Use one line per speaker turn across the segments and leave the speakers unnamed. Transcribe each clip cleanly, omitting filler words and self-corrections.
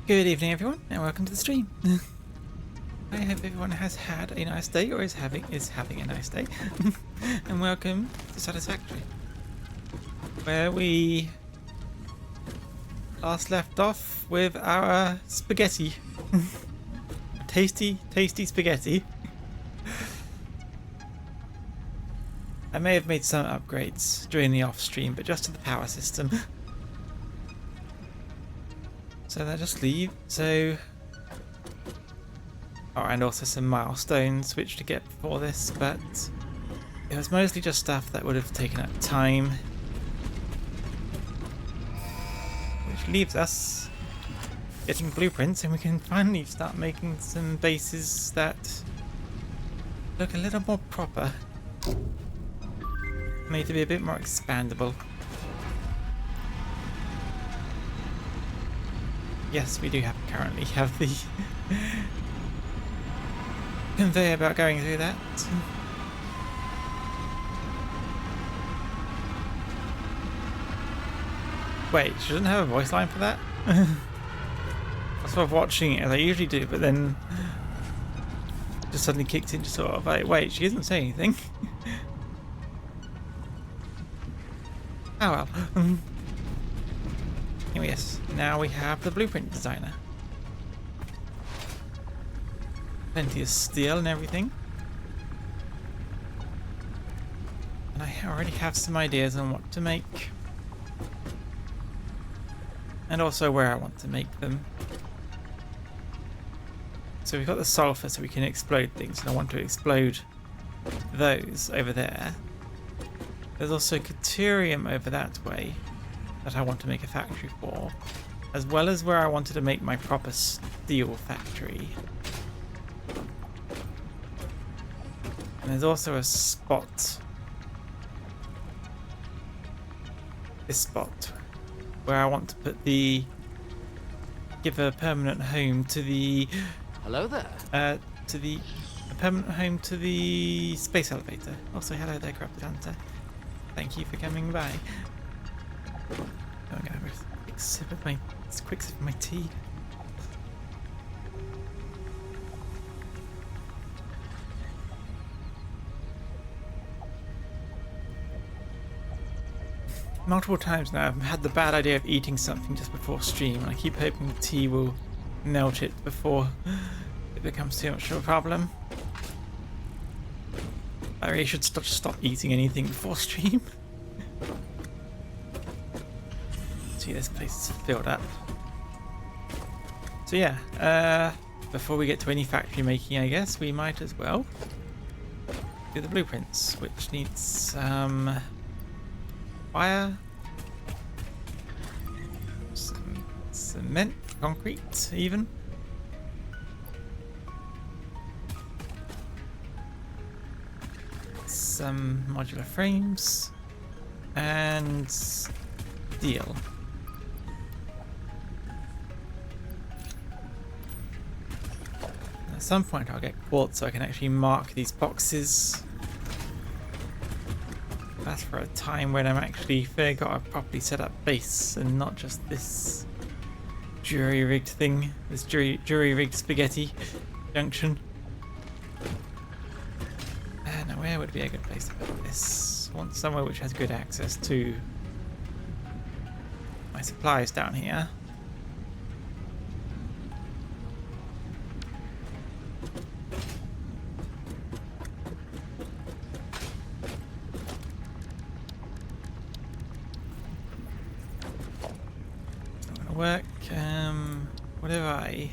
Good evening, everyone, and welcome to the stream. I hope everyone has had a nice day, or is having a nice day. And welcome to Satisfactory, where we last left off with our spaghetti. Tasty, tasty spaghetti. I may have made some upgrades during the off stream, but just to the power system. So they'll just leave. So, oh, and also some milestones which to get before this, but it was mostly just stuff that would have taken up time, which leaves us getting blueprints, and we can finally start making some bases that look a little more proper, made to be a bit more expandable. Yes, we do currently have the conveyor belt going through that. Wait, she doesn't have a voice line for that? I was sort of watching it as I usually do, but then just suddenly kicked in, just sort of like, wait, she doesn't say anything. Oh well. Anyway, yes, now we have the blueprint designer. Plenty of steel and everything. And I already have some ideas on what to make. And also where I want to make them. So we've got the sulfur so we can explode things, and I want to explode those over there. There's also Caterium over that way that I want to make a factory for, as well as where I wanted to make my proper steel factory. And there's also a spot, this spot, where I want to put give a permanent home to the,
hello there.
A permanent home to the space elevator. Also, hello there, Corrupted Hunter. Thank you for coming by. I'm gonna have a quick sip of my tea. Multiple times now I've had the bad idea of eating something just before stream, and I keep hoping the tea will melt it before it becomes too much of a problem. I really should stop eating anything before stream. See, this place is filled up. So yeah, before we get to any factory making, I guess we might as well do the blueprints, which needs some fire, some cement, concrete even. Some modular frames and steel. At some point I'll get quartz so I can actually mark these boxes. That's for a time when I'm actually got a properly set up base and not just this jury-rigged thing, this jury-rigged spaghetti junction. Now where would be a good place to put this? I want somewhere which has good access to my supplies down here. Work, whatever I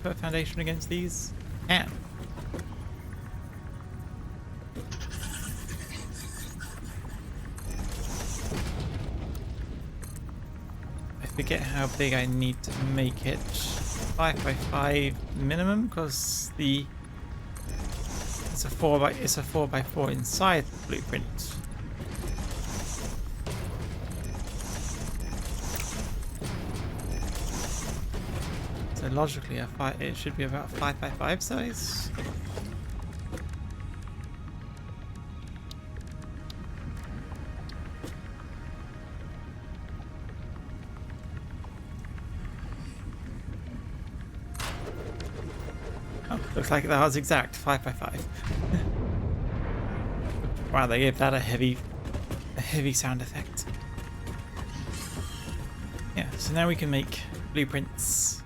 put a foundation against these? Can. I forget how big I need to make it. 5x5 minimum, because it's a 4x4 inside the blueprint. So logically, it should be about 5x5 size. Looks like that was exact 5 by 5. Wow, they gave that a heavy sound effect. Yeah, so now we can make blueprints.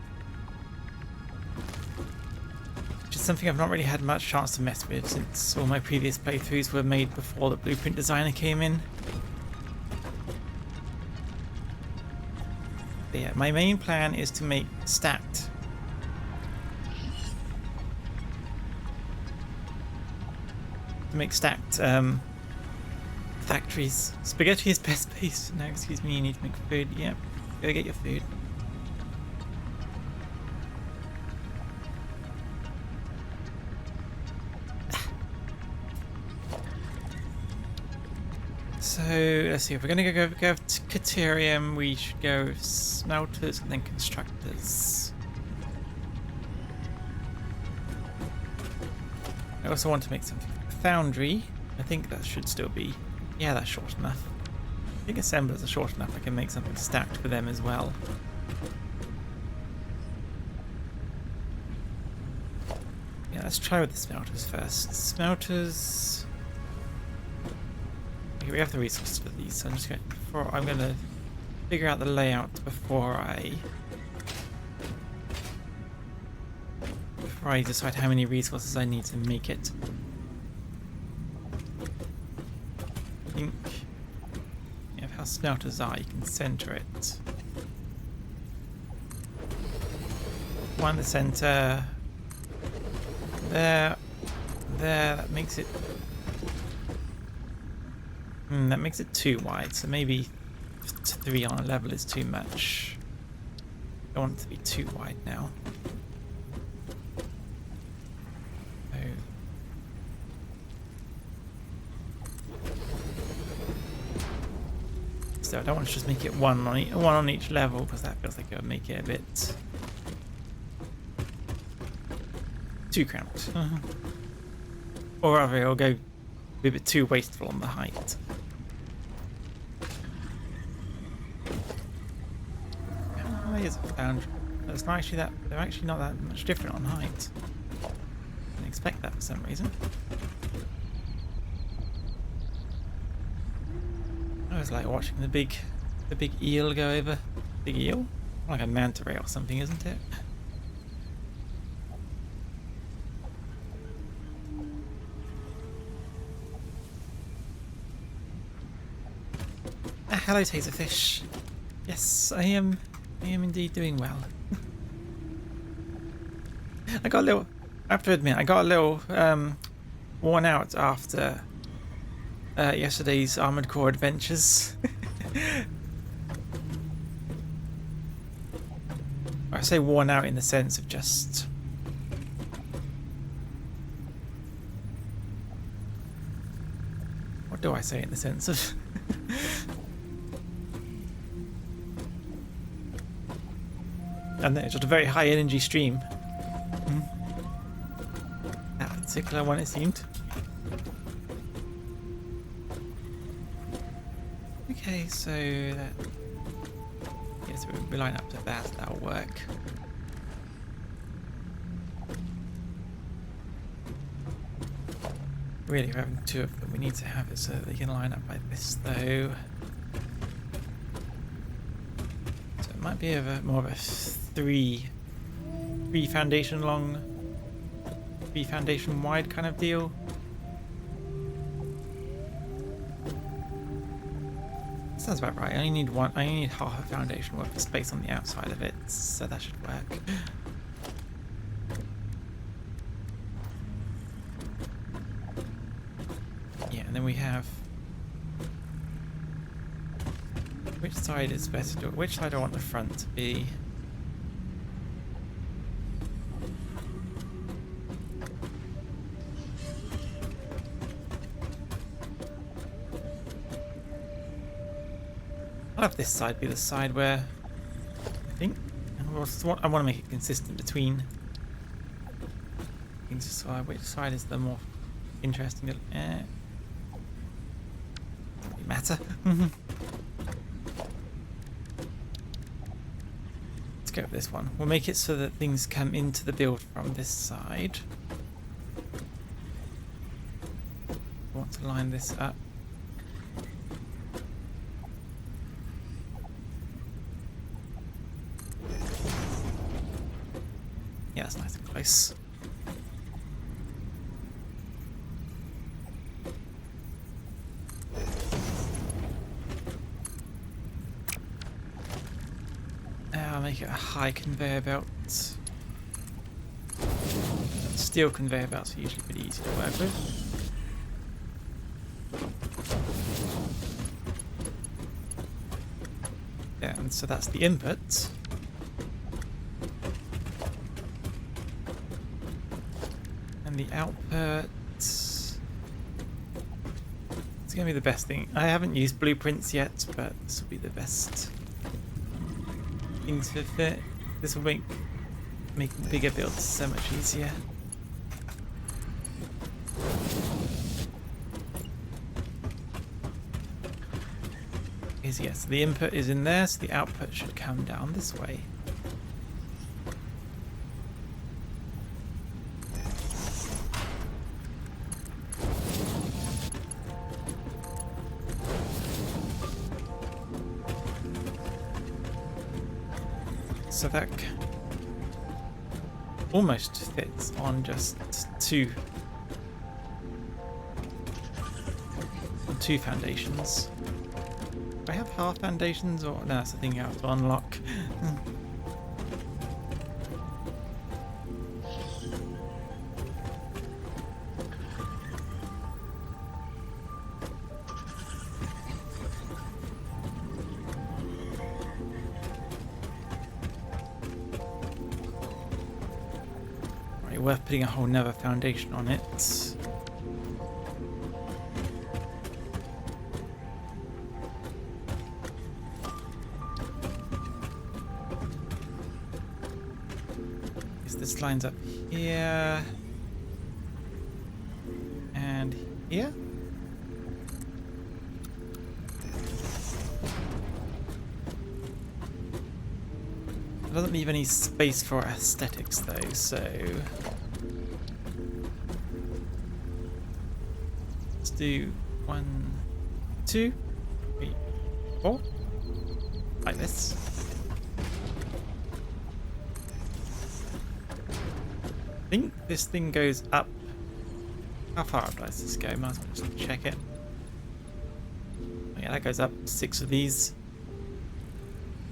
Which is something I've not really had much chance to mess with since all my previous playthroughs were made before the blueprint designer came in. But yeah, my main plan is to make stacked factories. Spaghetti is best base. No, excuse me, you need to make food. Yep, go get your food. So let's see, if we're gonna go to Caterium, we should go smelters and then constructors. I also want to make something for the foundry. I think that should still be, yeah, that's short enough. I think assemblers are short enough. I can make something stacked for them as well. Yeah, let's try with the smelters first. Smelters. Okay, we have the resources for these, so I'm gonna figure out the layout before I decide how many resources I need to make it. I think how smelters are, you can center it. One in the center. There. That makes it. That makes it too wide. So maybe 3 on a level is too much. I don't want it to be too wide now. So I don't want to just make it one on each level, because that feels like it would make it a bit too cramped. Or rather, it'll go be a bit too wasteful on the height. How many is a foundry? It's not actually that. They're actually not that much different on height. I didn't expect that for some reason. I was like watching the big eel go over. Big eel? Like a manta ray or something, isn't it? Hello, Taserfish. Yes, I am indeed doing well. I have to admit, I got a little worn out after yesterday's Armored Core adventures. I say worn out in the sense of just what do I say in the sense of and then it's just a very high energy stream. That particular one, it seemed. Okay, so that, yes, we line up to that. That'll work. Really, we're having 2 of them. We need to have it so that they can line up like this, though. So it might be more of a 3 foundation long, 3 foundation wide kind of deal. Sounds about right. I only need half a foundation worth of space on the outside of it, so that should work. Yeah, and then we have. Which side is better to do? Which side do I want the front to be? I'll have this side be the side where I think I want to make it consistent between things. So which side is the more interesting? Doesn't really matter. Let's go with this one. We'll make it so that things come into the build from this side. want to line this up. Yeah, that's nice and close. I'll make it a high conveyor belt. Steel conveyor belts are usually pretty easy to work with. Yeah, and so that's the input. And the output... It's going to be the best thing. I haven't used blueprints yet, but this will be the best thing to fit. This will make bigger builds so much easier. Yes, the input is in there, so the output should come down this way. So that almost fits on just two foundations. Do I have half foundations, or no? That's the thing you have to unlock. Right, worth putting a whole nether foundation on it. This lines up here and here. It doesn't leave any space for aesthetics though, so let's do 1, 2, 3, 4, like this. I think this thing goes up. How far up does this go? Might as well just check it. Oh, yeah, that goes up 6 of these.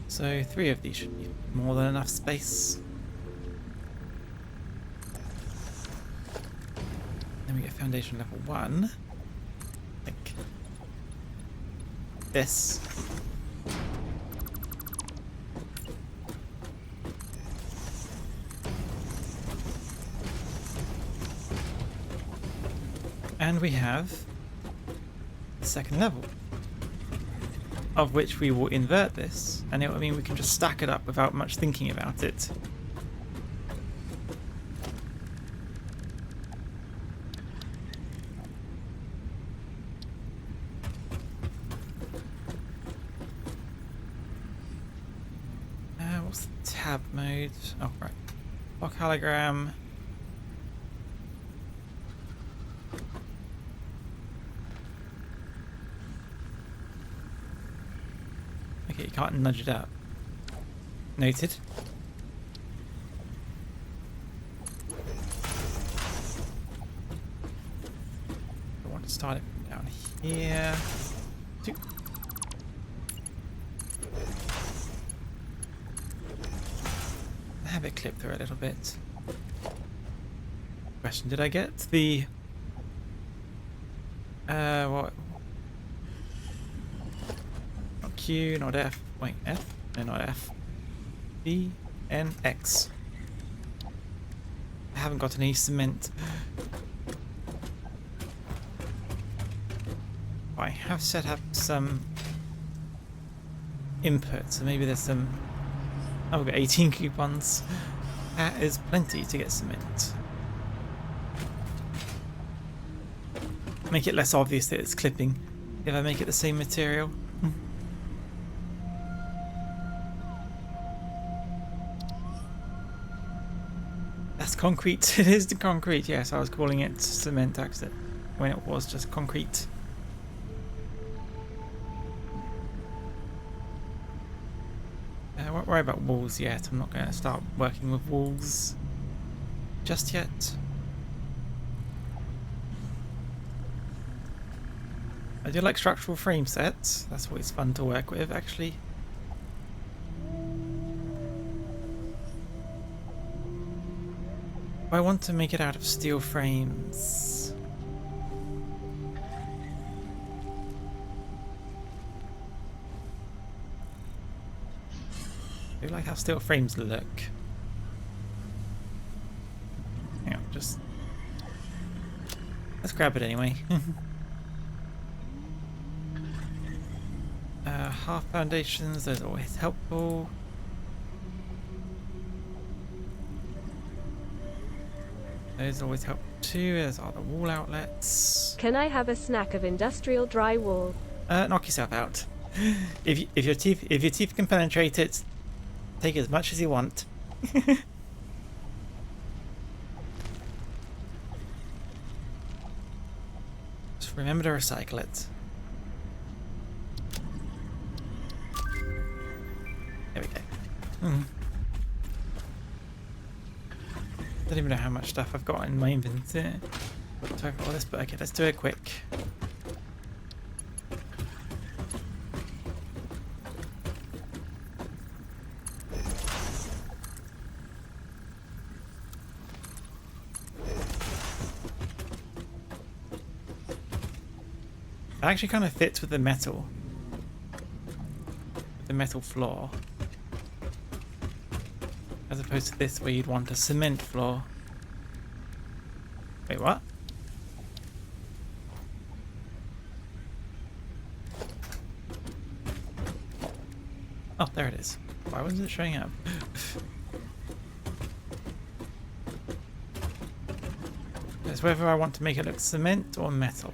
So 3 of these should be more than enough space. Then we get foundation level 1. Like this. And we have the second level, of which we will invert this, and it will mean we can just stack it up without much thinking about it. What's the tab mode? Oh, right. Block hologram. Okay, you can't nudge it up. Noted. I want to start it from down here. 2. Have it clip through a little bit. Question, did I get the... what? Not Q, not F. Wait, F? No, not F. B, N, X. I haven't got any cement. I have set up some input, so maybe there's some... Oh, we've got 18 coupons. That is plenty to get cement. Make it less obvious that it's clipping if I make it the same material. That's concrete. It is the concrete. Yes, I was calling it cement accident. when it was just concrete. I won't worry about walls yet. I'm not going to start working with walls just yet. I do like structural frame sets. That's always fun to work with, actually. I want to make it out of steel frames. I do like how steel frames look. Hang on, just... let's grab it anyway. Half foundations, those are always helpful. Those always help too. There's all the wall outlets.
Can I have a snack of industrial drywall?
Knock yourself out. If your teeth can penetrate it, take as much as you want. Just remember to recycle it. There we go. Don't even know how much stuff I've got in my inventory. Sorry for all this, but okay, let's do it quick. It actually kind of fits with the metal. With the metal floor. As opposed to this where you'd want a cement floor. Wait, what? Oh, there it is. Why wasn't it showing up? It's whether I want to make it look cement or metal.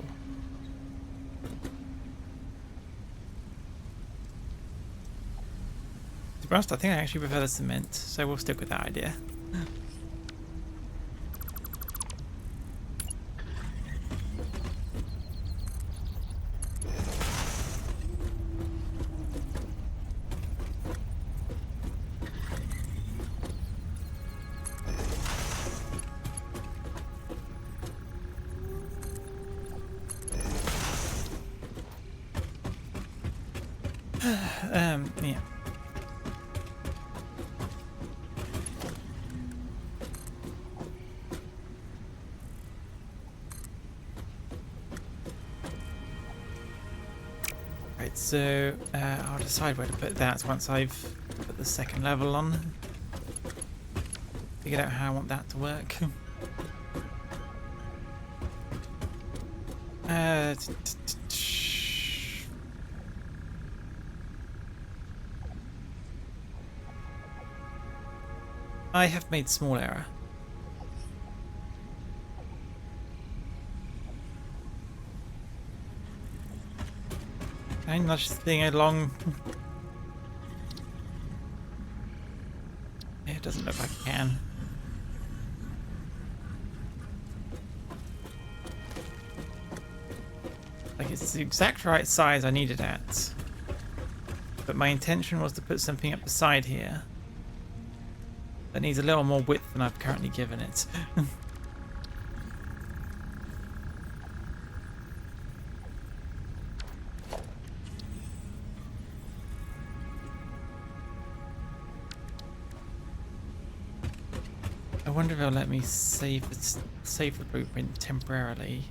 To be honest, I think I actually prefer the cement, so we'll stick with that idea. Yeah. Right, so I'll decide where to put that once I've put the second level on. Figured out how I want that to work. I have made small error. I nudge this thing along. It doesn't look like I can. Like it's the exact right size I need it at. But my intention was to put something up the side here that needs a little more width than I've currently given it. I wonder if it'll let me save the blueprint temporarily.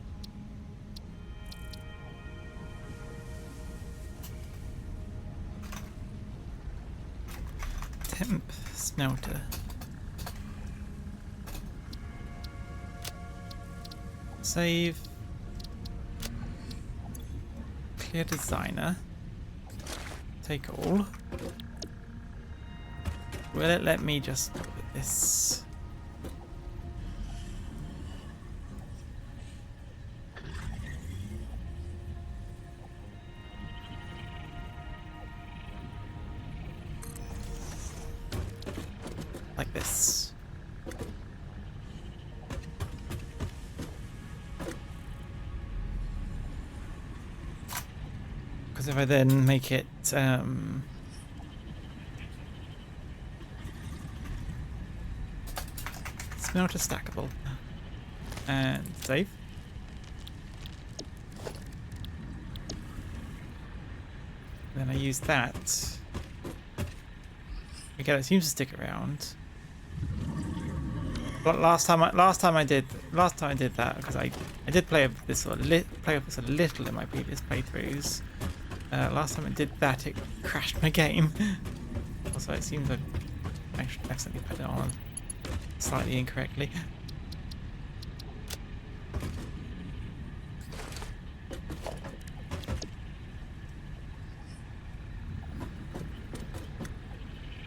Temp smelter. Save. Clear designer. Take all. Will it let me just put this? Like this. Because if I then make it smelter stackable and save. Then I use that. Again, it seems to stick around. But last time I did that, because I did play with this a little in my previous playthroughs. Last time I did that, it crashed my game. Also, it seems I've actually accidentally put it on slightly incorrectly.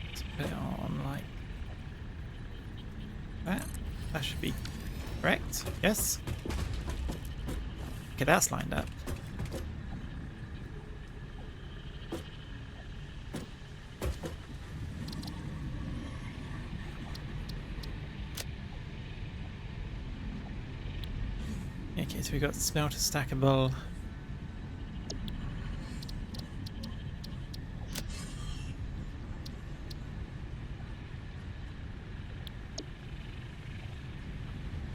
Let's put it on like that. That should be correct. Yes. Okay, that's lined up. Okay, so we've got smelter stackable.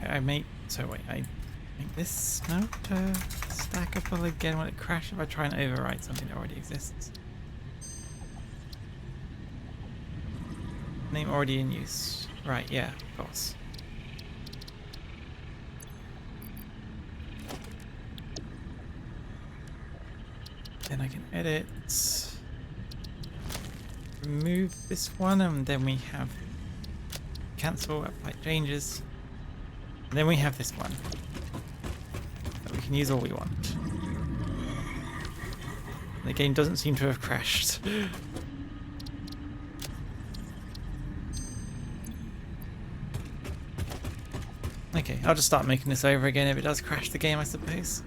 I make this smelter stackable again when it crashes if I try and overwrite something that already exists. Name already in use. Right, yeah, of course. Then I can edit, remove this one, and then we have cancel, apply changes. And then we have this one that we can use all we want. The game doesn't seem to have crashed. Okay, I'll just start making this over again if it does crash the game, I suppose.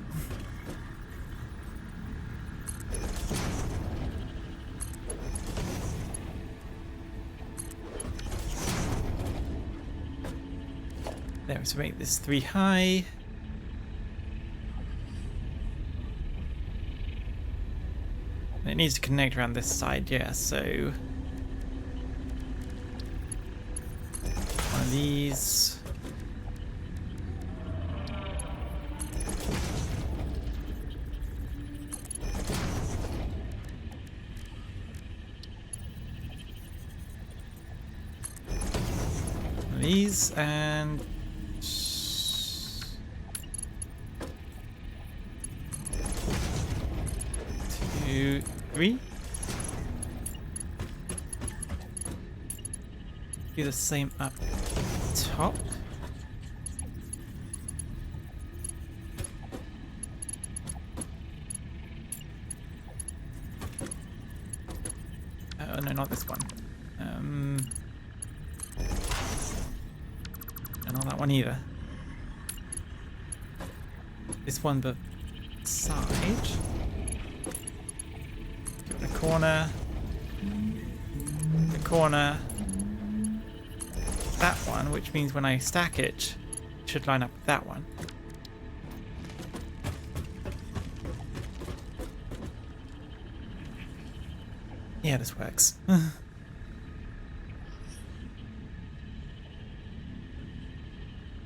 There, so make this 3 high. And it needs to connect around this side, yeah, so one of these. One of these, and 2, 3. Do the same up top. Oh no, not this one. And not that one either. This one, but side. The corner. The corner. That one, which means when I stack it, it should line up with that one. Yeah, this works.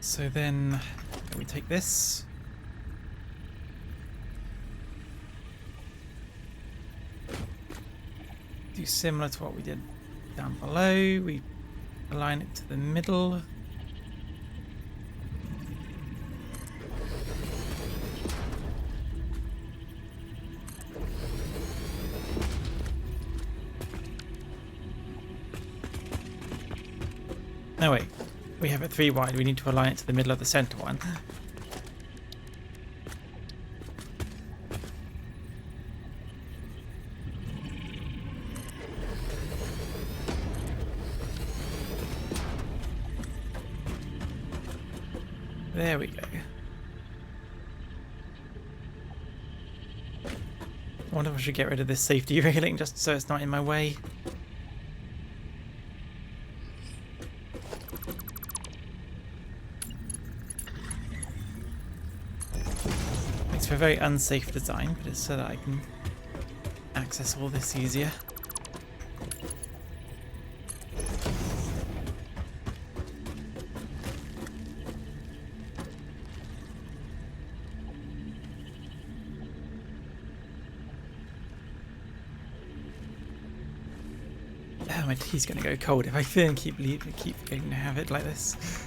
So then we take this. Do similar to what we did down below. We align it to the middle. No, wait. We have it 3 wide. We need to align it to the middle of the center one. There we go. I wonder if I should get rid of this safety railing just so it's not in my way. Makes for a very unsafe design, but it's so that I can access all this easier. Oh, my tea's gonna go cold if I keep going to have it like this.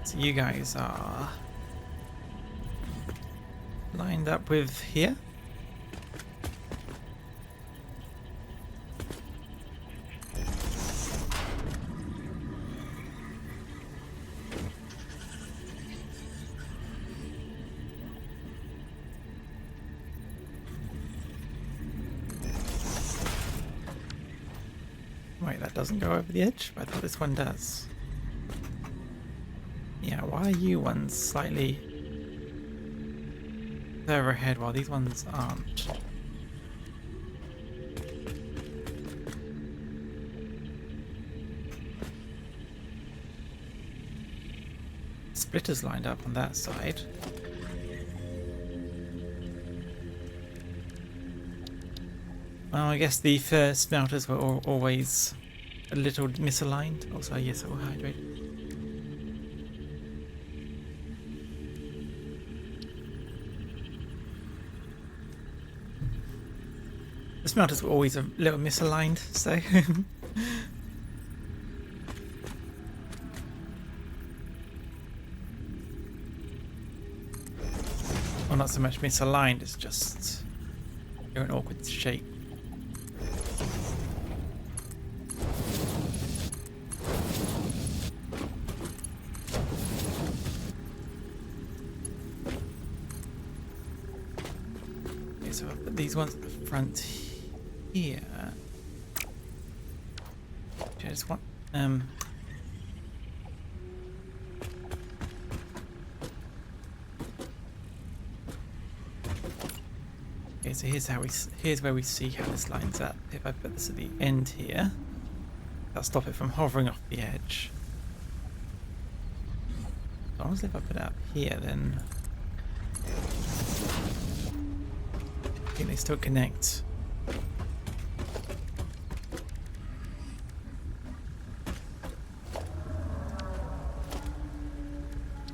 So you guys are lined up with here. Wait, that doesn't go over the edge, but I thought this one does. Yeah, why are you ones slightly further ahead while these ones aren't? Splitters lined up on that side. Well, I guess the first smelters were always a little misaligned. Also, yes, all hydrated. The smelters were always a little misaligned, so... well, not so much misaligned, it's just... they're an awkward shape. Okay, so I'll put these ones at the front here. Okay, I just want okay, so here's where we see how this lines up. If I put this at the end here, that'll stop it from hovering off the edge. As long as if I put it up here, then I think they still connect.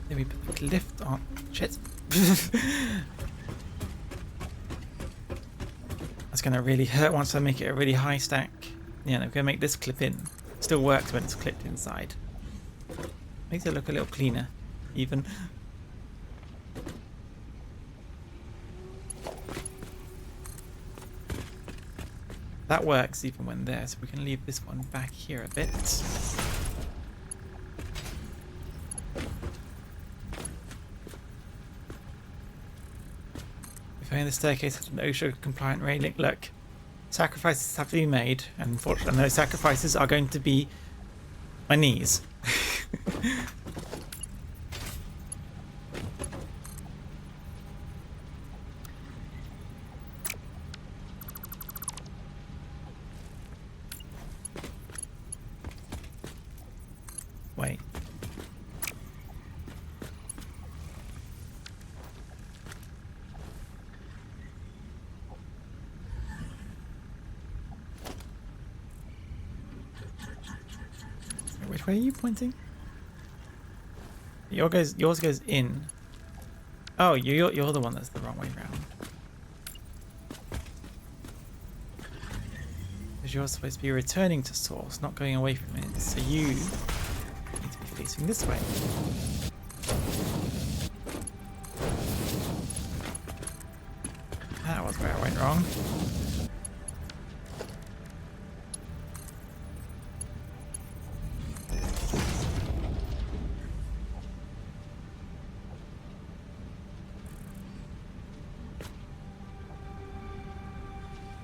Then we put the lift on. Shit. That's going to really hurt once I make it a really high stack. Yeah, I'm going to make this clip in. Still works when it's clipped inside. Makes it look a little cleaner, even. That works even when there, so we can leave this one back here a bit. If only the staircase had an OSHA compliant railing. Look, sacrifices have to be made, and unfortunately those sacrifices are going to be my knees. Wait. Which way are you pointing? Yours goes in. Oh, you're the one that's the wrong way around. Because you're supposed to be returning to source, not going away from it. So you need to be facing this way. That was where I went wrong.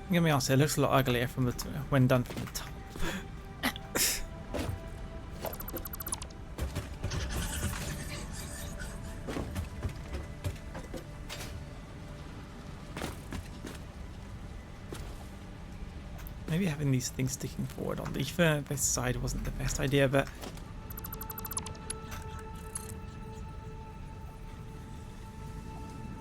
I'm gonna be honest, it looks a lot uglier from the when done from the top. Maybe having these things sticking forward on the furthest side wasn't the best idea, but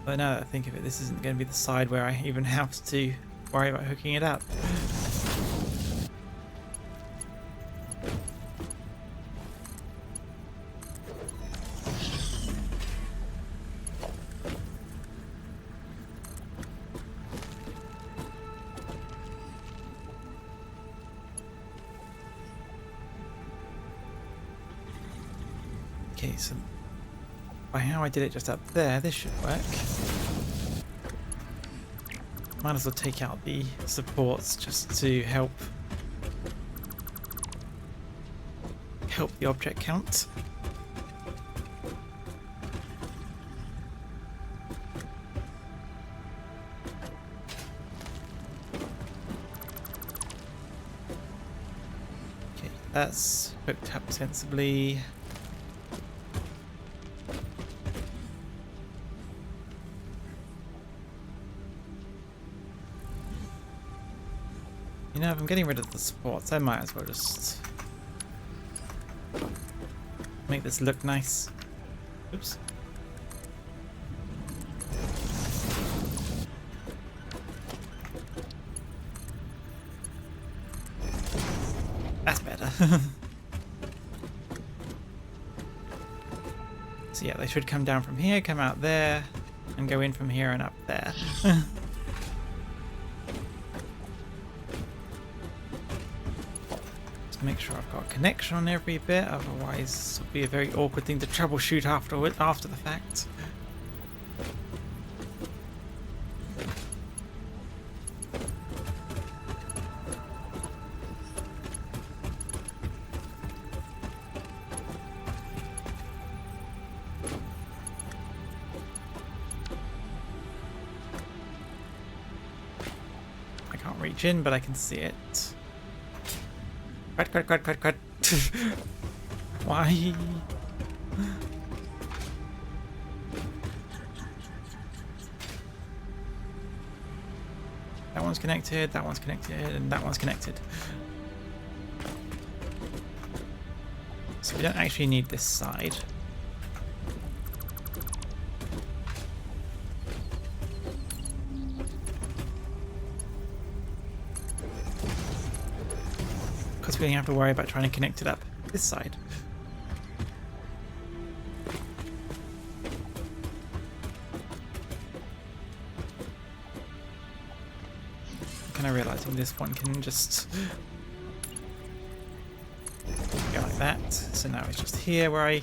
But now that I think of it, this isn't going to be the side where I even have to worry about hooking it up. Okay, so by how I did it just up there, this should work. Might as well take out the supports just to help the object count. Okay, that's hooked up sensibly. You know, if I'm getting rid of the supports, I might as well just make this look nice. Oops. That's better. So yeah, they should come down from here, come out there, and go in from here and up there. Make sure I've got a connection on every bit, otherwise it'll be a very awkward thing to troubleshoot after the fact. I can't reach in, but I can see it. Cut. Why? That one's connected, that one's connected, and that one's connected. So we don't actually need this side. Because we don't have to worry about trying to connect it up this side. Kind of realizing this one can just go like that. So now it's just here where I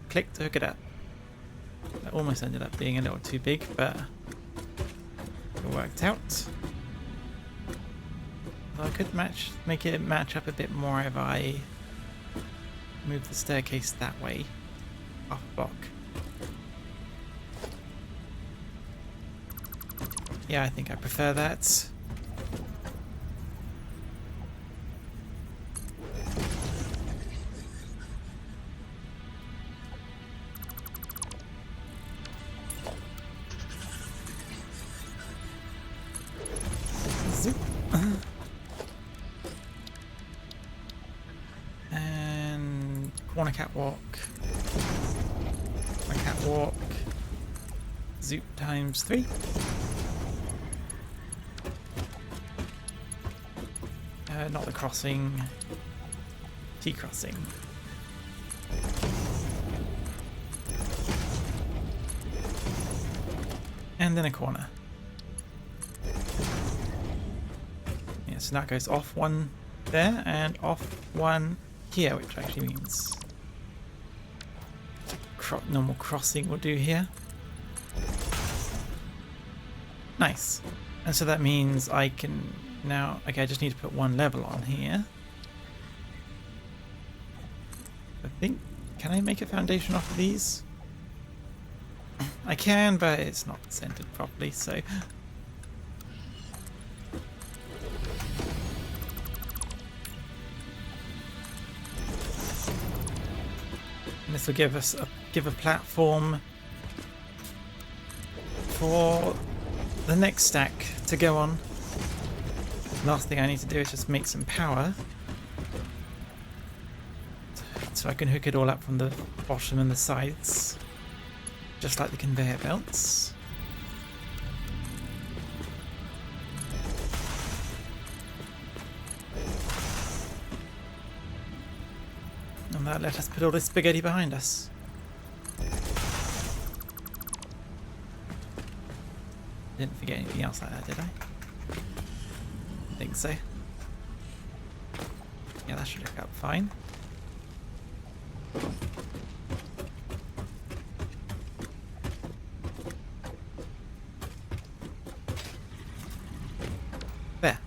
click to hook it up. That almost ended up being a little too big, but it worked out. I could make it match up a bit more if I move the staircase that way, off block. Yeah, I think I prefer that. Zoop. And corner catwalk. Corner catwalk. Zoop times 3. Not the crossing. T-crossing. And then a corner. Yeah, so that goes off one there and off one here, which actually means normal crossing will do here. Nice. And so that means I can now, okay, I just need to put one level on here. I think, can I make a foundation off of these? I can, but it's not centered properly, so. And this will give us give a platform for the next stack to go on. Last thing I need to do is just make some power so I can hook it all up from the bottom and the sides. just like the conveyor belts. And that let us put all this spaghetti behind us. Didn't forget anything else like that, did I? I think so. Yeah, that should hook up fine. There.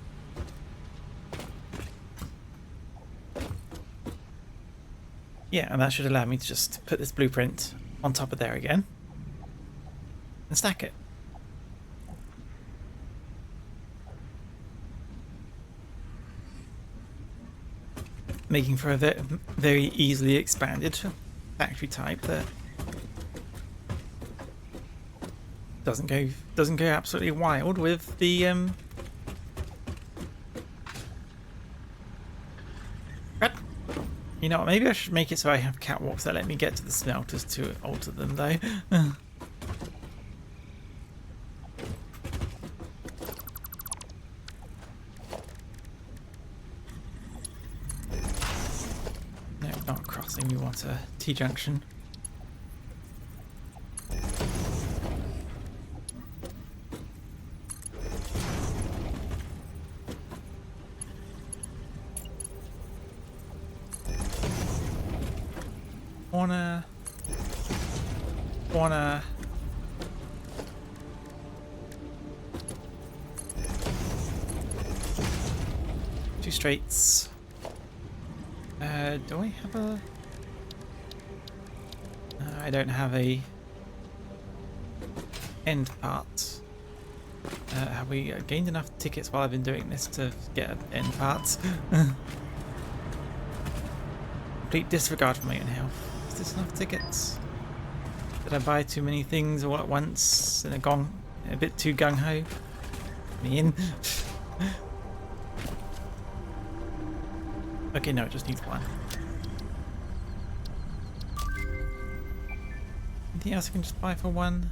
Yeah, and that should allow me to just put this blueprint on top of there again and stack it. Making for a very easily expanded factory type that doesn't go absolutely wild with the You know what, maybe I should make it so I have catwalks that let me get to the smelters to alter them though. No, not crossing, we want a T-junction. Wanna. Two straights. Do I have a... I don't have a end part. Have we gained enough tickets while I've been doing this to get end parts? Complete disregard for my own health. Is this enough tickets? Did I buy too many things all at once and a bit too gung-ho? Me in. Okay, no, it just needs one. Anything else I can just buy for one?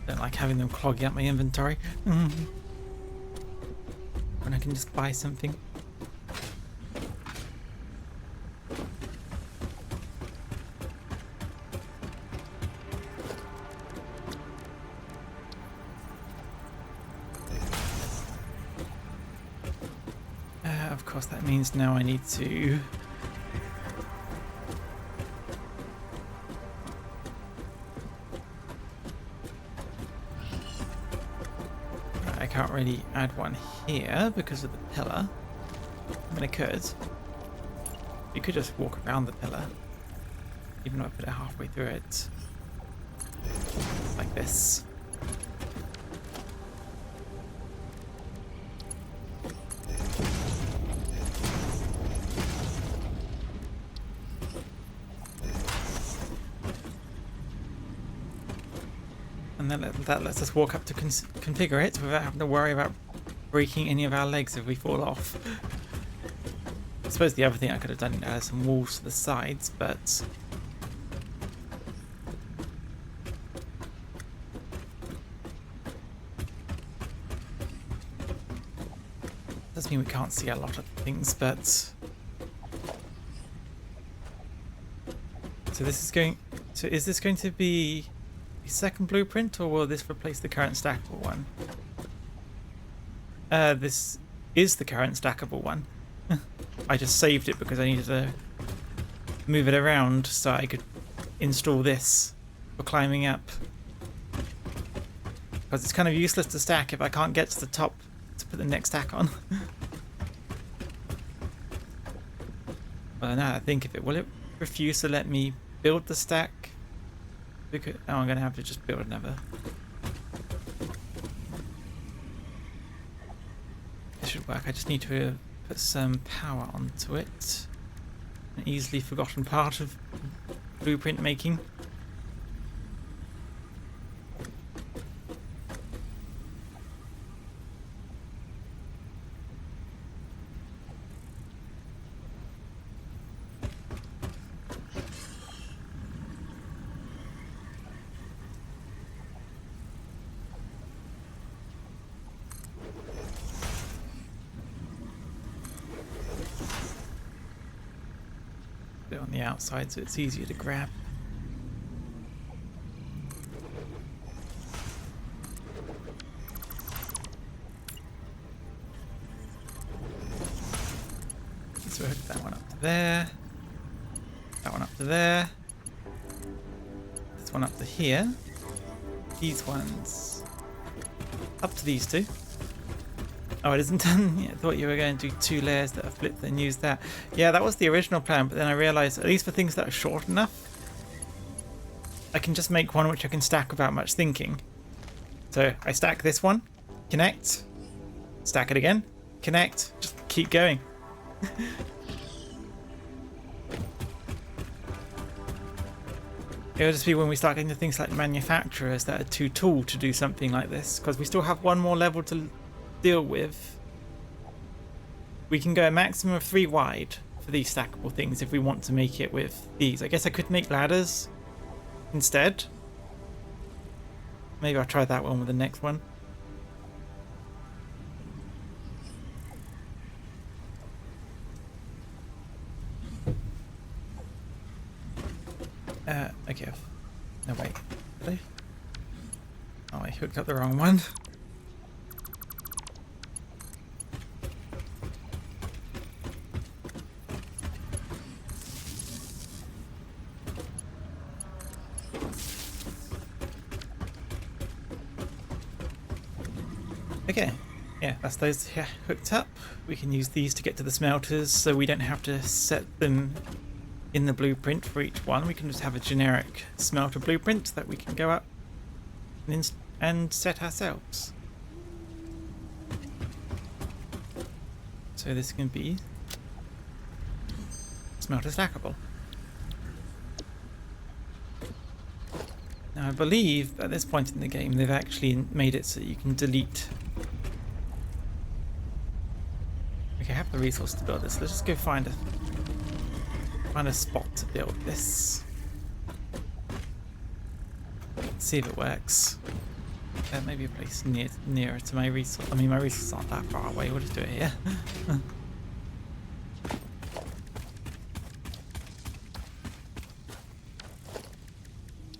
Don't like having them clogging up my inventory. When I can just buy something. Of course, that means now I need to I can't really add one here because of the pillar. I mean, I could. You could just walk around the pillar, even though I put it halfway through it, like this. And then that lets us walk up to configure it without having to worry about breaking any of our legs if we fall off. I suppose the other thing I could have done is add some walls to the sides, but does mean we can't see a lot of things, but so is this going to be a second blueprint, or will this replace the current stackable one? This is the current stackable one. I just saved it because I needed to move it around so I could install this for climbing up. Because it's kind of useless to stack if I can't get to the top to put the next stack on. Well, now I think of it, will it refuse to let me build the stack? Because, oh, I'm going to have to just build another. This should work. I just need to put some power onto it. An easily forgotten part of blueprint making. Put it on the outside so it's easier to grab. So hook that one up to there. That one up to there. This one up to here. These ones up to these two. Oh, it isn't done. Yeah, I thought you were going to do 2 layers that are flipped and use that. Yeah, that was the original plan, but then I realized, at least for things that are short enough, I can just make one which I can stack without much thinking. So I stack this one, connect, stack it again, connect, just keep going. It'll just be when we start getting to things like manufacturers that are too tall to do something like this, because we still have one more level to deal with. We can go a maximum of 3 wide for these stackable things if we want to make it with these. I guess I could make ladders instead. Maybe I'll try that one with the next one. Okay. No, wait. Did I? Oh, I hooked up the wrong one. Okay. Yeah, that's those here hooked up. We can use these to get to the smelters so we don't have to set them in the blueprint for each one. We can just have a generic smelter blueprint that we can go up and set ourselves. So this can be smelter stackable. Now I believe at this point in the game they've actually made it so you can delete. Okay, I have the resource to build this. Let's just go find a spot to build this. Let's see if it works. Maybe a place nearer to my resource. I mean, my resources aren't that far away. We'll just do it here.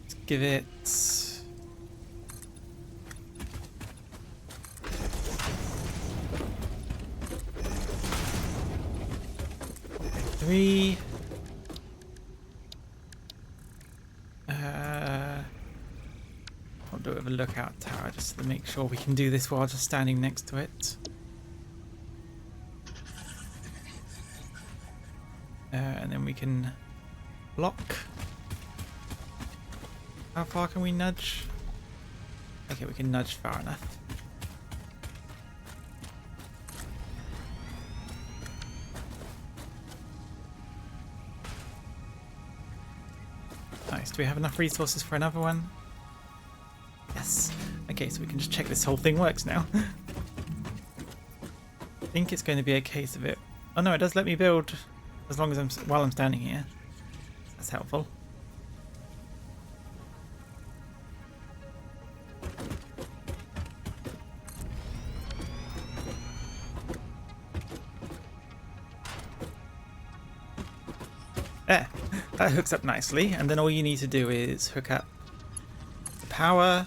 Let's give it 3. I'll do it with a lookout tower just to make sure we can do this while just standing next to it. And then we can block. How far can we nudge? Okay, we can nudge far enough. Nice. Do we have enough resources for another one? Yes. Okay, so we can just check this whole thing works now. I think it's going to be a case of it. Oh no, it does let me build as long as while I'm standing here. That's helpful. There. That hooks up nicely, and then all you need to do is hook up the power.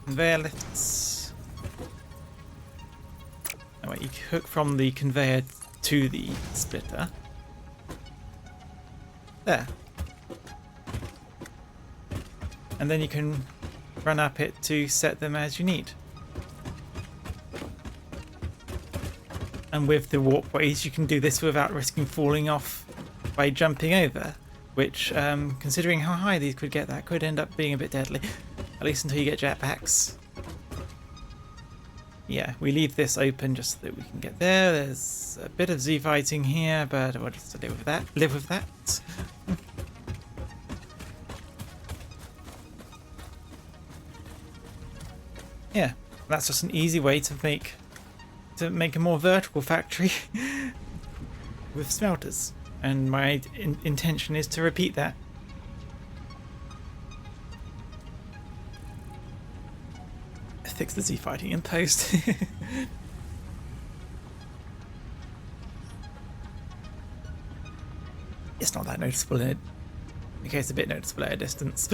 Conveyor lifts. Oh wait, you hook from the conveyor to the splitter. There. And then you can run up it to set them as you need. And with the walkways, you can do this without risking falling off by jumping over, which, considering how high these could get, that could end up being a bit deadly. At least until you get jetpacks. Yeah, we leave this open just so that we can get there. There's a bit of Z fighting here, but we'll just live with that. Live with that. Yeah, that's just an easy way to make a more vertical factory with smelters, and my intention is to repeat that. fix the Z fighting in post. It's not that noticeable in it. Okay, it's a bit noticeable at a distance.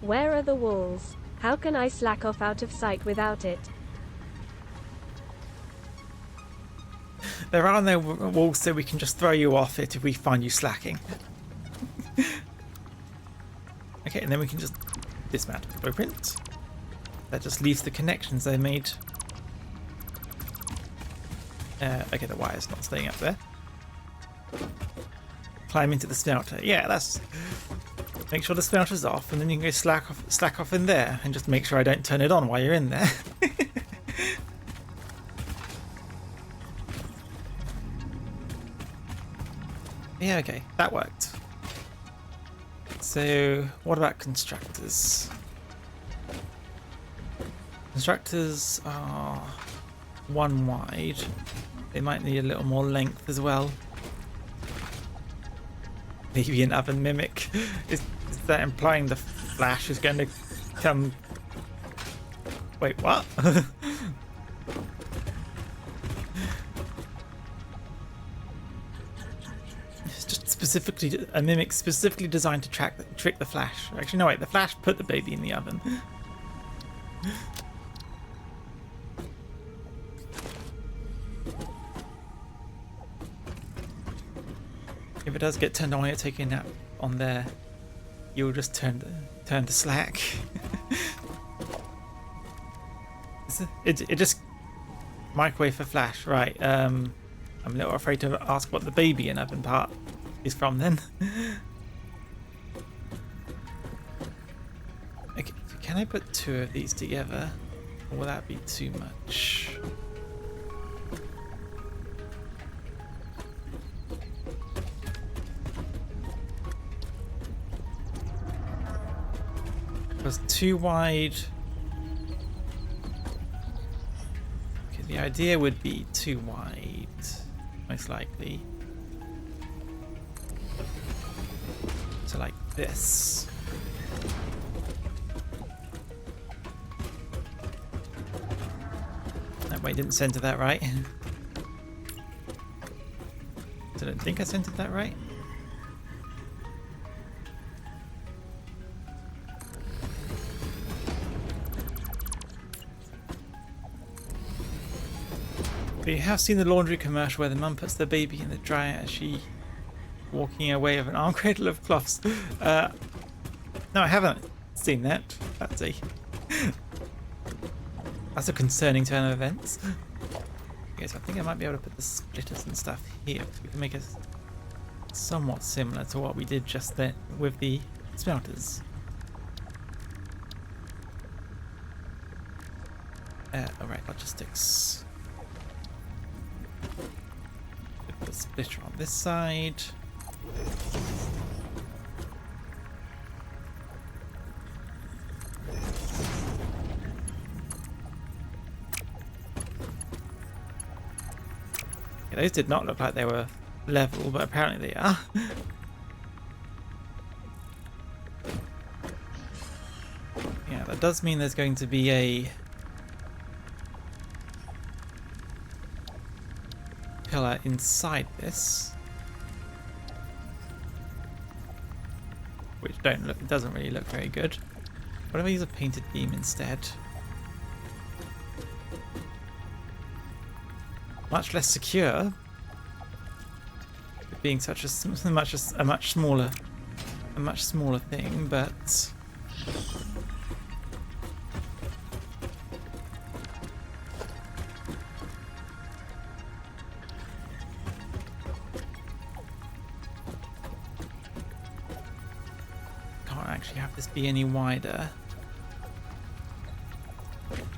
Where are the walls? How can I slack off out of sight without it?
There are no walls, so we can just throw you off it if we find you slacking. Okay, and then we can just dismantle the blueprint. That just leaves the connections they made. Okay, the wire's not staying up there. Climb into the smelter. Yeah, that's... Make sure the smelter's off, and then you can go slack off in there, and just make sure I don't turn it on while you're in there. Yeah, okay, that worked. So, what about constructors? Constructors are 1 wide. They might need a little more length as well. Maybe an oven mimic. Is that implying the flash is going to come... Wait, what? It's just specifically a mimic specifically designed to trick the flash. Actually, no, wait, the flash put the baby in the oven. If it does get turned on when you're taking a nap on there, you'll just turn to slack. it just microwave for flash, right? I'm a little afraid to ask what the baby in oven part is from then. Okay, can I put 2 of these together, or will that be too much? Because 2 wide. Okay, the idea would be 2 wide, most likely. So like this. That way didn't center that right. I don't think I centered that right. But you have seen the laundry commercial where the mum puts the baby in the dryer as she walking away with an arm cradle of cloths. No, I haven't seen that. That's a concerning turn of events. Okay, so I think I might be able to put the splitters and stuff here. We can make it somewhat similar to what we did just then with the smelters. Alright, logistics. Put the splitter on this side. Yeah, those did not look like they were level, but apparently they are. Yeah, that does mean there's going to be a pillar inside this, which doesn't really look very good. What if I use a painted beam instead? Much less secure, it being such a much smaller thing, but can't actually have this be any wider.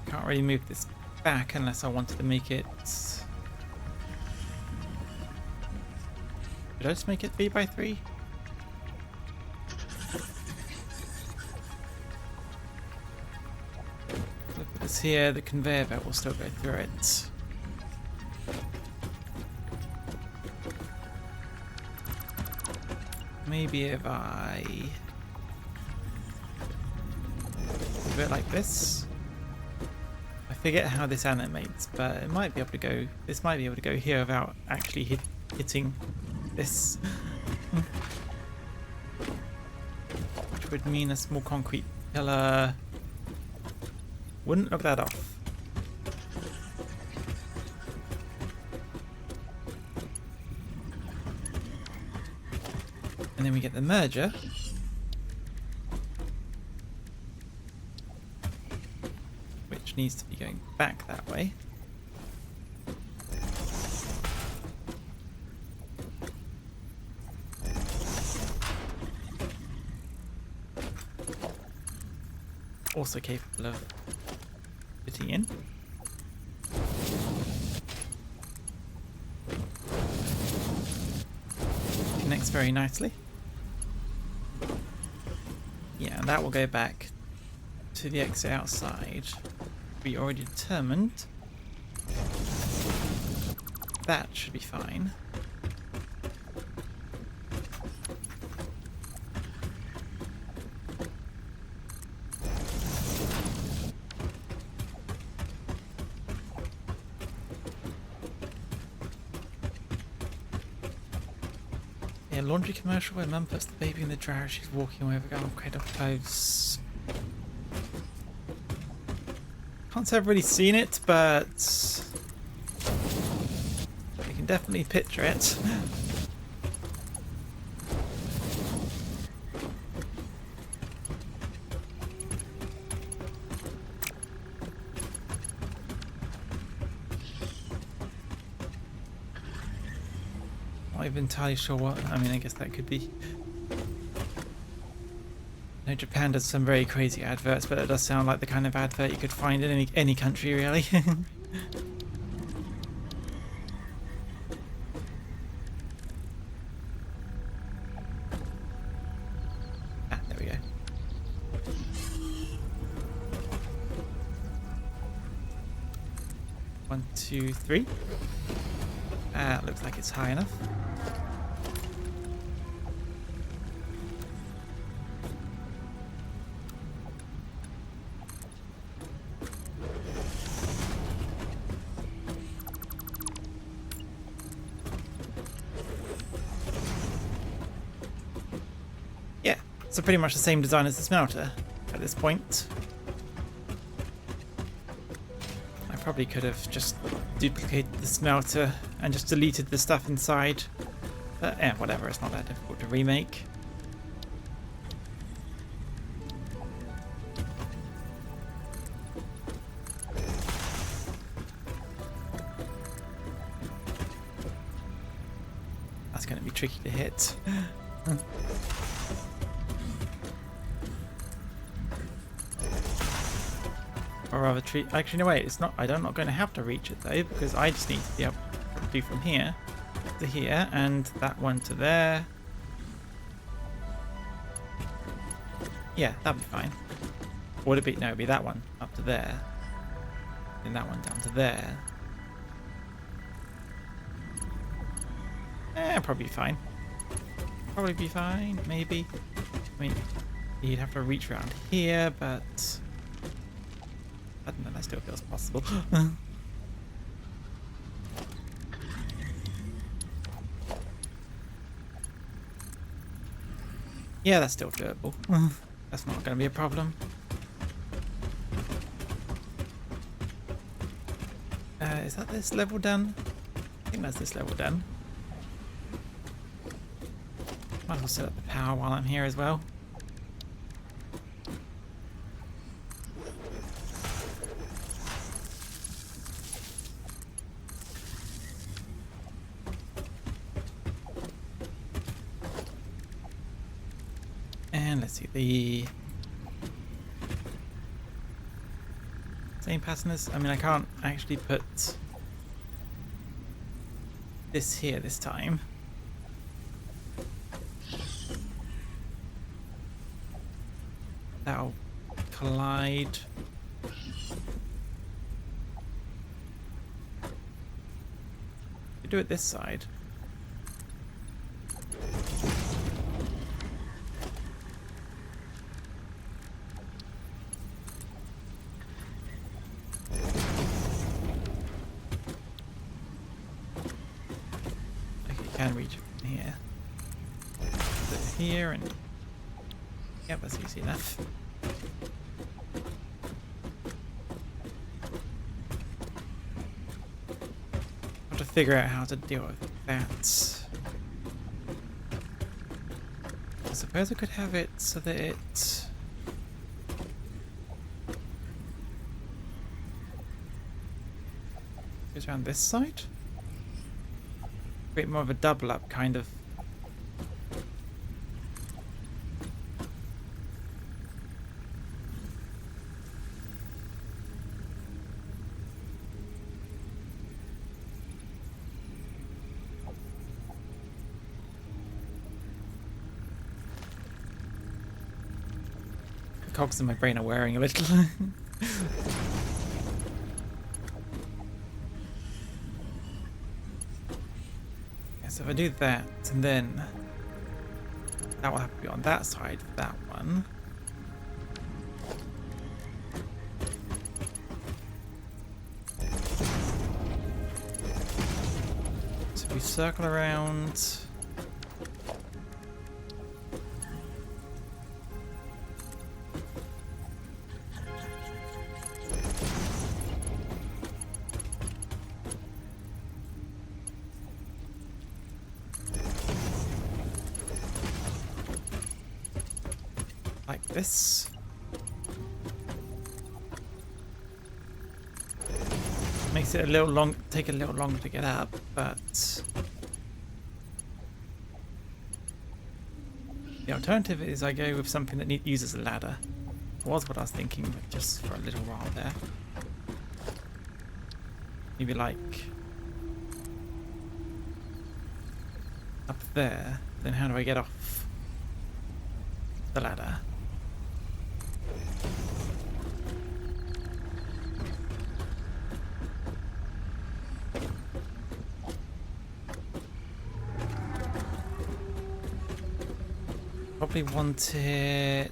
Can't really move this back unless I wanted to make it. Did I just make it 3x3? Look at this here, the conveyor belt will still go through it. Maybe if I it like this. I forget how this animates, but it might be able to go. This might be able to go here without actually hitting this, which would mean a small concrete pillar. Wouldn't knock that off. And then we get the merger. Which needs to be going back that way. Also capable of fitting in. Connects very nicely. Yeah, and that will go back to the exit outside. We already determined that should be fine. Yeah, laundry commercial where mum puts the baby in the dryer as she's walking away with a garden crate of clothes. Can't say I've really seen it, but I can definitely picture it. Not even entirely sure what. I mean, I guess that could be. I know Japan does some very crazy adverts, but it does sound like the kind of advert you could find in any country, really. Ah, there we go. One, two, three. Ah, looks like it's high enough. Yeah, so pretty much the same design as the smelter at this point. I probably could have just duplicated the smelter and just deleted the stuff inside. But yeah, whatever, it's not that difficult to remake. That's going to be tricky to hit. Or rather, actually, no, wait, it's not. I'm not going to have to reach it though, because I just need to be able to do from here to here, and that one to there. Yeah, that'd be fine. Or would it be? No, it'd be that one up to there, and that one down to there. Probably fine. Probably be fine, maybe. I mean, you'd have to reach around here, but I don't know, that still feels possible. Yeah, that's still doable. That's not going to be a problem. Is that this level done? I think that's this level done. Might as well set up the power while I'm here as well. And let's see, the same pattern as, I mean, I can't actually put this here this time. That'll collide. We do it this side. here and... Yep, that's easy enough. Have to figure out how to deal with that. I suppose I could have it so that it... goes around this side? A bit more of a double up kind of. The cogs in my brain are wearing a little. So if I do that, and then that will have to be on that side for that one. So we circle around. Like this. Makes it a little long, take a little longer to get up, but the alternative is I go with something that uses a ladder. Was what I was thinking, but just for a little while there. Maybe like up there. Then how do I get off the ladder? Probably want it...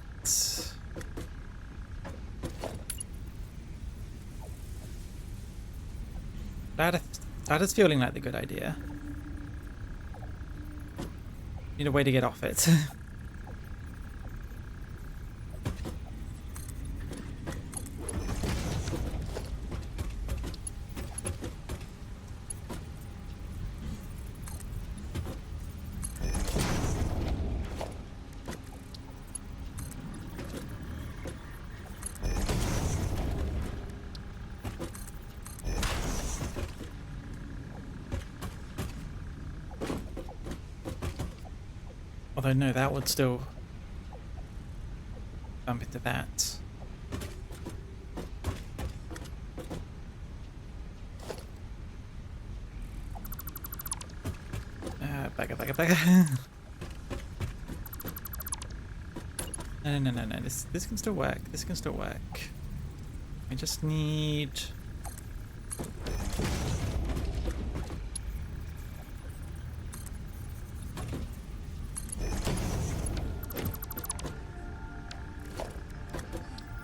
Ladder's feeling like the good idea. Need a way to get off it. Although no, that would still bump into that. Bagger. No. This can still work. This can still work. I just need...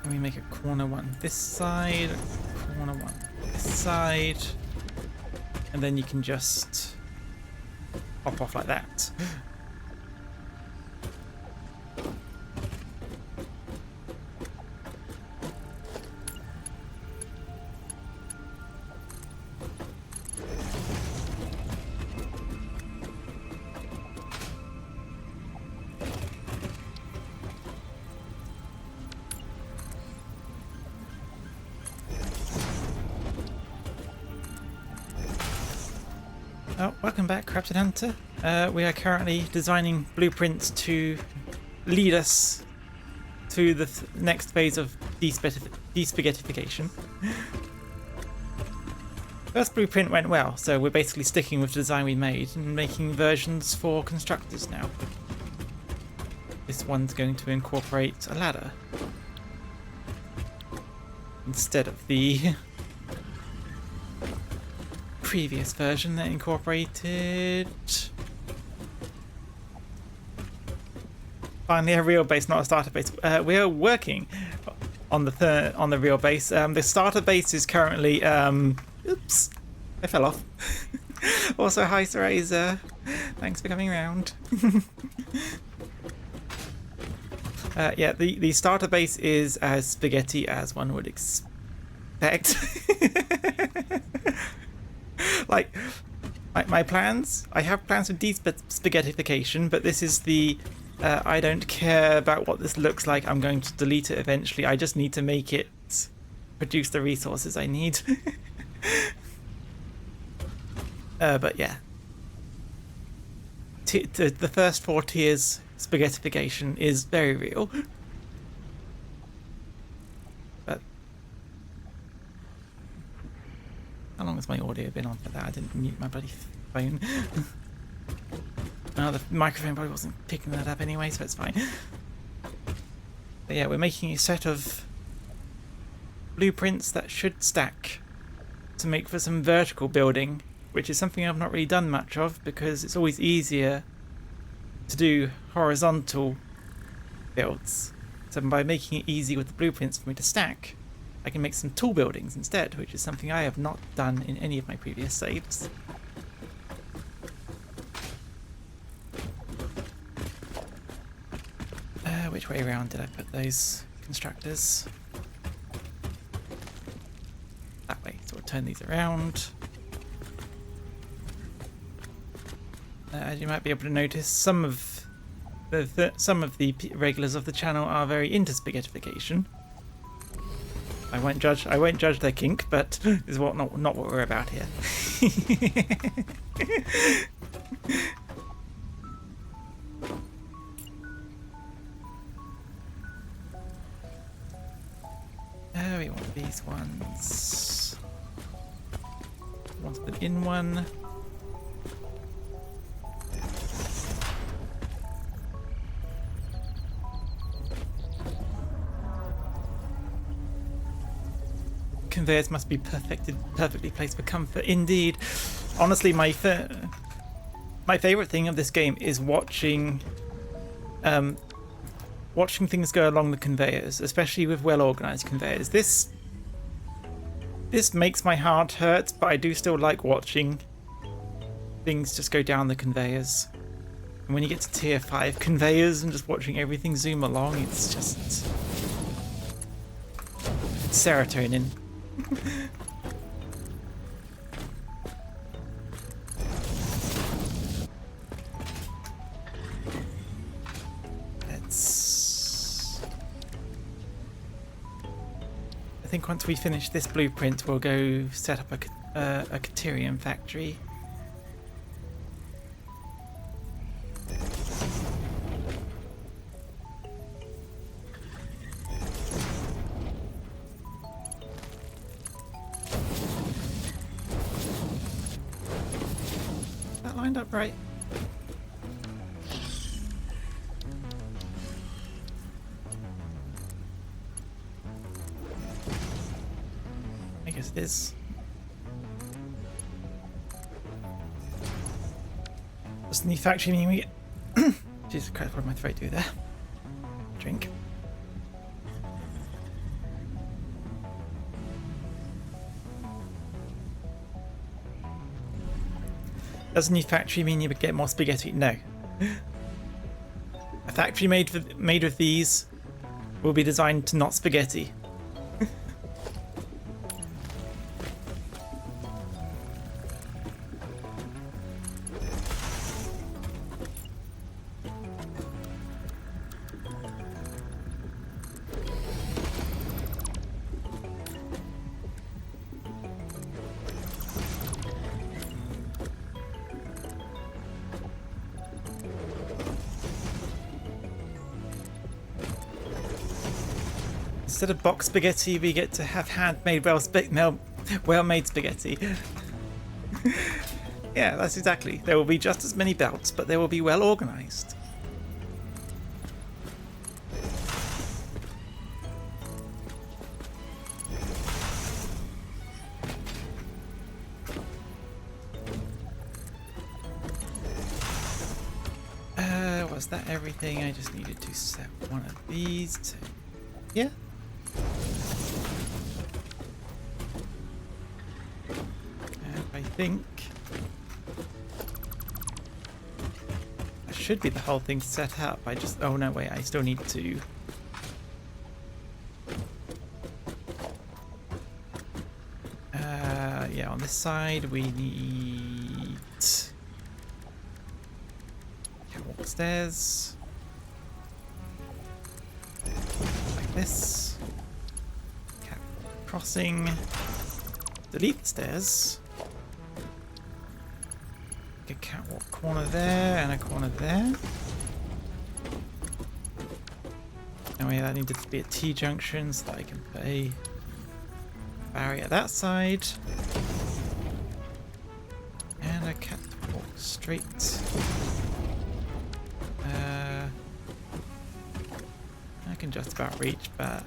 Let me make a corner one this side, corner one this side, and then you can just hop off like that. Oh, welcome back, Crafted Hunter. We are currently designing blueprints to lead us to the next phase of despaghettification. First blueprint went well, so we're basically sticking with the design we made and making versions for constructors now. This one's going to incorporate a ladder instead of the previous version that incorporated finally a real base, not a starter base. We are working on the real base. The starter base is currently oops, I fell off. Also, hi Serazer, thanks for coming around. Yeah, the starter base is as spaghetti as one would expect. Like, my plans, I have plans for de-spaghettification, but this is the I don't care about what this looks like, I'm going to delete it eventually, I just need to make it produce the resources I need. But yeah. The first 4 tiers spaghettification is very real. But how long has my audio been on for that? I didn't mute my bloody phone. Oh, the microphone probably wasn't picking that up anyway, so it's fine. But yeah, we're making a set of blueprints that should stack to make for some vertical building, which is something I've not really done much of because it's always easier to do horizontal builds. So by making it easy with the blueprints for me to stack, I can make some tall buildings instead, which is something I have not done in any of my previous saves. Which way around did I put those constructors? That way, so we'll turn these around. As you might be able to notice, some of the regulars of the channel are very into spaghettification. I won't judge their kink, but is not what we're about here. We want these ones. We want them in one. Conveyors must be perfectly placed for comfort. Indeed. Honestly, my favorite thing of this game is watching things go along the conveyors, especially with well-organized conveyors. This makes my heart hurt, but I do still like watching things just go down the conveyors. And when you get to tier 5 conveyors and just watching everything zoom along, it's just serotonin. I think once we finish this blueprint, we'll go set up a Caterium factory. That lined up right. I guess it is. Does the new factory mean we get... Jesus Christ, what did my throat do there? Drink. Does the new factory mean you would get more spaghetti? No. A factory made with these will be designed to not spaghetti. Instead of box spaghetti, we get to have handmade, well-made spaghetti. Yeah, that's exactly. There will be just as many belts, but they will be well organized. Was that everything? I just needed to set one of these to... Yeah. And I think that should be the whole thing set up. I just... Oh no, wait, I still need to on this side we need catwalk stairs. Like this. Catwalk crossing. Delete the stairs. A catwalk corner there and a corner there. Oh yeah, that needed to be a T-junction so that I can put a barrier that side. And a catwalk straight. I can just about reach, but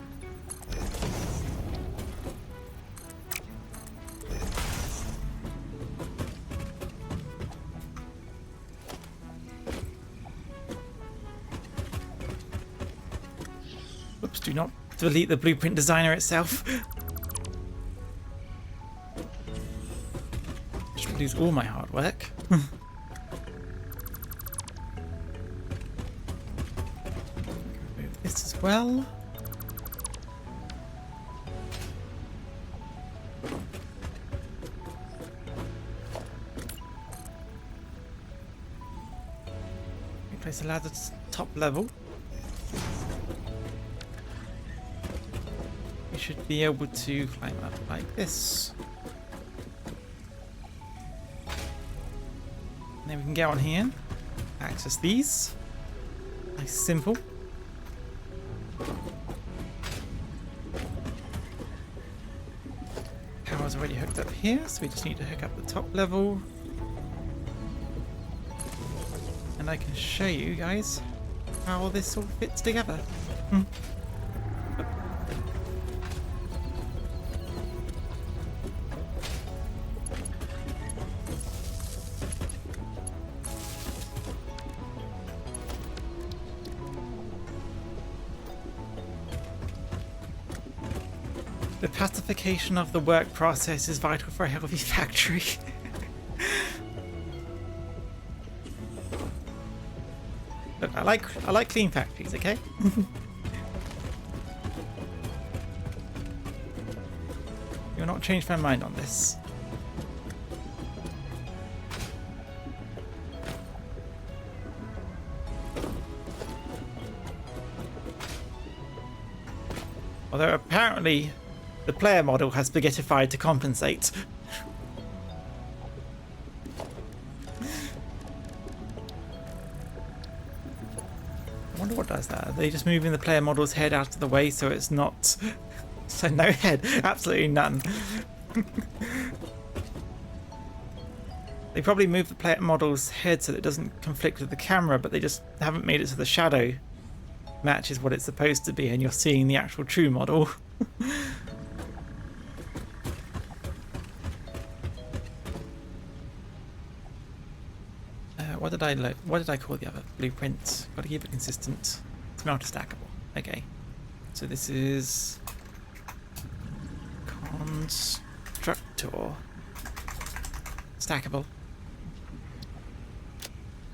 oops, do not delete the blueprint designer itself. Should lose all my hard work. Remove this as well. Place a ladder to top level. You should be able to climb up like this. And then we can get on here, access these. Nice, simple. Power's already hooked up here, so we just need to hook up the top level. And I can show you guys how this all fits together. The pacification of the work process is vital for a healthy factory. Look, I like clean factories, okay? You'll not change my mind on this. Although apparently the player model has spaghettified to compensate. I wonder what does that. Are they just moving the player model's head out of the way so it's not... So no head, absolutely none. They probably moved the player model's head so that it doesn't conflict with the camera, but they just haven't made it so the shadow matches what it's supposed to be and you're seeing the actual true model. What did I call the other blueprint? Got to keep it consistent. Smelter stackable. Okay. So this is constructor stackable.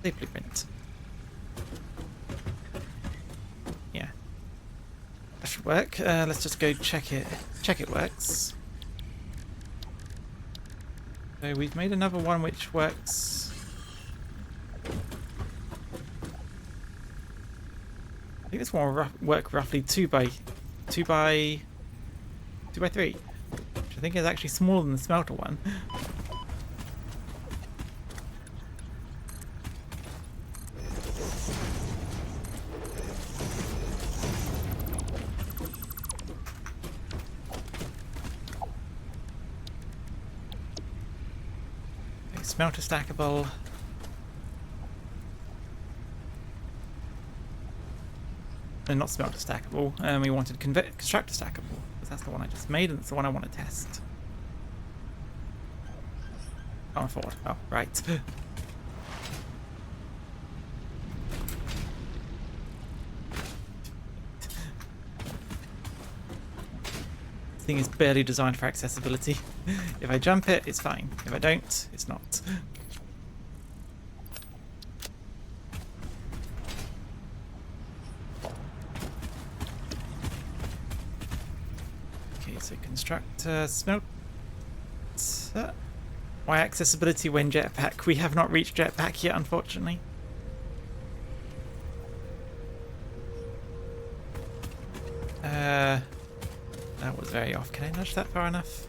The blueprint. Yeah. That should work. Let's just go check it. Check it works. So we've made another one which works. I think this one will work roughly 2 by 3, which I think is actually smaller than the smelter one. Okay, smelter stackable. And not smelter stackable. We wanted constructor stackable, because that's the one I just made, and it's the one I want to test. Can't afford. Oh, right. This thing is barely designed for accessibility. If I jump it, it's fine. If I don't, it's not. So construct smelt. So, why accessibility when jetpack? We have not reached jetpack yet, unfortunately. That was very off. Can I nudge that far enough?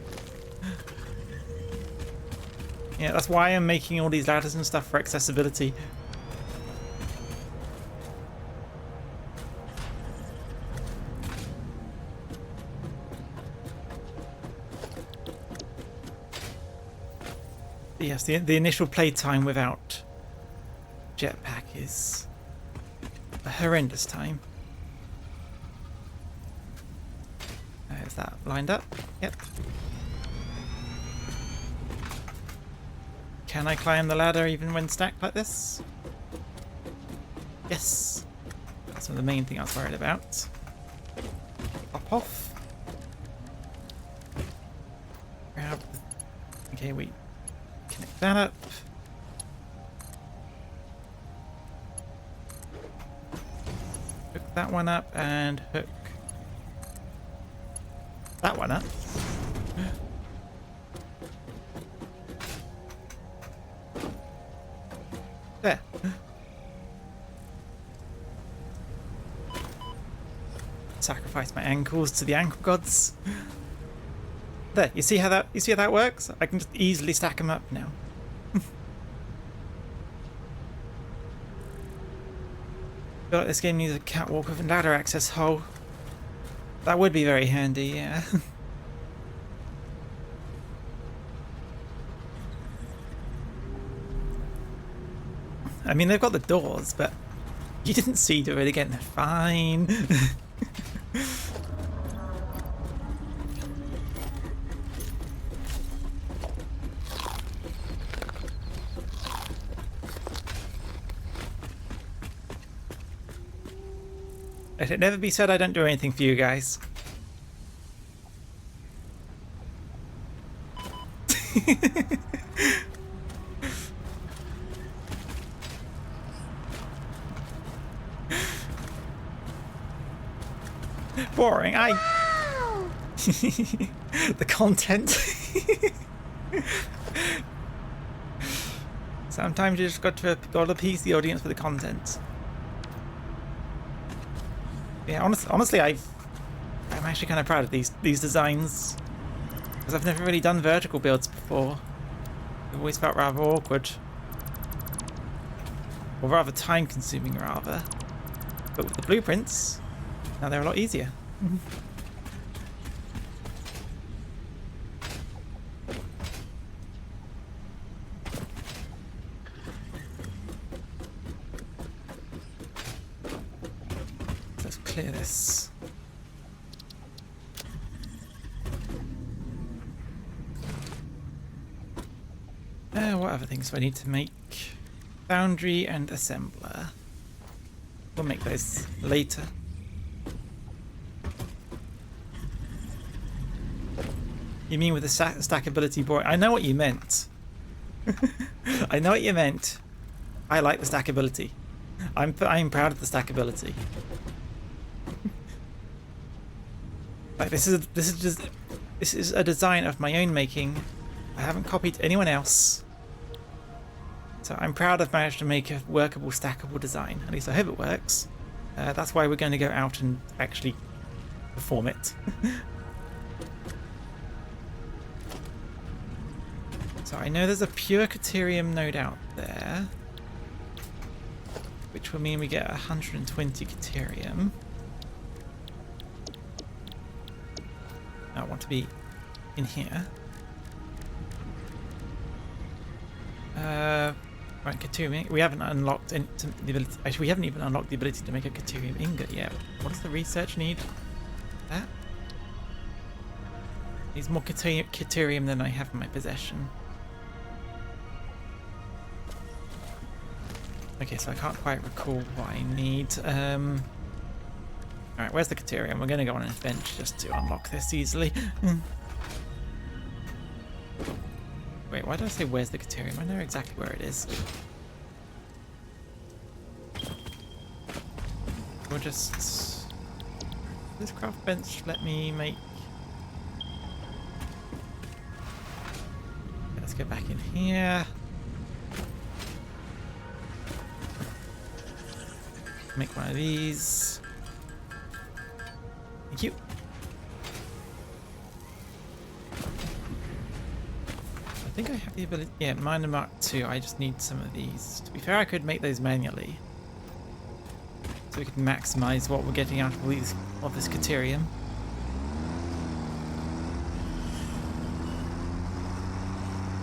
Yeah, that's why I'm making all these ladders and stuff for accessibility. Yes, the initial playtime without jetpack is a horrendous time. Is that lined up? Yep. Can I climb the ladder even when stacked like this? Yes. That's the main thing I was worried about. Pop off. Grab. Okay, we connect that up. Hook that one up and hook that one up. There. Sacrifice my ankles to the ankle gods. There, you see how that works? I can just easily stack them up now. Feel like this game needs a catwalk with a ladder access hole. That would be very handy, yeah. I mean, they've got the doors, but you didn't see do it again. Fine. Let it never be said I don't do anything for you guys. Boring. Wow. The content. Sometimes you just got to appease the audience with the content. Yeah, honestly, I'm actually kind of proud of these designs because I've never really done vertical builds before. I've always felt rather awkward, or rather time-consuming, rather. But with the blueprints, now they're a lot easier. Let's clear this. What other things do I need to make? Foundry and assembler. We'll make those later. You mean with the stackability board? I know what you meant. I know what you meant. I like the stackability. I'm proud of the stackability. Like this is a design of my own making. I haven't copied anyone else. So I'm proud I've managed to make a workable, stackable design. At least I hope it works. That's why we're going to go out and actually perform it. So I know there's a pure Caterium node out there, which will mean we get 120 Caterium. I want to be in here. Right, Caterium. We haven't unlocked the ability. Actually, we haven't even unlocked the ability to make a Caterium ingot yet. What does the research need? That needs more Caterium than I have in my possession. Okay, so I can't quite recall what I need. Alright, where's the Caterium? We're going to go on an adventure just to unlock this easily. Wait, why did I say where's the Caterium? I know exactly where it is. We'll just... This craft bench let me make... go back in here. Make one of these. Thank you. I think I have the ability. Yeah, miner mark 2. I just need some of these. To be fair, I could make those manually, so we can maximize what we're getting out of these of this Caterium.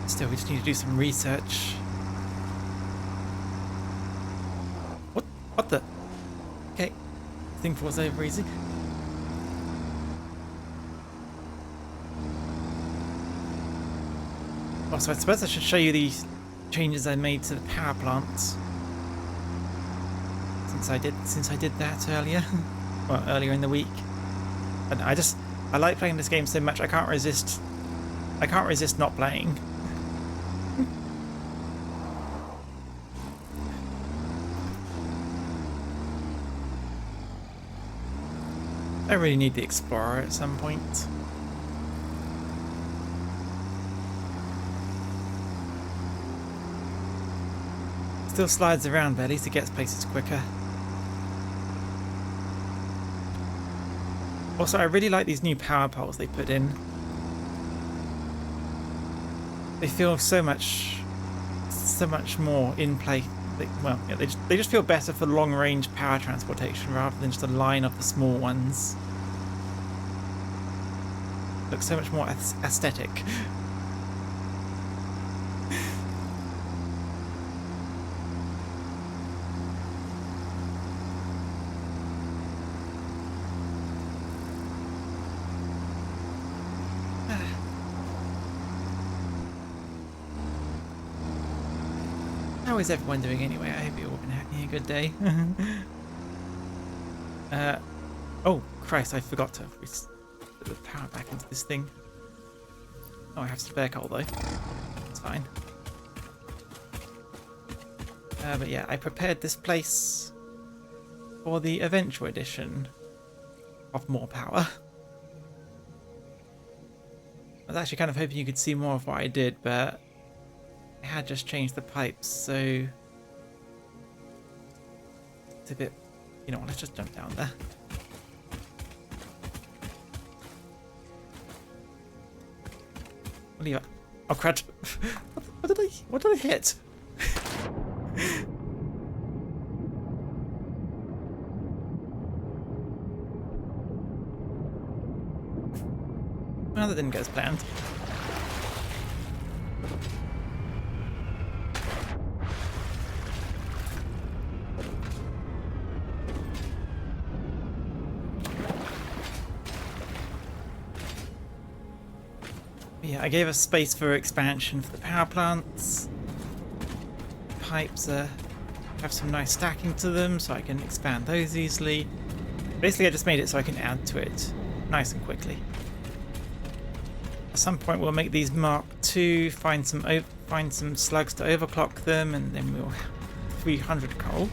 Still, we just need to do some research. What the? Okay, thing falls over easy. Also, I suppose I should show you the changes I made to the power plants. Since I did that earlier, well, earlier in the week. And I like playing this game so much. I can't resist not playing. I really need the Explorer at some point. Still slides around, but at least it gets places quicker. Also, I really like these new power poles they put in. They feel so much more in play. Well, yeah, they just feel better for long-range power transportation rather than just a line of the small ones. Looks so much more aesthetic. How is everyone doing anyway? I hope you're all been having a good day. Oh Christ, I forgot to put the power back into this thing. Oh, I have spare coal though. It's fine. But yeah, I prepared this place for the eventual edition of more power. I was actually kind of hoping you could see more of what I did, but I had just changed the pipes, so it's a bit, you know what, let's just jump down there. What are you at? Oh crud. What did I hit? Well, that didn't go as planned. Yeah, I gave us space for expansion for the power plants. Pipes have some nice stacking to them, so I can expand those easily. Basically, I just made it so I can add to it nice and quickly. At some point, we'll make these Mark II, find some slugs to overclock them, and then we'll have 300 coal.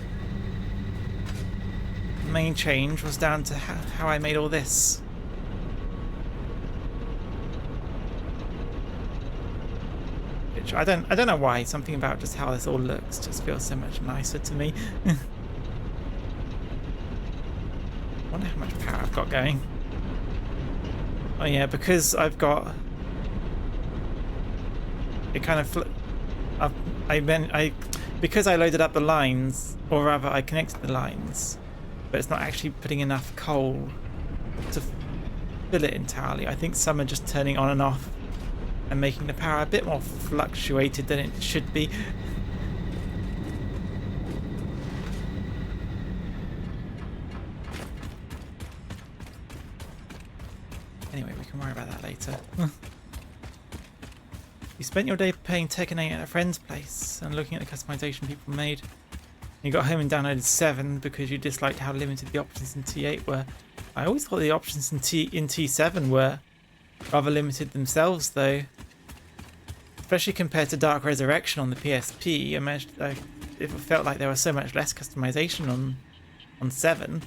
The main change was down to how I made all this. I don't know why. Something about just how this all looks just feels so much nicer to me. I wonder how much power I've got going. Oh yeah, because I've got it kind of because I loaded up the lines, or rather I connected the lines, but it's not actually putting enough coal to fill it entirely. I think some are just turning on and off and making the power a bit more fluctuated than it should be. Anyway, we can worry about that later. You spent your day playing Tekken 8 at a friend's place and looking at the customization people made. You got home and downloaded 7 because you disliked how limited the options in T8 were. I always thought the options in T7 were rather limited themselves, though. Especially compared to Dark Resurrection on the PSP, it felt like there was so much less customization on 7.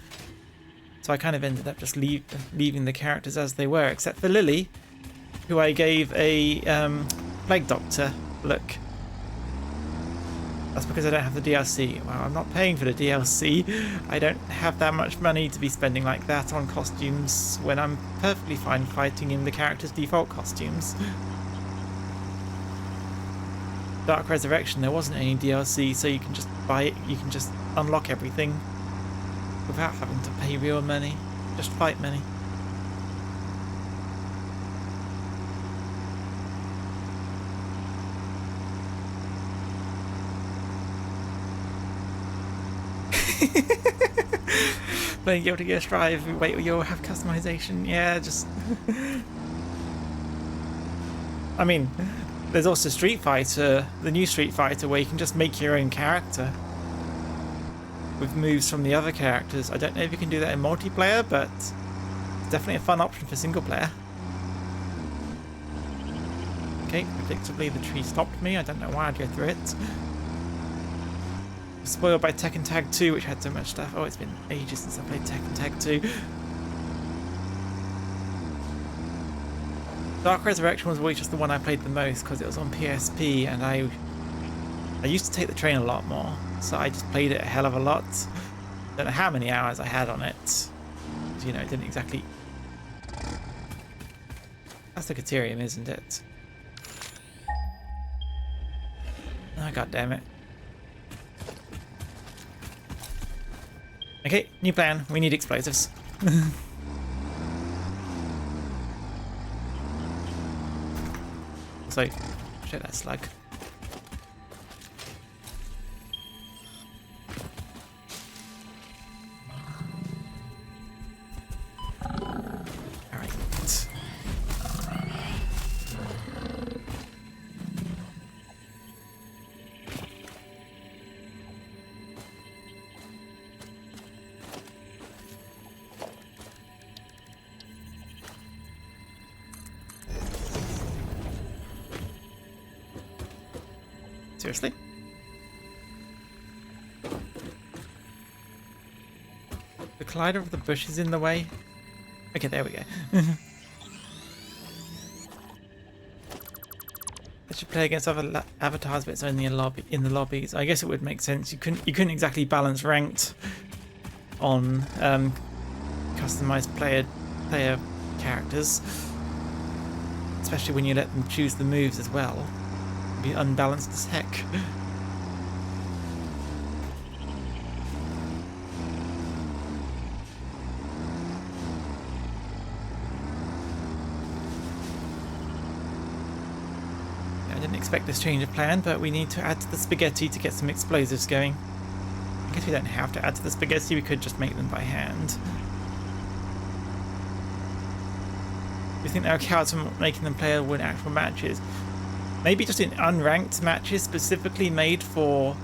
So I kind of ended up just leaving the characters as they were, except for Lily, who I gave a Plague Doctor, look. That's because I don't have the DLC. Well, I'm not paying for the DLC. I don't have that much money to be spending like that on costumes when I'm perfectly fine fighting in the character's default costumes. Dark Resurrection, there wasn't any DLC, so you can just buy it, you can just unlock everything without having to pay real money. Just fight money. Playing Guilty Gear Strive, wait, you'll have customization. Yeah, just... I mean, there's also Street Fighter, the new Street Fighter, where you can just make your own character with moves from the other characters. I don't know if you can do that in multiplayer, but it's definitely a fun option for single player. Okay, predictably the tree stopped me. I don't know why I'd go through it. Spoiled by Tekken Tag 2, which had so much stuff. Oh, it's been ages since I played Tekken Tag 2. Dark Resurrection was always just the one I played the most because it was on PSP, and I used to take the train a lot more, so I just played it a hell of a lot. Don't know how many hours I had on it. You know, it didn't exactly... That's the Caterium, isn't it? Oh, god damn it. Okay, new plan. We need explosives. So, shit, that slug. Alright. Seriously? The collider of the bush is in the way. Okay, there we go. I should play against other avatars, but it's only in the lobbies. I guess it would make sense. You couldn't exactly balance ranked on customized player characters, especially when you let them choose the moves as well. Be unbalanced as heck. I didn't expect this change of plan, but we need to add to the spaghetti to get some explosives going. I guess we don't have to add to the spaghetti, we could just make them by hand. You think they'll count from making them playable in actual matches? Maybe just in unranked matches specifically made for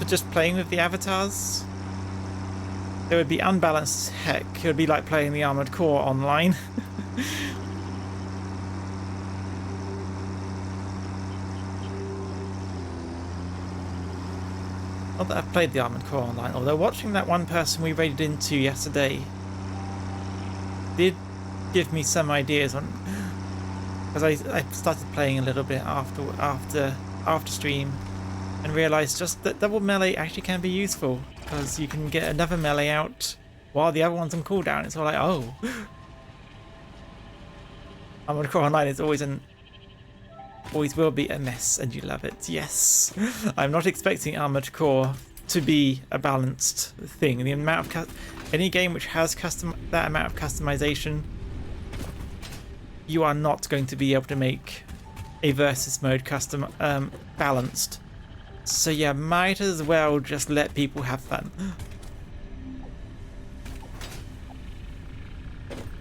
just playing with the avatars. It would be unbalanced as heck. It would be like playing the Armored Core online. Not that I've played the Armored Core online, although watching that one person we raided into yesterday did give me some ideas on, because I started playing a little bit after stream and realized just that double melee actually can be useful, because you can get another melee out while the other one's on cooldown. It's all like, oh, Armored Core Online is always will be a mess, and you love it. Yes, I'm not expecting Armored Core to be a balanced thing. The amount of any game which has that amount of customization, you are not going to be able to make a versus mode balanced. So yeah, might as well just let people have fun.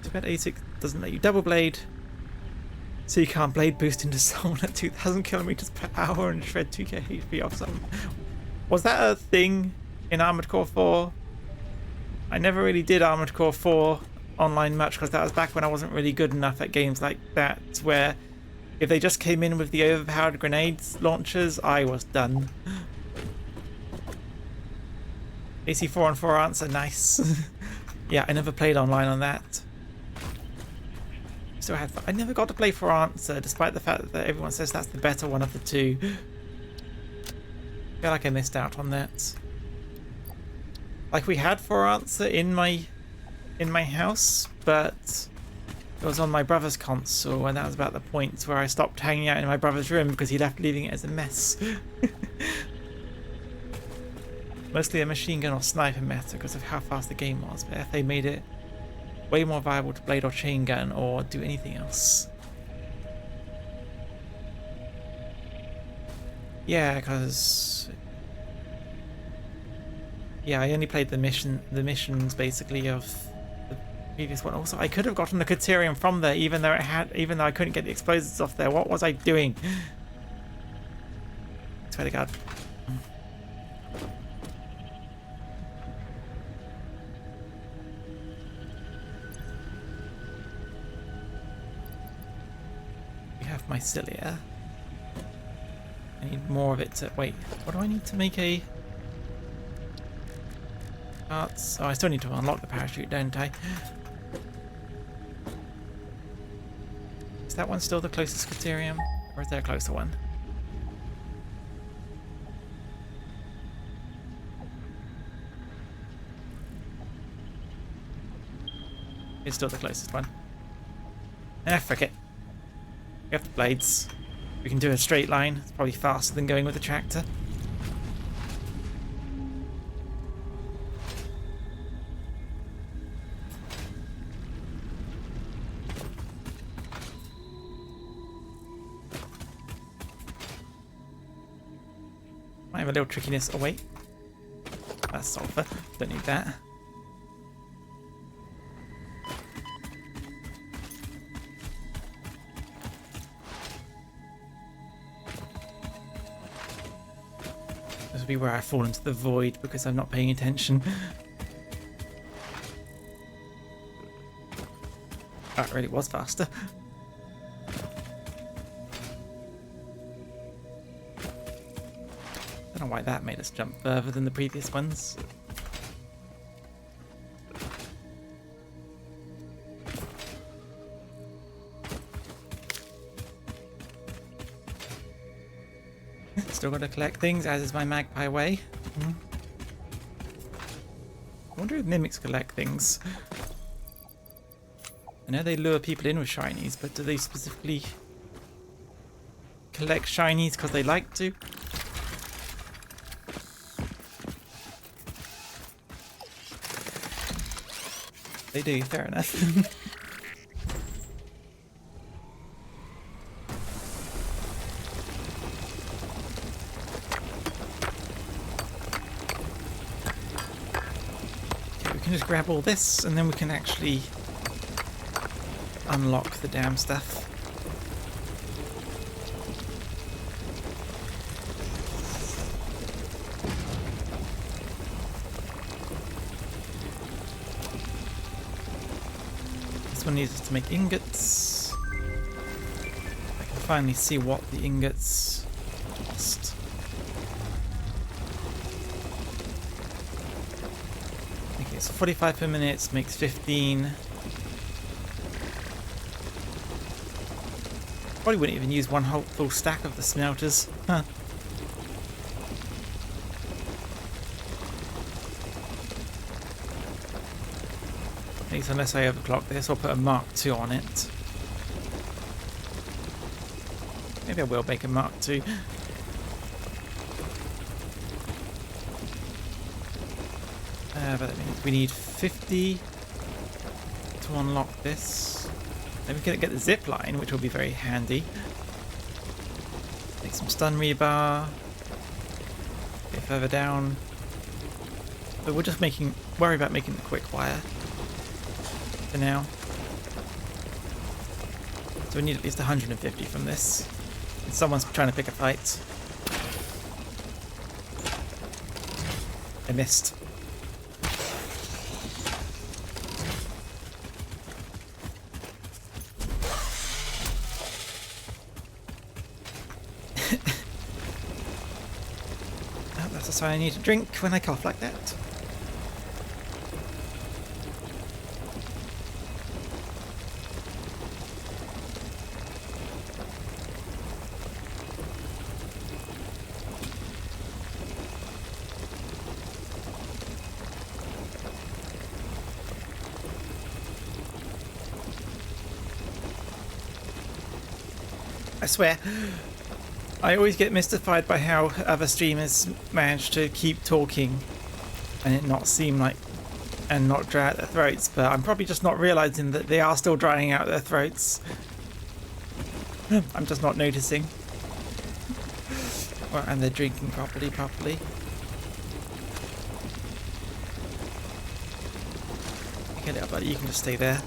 Too bad A6 doesn't let you double blade, so you can't blade boost into someone at 2,000 kilometers per hour and shred 2k HP off someone. Was that a thing in Armored Core 4? I never really did Armored Core 4 online much, because that was back when I wasn't really good enough at games like that, where if they just came in with the overpowered grenades launchers, I was done. AC 4-on-4 answer, nice. Yeah, I never played online on that. still had fun. I never got to play For Answer, despite the fact that everyone says that's the better one of the two. I feel like I missed out on that. Like, we had For Answer in my house, but it was on my brother's console, and that was about the point where I stopped hanging out in my brother's room because he left leaving it as a mess. Mostly a machine gun or sniper meta because of how fast the game was, but if they made it way more viable to blade or chain gun or do anything else. Yeah, because yeah, I only played the missions basically of the previous one. Also, I could have gotten the Caterium from there, even though I couldn't get the explosives off there. What was I doing? I swear to God. We have mycelia. I need more of it to wait. What do I need to make a parts? Oh, I still need to unlock the parachute, don't I? Is that one still the closest Caterium? Or is there a closer one? It's still the closest one. Ah, frick it. We have the blades. We can do a straight line. It's probably faster than going with the tractor. I have a little trickiness. Oh wait, that's sulfur. Don't need that. This will be where I fall into the void because I'm not paying attention. That really was faster. I don't know why that made us jump further than the previous ones. Still got to collect things, as is my magpie way. I wonder if mimics collect things. I know they lure people in with shinies, but do they specifically collect shinies because they like to? They do, fair enough. Okay, we can just grab all this and then we can actually unlock the damn stuff. This one needs us to make ingots. I can finally see what the ingots cost. Okay, so 45 per minute makes 15. Probably wouldn't even use one whole full stack of the smelters. Huh. At least unless I overclock this, I'll put a Mark II on it. Maybe I will make a Mark II. But that means we need 50 to unlock this. Then we can get the zip line, which will be very handy. Make some stun rebar. Get further down. But we're just worry about making the quick wire for now. So we need at least 150 from this. And someone's trying to pick a fight. I missed. That's why I need a drink when I cough like that. I swear. I always get mystified by how other streamers manage to keep talking and it not seem like, and not dry out their throats, but I'm probably just not realizing that they are still drying out their throats. I'm just not noticing. Well, and they're drinking properly. Okay, little buddy, you can just stay there.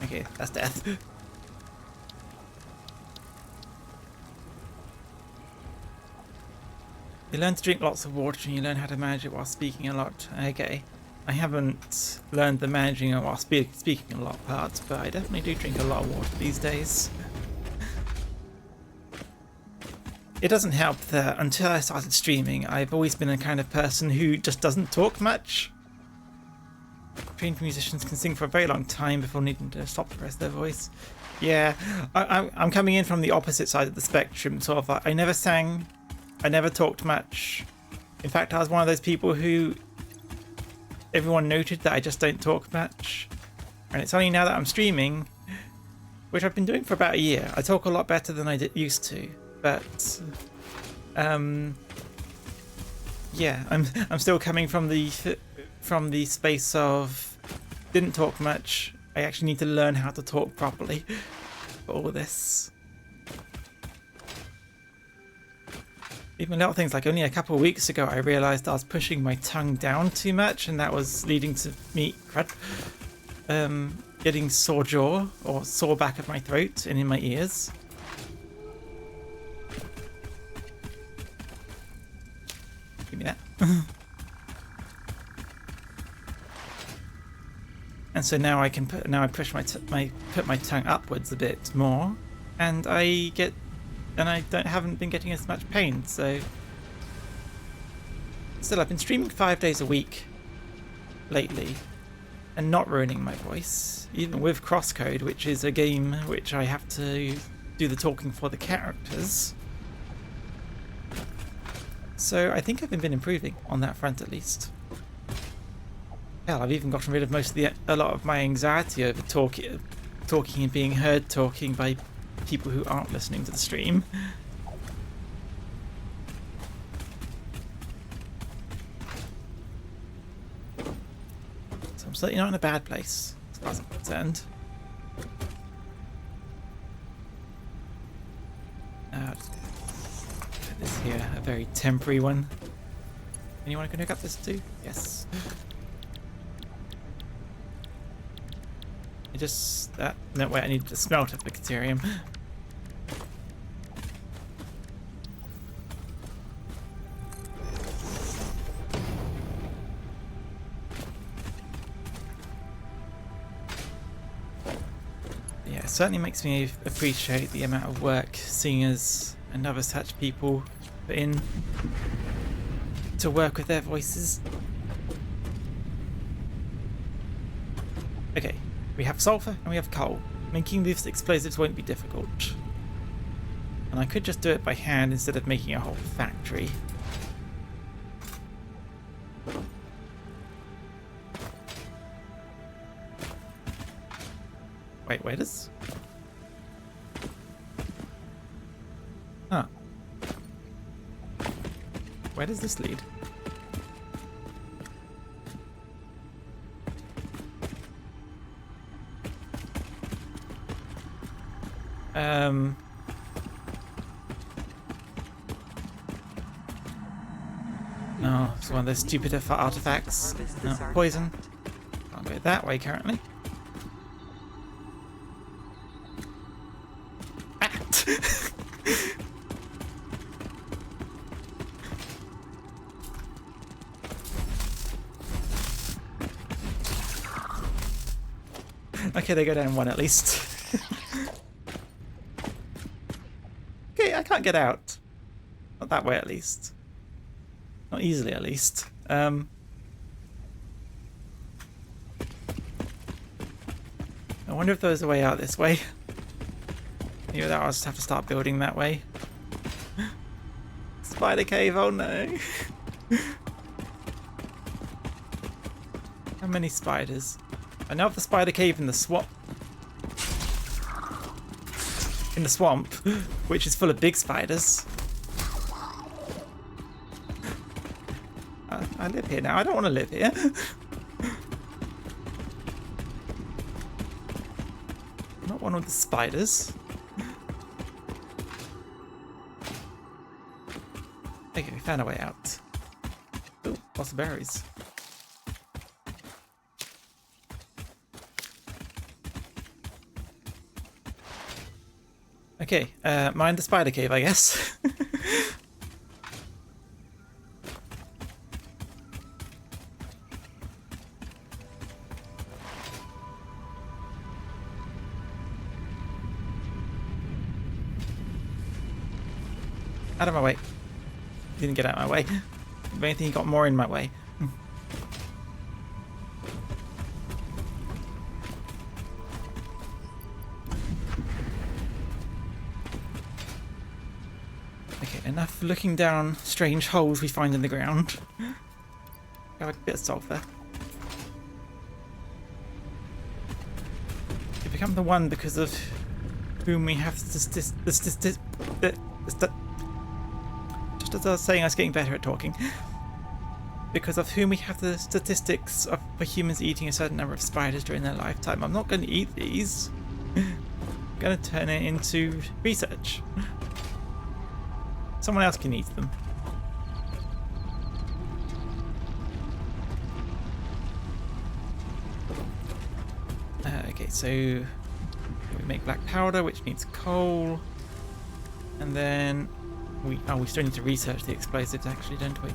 Okay, that's death. You learn to drink lots of water and you learn how to manage it while speaking a lot. Okay. I haven't learned the managing it while speaking a lot part, but I definitely do drink a lot of water these days. It doesn't help that until I started streaming, I've always been the kind of person who just doesn't talk much. Trained musicians can sing for a very long time before needing to stop to rest their voice. Yeah, I'm coming in from the opposite side of the spectrum, sort of like, I never sang, I never talked much. In fact, I was one of those people who everyone noted that I just don't talk much. And it's only now that I'm streaming, which I've been doing for about a year, I talk a lot better than I used to. But yeah, I'm still coming from the space of didn't talk much. I actually need to learn how to talk properly for all this. Even little things like only a couple of weeks ago I realised I was pushing my tongue down too much and that was leading to me getting sore jaw or sore back of my throat and in my ears. Give me that. And so now I can I push put my tongue upwards a bit more and haven't been getting as much pain, so still I've been streaming 5 days a week lately and not ruining my voice, even with Crosscode, which is a game which I have to do the talking for the characters. So I think I've been improving on that front at least. Hell, I've even gotten rid of a lot of my anxiety over talking and being heard talking by people who aren't listening to the stream. So I'm certainly not in a bad place as far as I'm concerned. This here, a very temporary one. Anyone can hook up this too? Yes. No wait, I need to smelt up the Caterium. Yeah, it certainly makes me appreciate the amount of work singers and other such people put in to work with their voices. Okay. We have sulfur and we have coal. Making these explosives won't be difficult. And I could just do it by hand instead of making a whole factory. Wait, where does... Huh. Where does this lead? No, it's one of those stupid artifacts. No, poison. Can't go that way currently. Ah! Okay, they go down one at least. Okay, I can't get out. Not that way at least. Not easily at least. I wonder if there's a way out this way. Maybe I'll just have to start building that way. Spider cave, oh no. How many spiders? I know of the spider cave in the swamp. In the swamp, which is full of big spiders. I live here now. I don't want to live here. Not one of the spiders. Okay, we found our way out. Oh, lots of berries. Okay, mind the spider cave, I guess. Out of my way. Didn't get out of my way. If anything, he got more in my way. Okay, enough looking down strange holes we find in the ground. Got a bit of sulfur. You become the one because of whom we have just as I was saying, I was getting better at talking. Because of whom we have the statistics of for humans eating a certain number of spiders during their lifetime. I'm not going to eat these. I'm going to turn it into research. Someone else can eat them. Okay, so we make black powder, which needs coal, and then we still need to research the explosives, actually, don't we?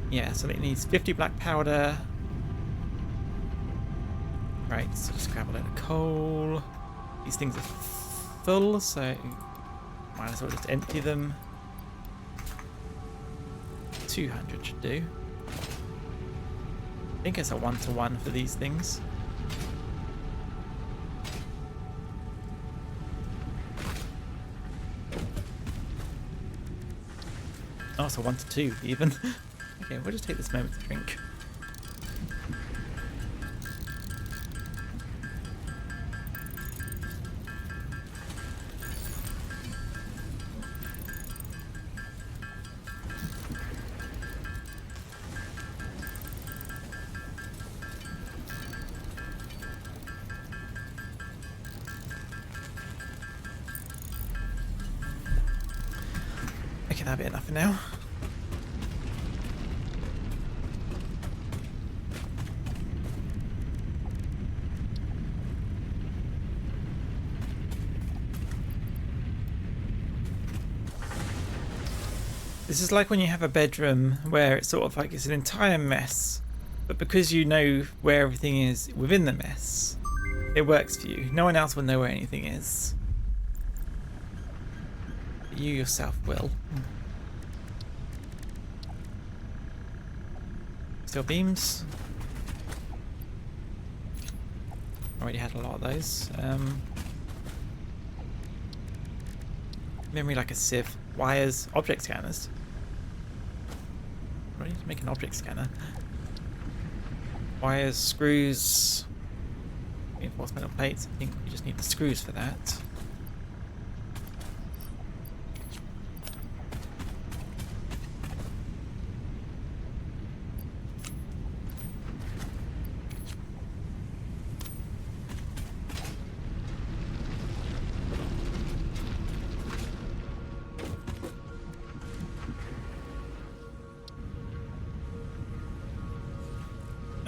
Yeah, so it needs 50 black powder. Right, so just grab a load of coal. These things are full, so might as well just empty them. 200 should do. I think it's a 1-to-1 for these things. Oh, it's a 1-to-2 even. Okay, we'll just take this moment to drink. Okay, that'll be enough for now. This is like when you have a bedroom where it's sort of like it's an entire mess, but because you know where everything is within the mess, it works for you. No one else will know where anything is. But you yourself will. Steel beams. Already had a lot of those. Memory like a sieve. Wires. Object scanners. Ready to make an object scanner. Wires, screws, reinforced metal plates. I think we just need the screws for that.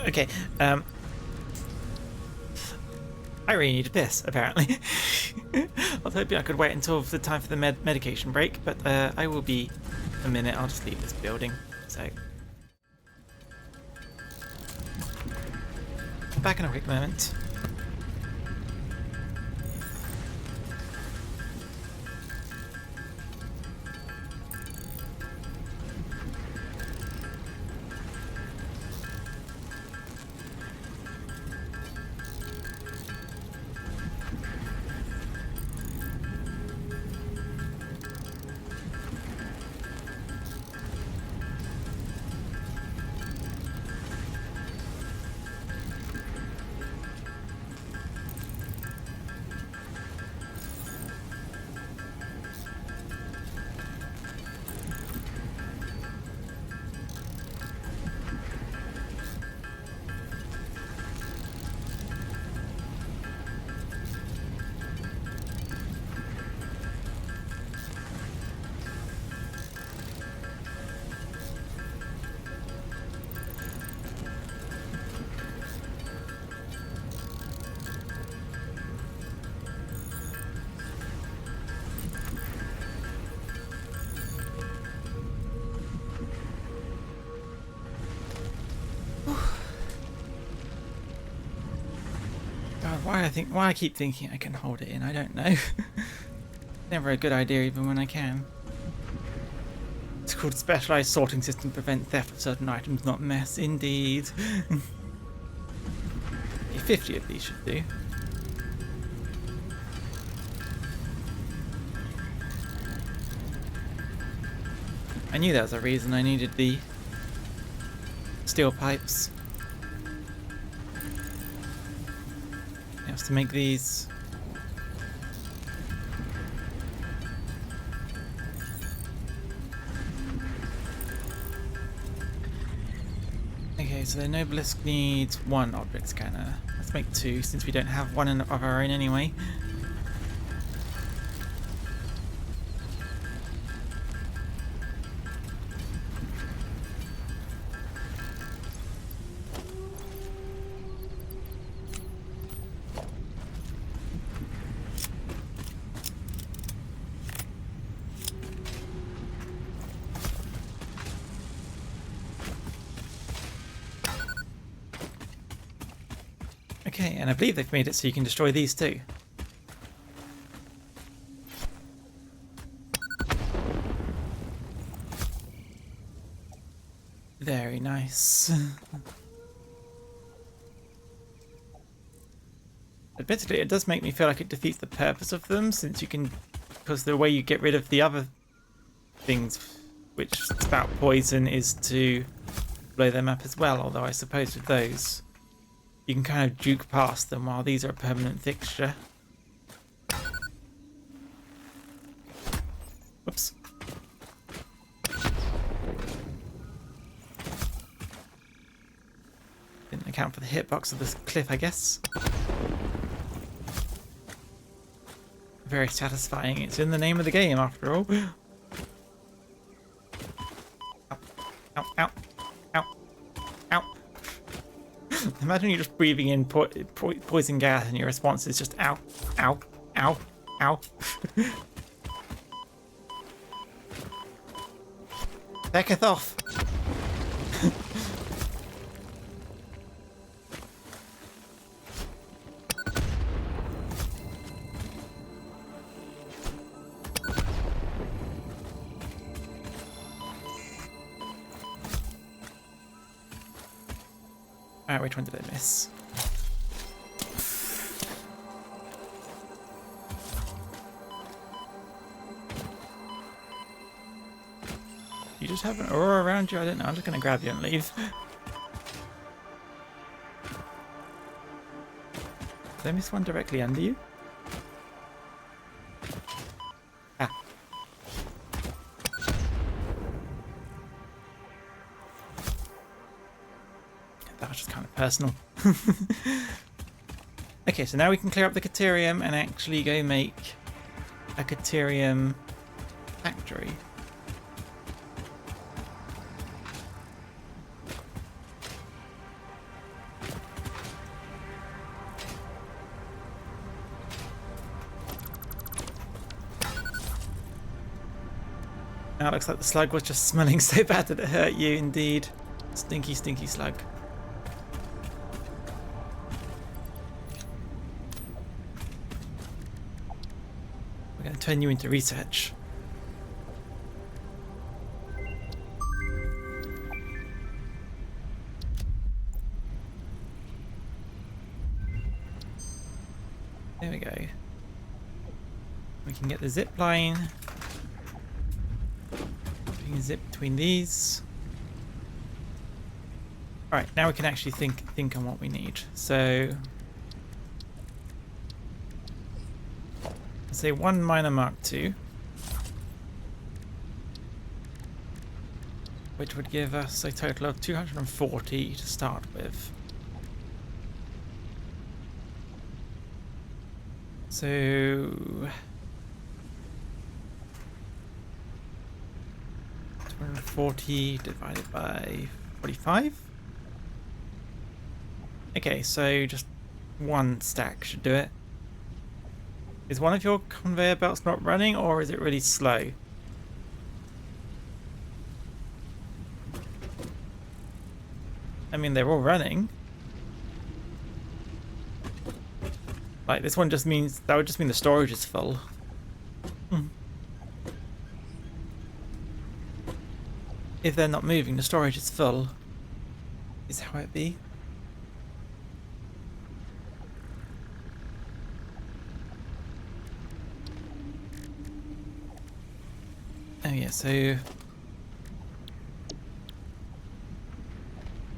Okay, I really need a piss, apparently. I was hoping I could wait until the time for the medication break, but I will be a minute. I'll just leave this building, so... Back in a quick moment. why I keep thinking I can hold it in, I don't know. Never a good idea even when I can. It's called specialized sorting system to prevent theft of certain items, not mess. Indeed. 50 of these should do. I knew there was a reason I needed the steel pipes. I have to make these. Okay, so the Noblisk needs one object scanner. Let's make two, since we don't have one of our own anyway. Okay, and I believe they've made it so you can destroy these too. Very nice. Admittedly, it does make me feel like it defeats the purpose of them, since you can, because the way you get rid of the other things which spout poison is to blow them up as well, although I suppose with those you can kind of juke past them while these are a permanent fixture. Whoops. Didn't account for the hitbox of this cliff, I guess. Very satisfying. It's in the name of the game, after all. Ow, ow, ow, ow. Imagine you're just breathing in poison gas and your response is just ow, ow, ow, ow. Backeth off. Alright, which one did I miss? You just have an aura around you? I don't know, I'm just gonna grab you and leave. Did I miss one directly under you? Ah. That was just kind of personal. Okay, so now we can clear up the Caterium and actually go make a Caterium factory. Now it looks like the slug was just smelling so bad that it hurt you, indeed. Stinky, stinky slug. We're going to turn you into research. There we go. We can get the zip line. We can zip between these. Alright, now we can actually think on what we need. So let's say one miner Mark II, which would give us a total of 240 to start with. So 240 divided by 45. Okay, so just one stack should do it. Is one of your conveyor belts not running, or is it really slow? I mean, they're all running. Like this one just means, that would just mean the storage is full. If they're not moving, the storage is full. Is how it be. Oh yeah, so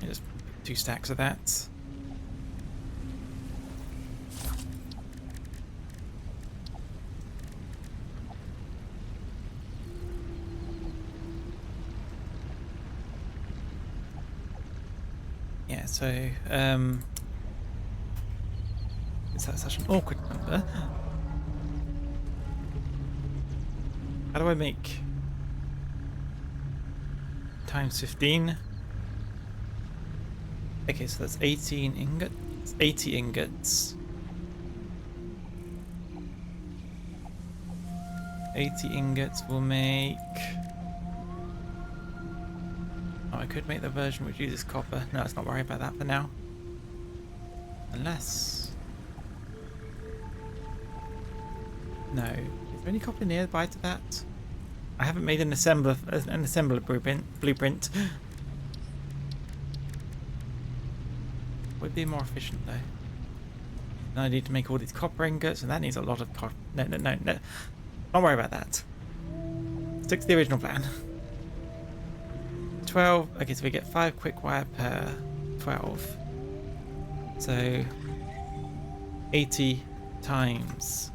just 2 stacks of that. Yeah, so is that such an awkward number? How do I make times 15? Okay, so that's 18 ingots. 80 ingots. 80 ingots will make... Oh, I could make the version which uses copper. No, let's not worry about that for now. Unless... No. Is there any copper nearby to that? I haven't made an assembler blueprint. Would be more efficient though. Then I need to make all these copper ingots, and that needs a lot of copper. No. Don't worry about that. Stick to the original plan. 12. Okay, so we get 5 quick wire per 12. So 80 times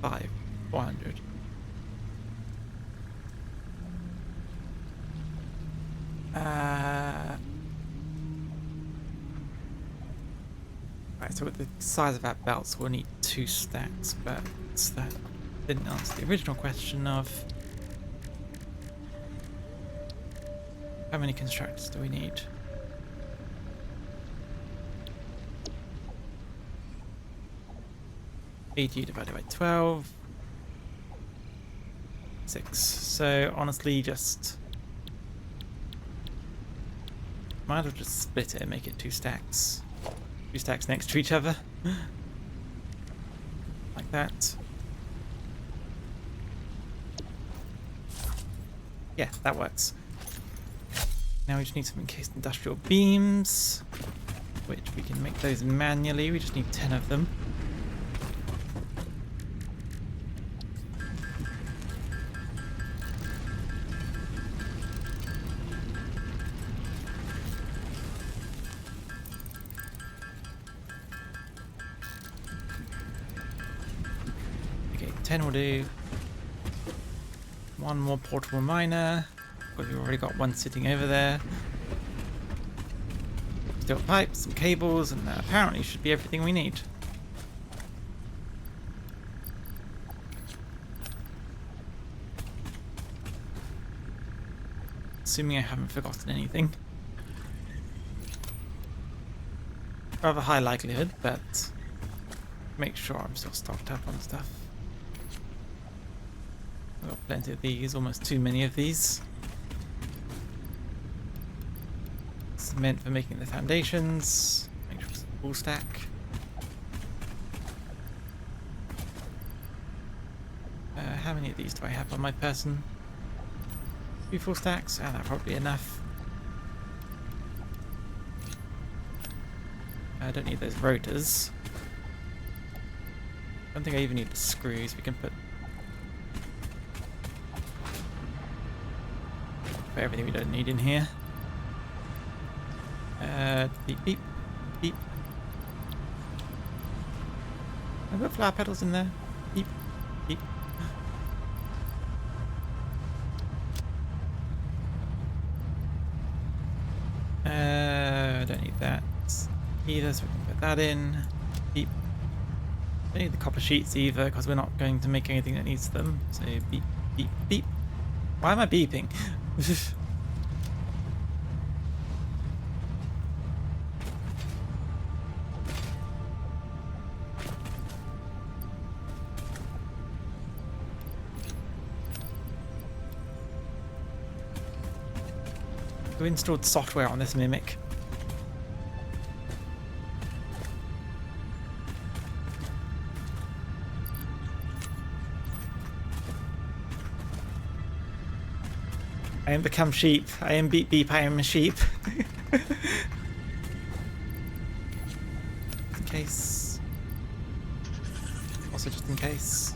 5, 400. Right, so with the size of our belts, we'll need 2 stacks, but that didn't answer the original question of how many constructors do we need? $80 divided by 12. 6. So honestly, just might as well just split it and make it 2 stacks. 2 stacks next to each other. Like that. Yeah, that works. Now we just need some encased industrial beams, which we can make those manually. We just need 10 of them. Okay, 10 will do. 1 more portable miner. We've already got 1 sitting over there. Steel pipes, some cables, and that apparently should be everything we need. Assuming I haven't forgotten anything. Rather high likelihood, but make sure I'm still stocked up on stuff. I've got plenty of these, almost too many of these. Cement for making the foundations. Make sure it's a full stack. How many of these do I have on my person? 2 full stacks? Ah, that's probably enough. I don't need those rotors. I don't think I even need the screws. We can put everything we don't need in here. Beep, beep, beep. I've got flower petals in there. Beep, beep. I don't need that either, so we can put that in. Beep. Don't need the copper sheets either, because we're not going to make anything that needs them. So beep, beep, beep. Why am I beeping? We installed software on this Mimic. I am become sheep. I am beep beep. I am a sheep. In case. Also just in case.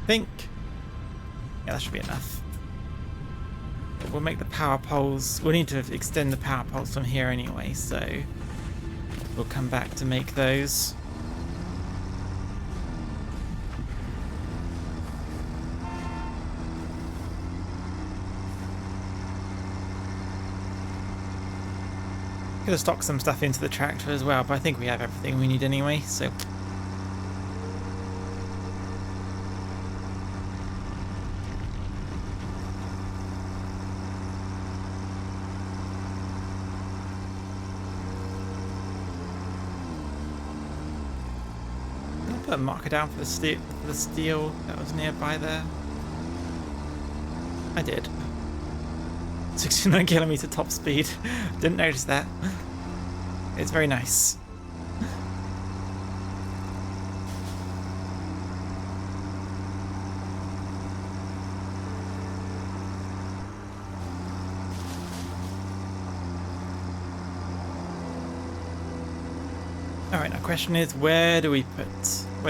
Think. Yeah, that should be enough. We'll make the power poles. We'll need to extend the power poles from here anyway, so we'll come back to make those. Could have stocked some stuff into the tractor as well, but I think we have everything we need anyway, so. Put a marker down for the steel that was nearby there. I did. 69 kilometer top speed. Didn't notice that. It's very nice. Alright, now question is where do we put it? Do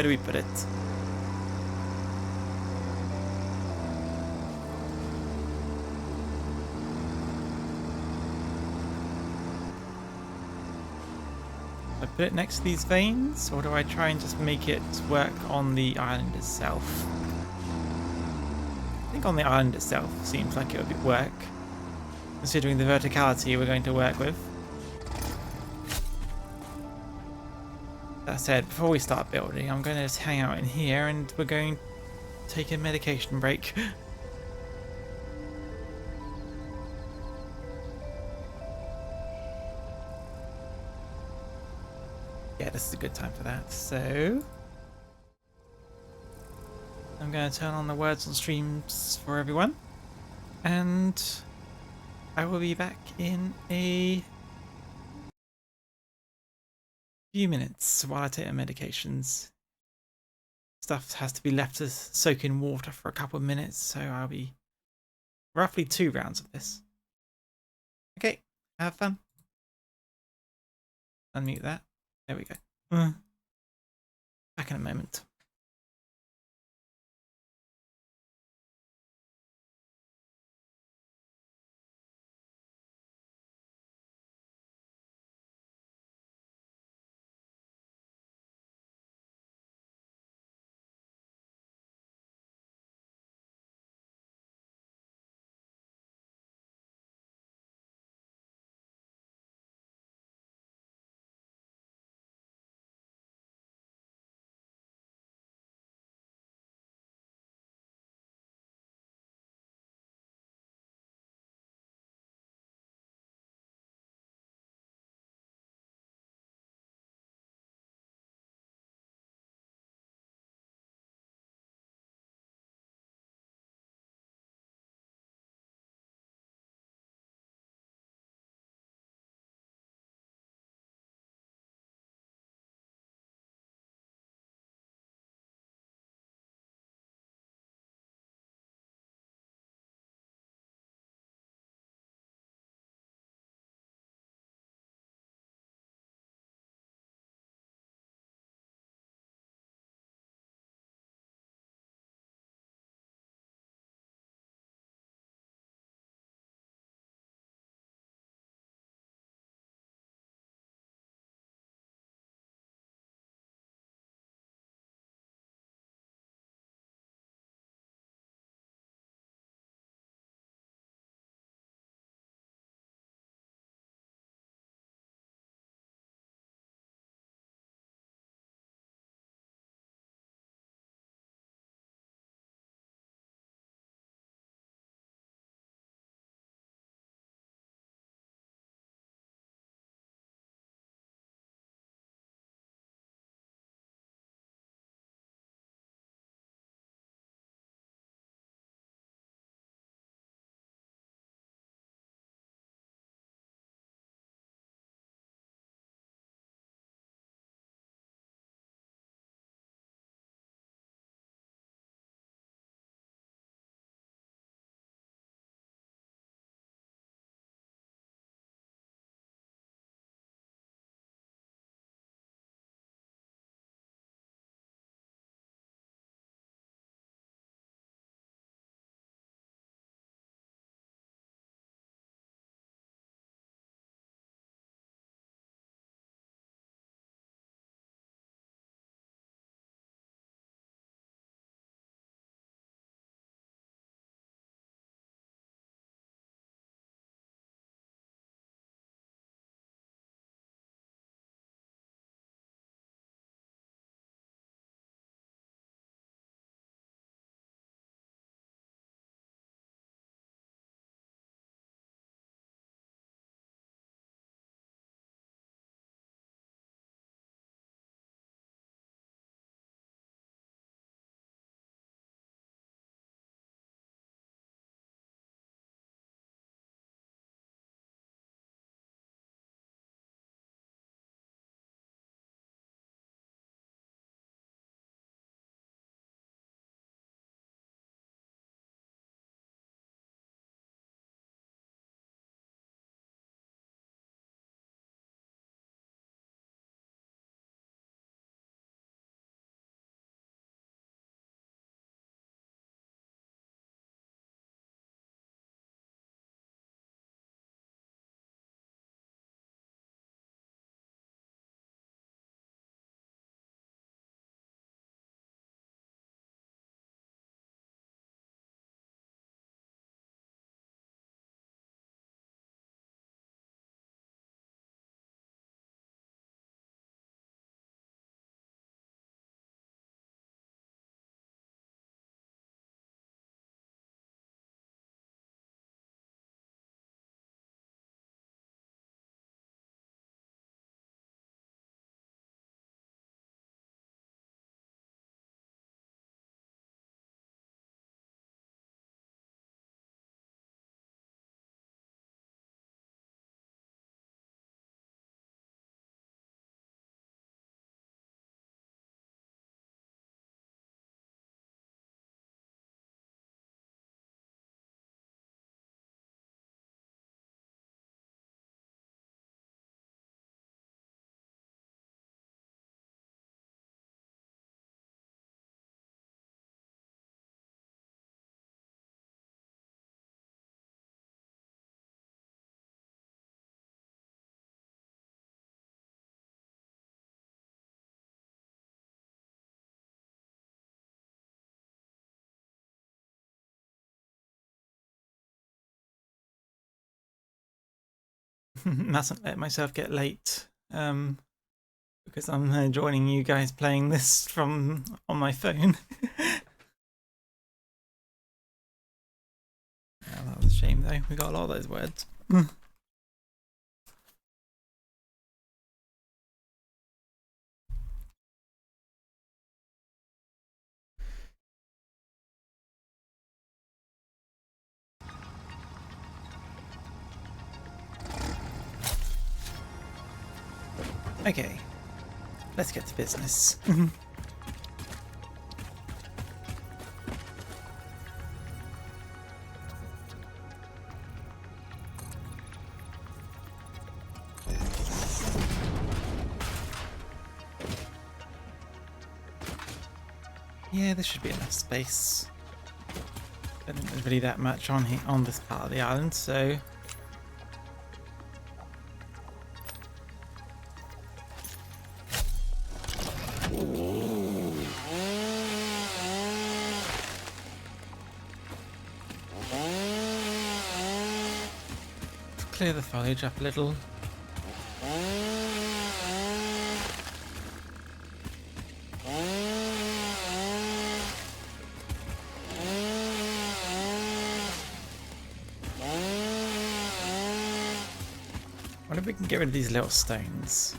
I put it next to these veins, or do I try and just make it work on the island itself? I think on the island itself seems like it would work, considering the verticality we're going to work with. That said, before we start building, I'm going to just hang out in here and we're going to take a medication break. Yeah, this is a good time for that. So I'm going to turn on the words on streams for everyone, and I will be back in a few minutes while I take my medications. Stuff has to be left to soak in water for a couple of minutes, so I'll be roughly 2 rounds of this. Okay, have fun. Unmute that. There we go. Back in a moment. Mustn't let myself get late. Because I'm joining you guys playing this from on my phone. Oh, that was a shame though. We got a lot of those words. Okay, let's get to business. Yeah, there should be enough space. I don't think there's really that much on here on this part of the island, so clear the foliage up a little. I wonder if we can get rid of these little stones.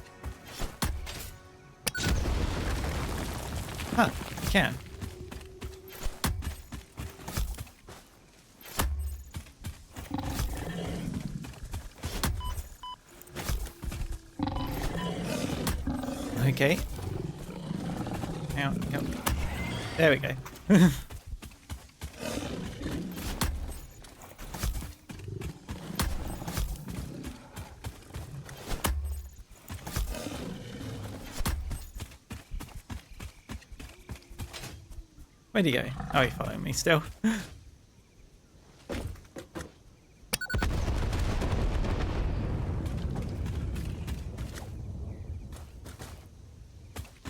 Huh, we can. Okay. Out. There we go. Where'd he go? Oh, he's following me still. Oh,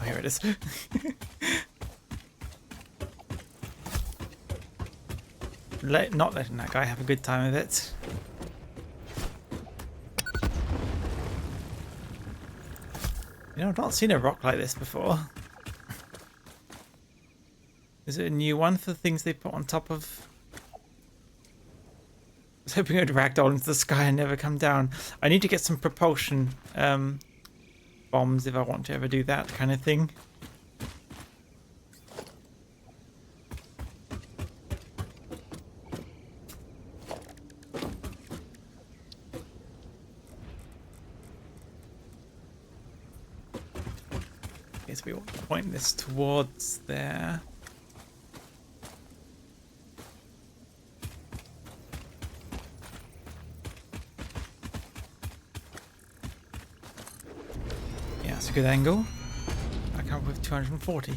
here it is. Not letting that guy have a good time with it. You know, I've not seen a rock like this before. Is it a new one for the things they put on top of? I was hoping it would ragdoll into the sky and never come down. I need to get some propulsion bombs if I want to ever do that kind of thing. Okay, so we want to point this towards there. Yeah, that's a good angle. I come up with 240.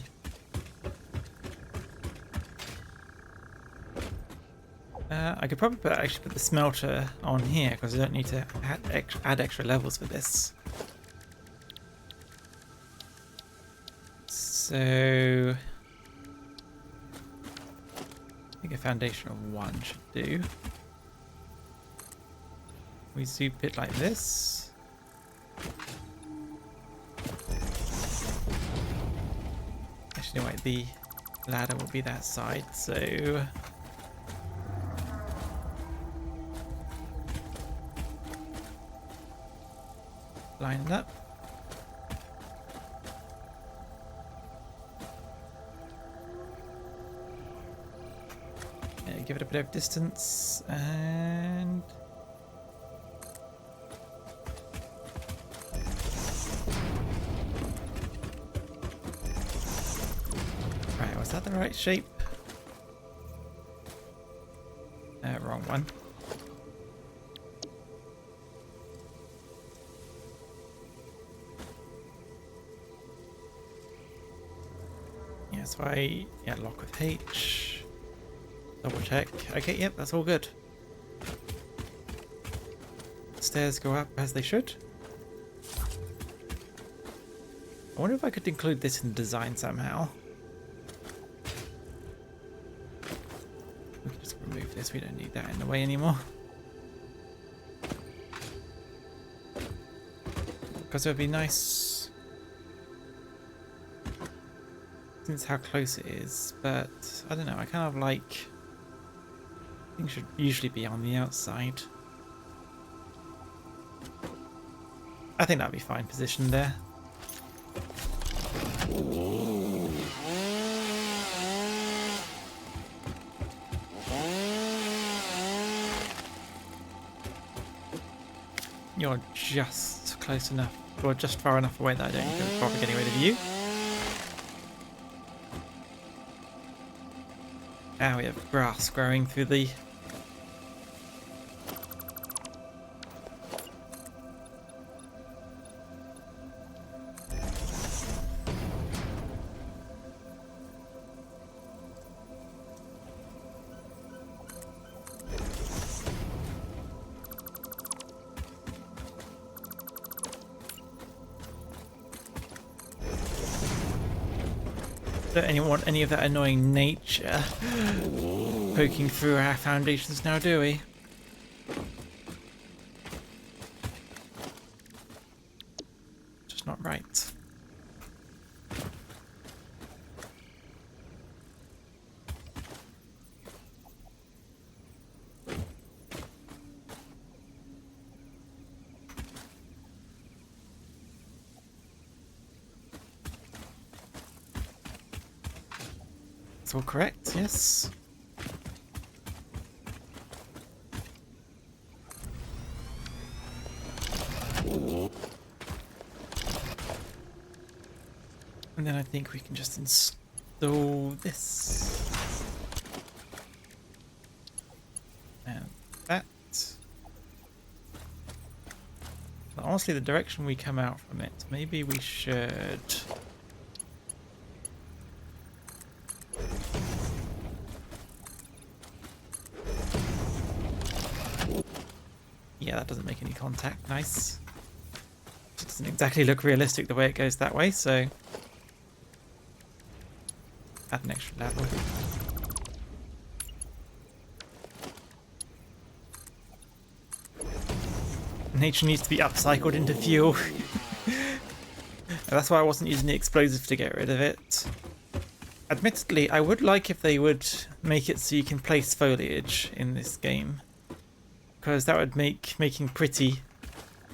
I could probably actually put the smelter on here because I don't need to add extra levels for this. So I think a foundation of 1 should do. We zoom it like this. Actually, no, wait, the ladder will be that side, so line it up. Yeah, give it a bit of distance and right, was that the right shape? Wrong one. Yeah, so lock with H. Double check. Okay, yep, that's all good. Stairs go up as they should. I wonder if I could include this in the design somehow. We can just remove this, we don't need that in the way anymore. Because it would be nice, since how close it is, but I don't know, I kind of like, things should usually be on the outside. I think that'd be fine positioned there. You're just close enough, or just far enough away that I don't need to bother getting rid of you. Now we have grass growing through the... Don't want any of that annoying nature poking through our foundations now, do we? Just not right. All correct, yes. And then I think we can just install this. And that. But honestly, the direction we come out from it, maybe we should... Yeah, that doesn't make any contact. Nice. It doesn't exactly look realistic the way it goes that way, so... Add an extra level. Nature needs to be upcycled into fuel. That's why I wasn't using the explosive to get rid of it. Admittedly, I would like if they would make it so you can place foliage in this game. Because that would make making pretty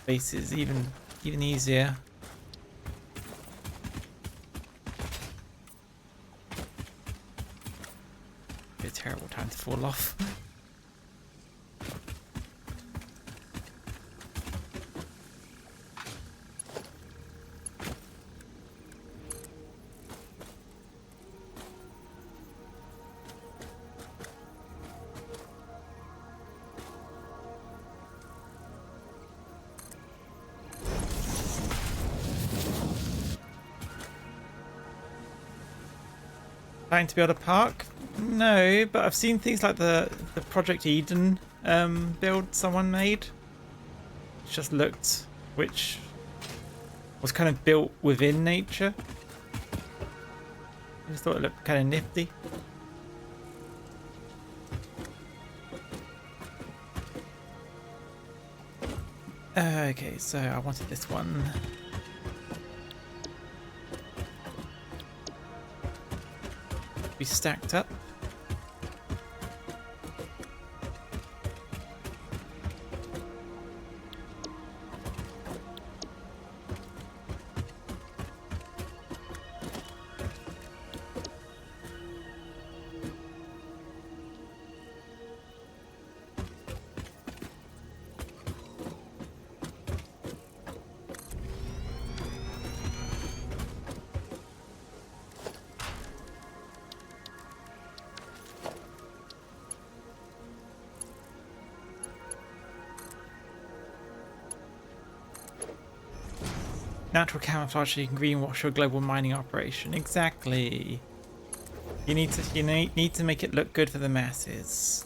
faces even easier. Be a terrible time to fall off. Planning to build a park? No, but I've seen things like the Project Eden build someone made. It just looked, which was kind of built within nature. I just thought it looked kind of nifty. Okay, so I wanted this one. Be stacked up. Natural camouflage so you can greenwash your global mining operation. Exactly. You need to make it look good for the masses.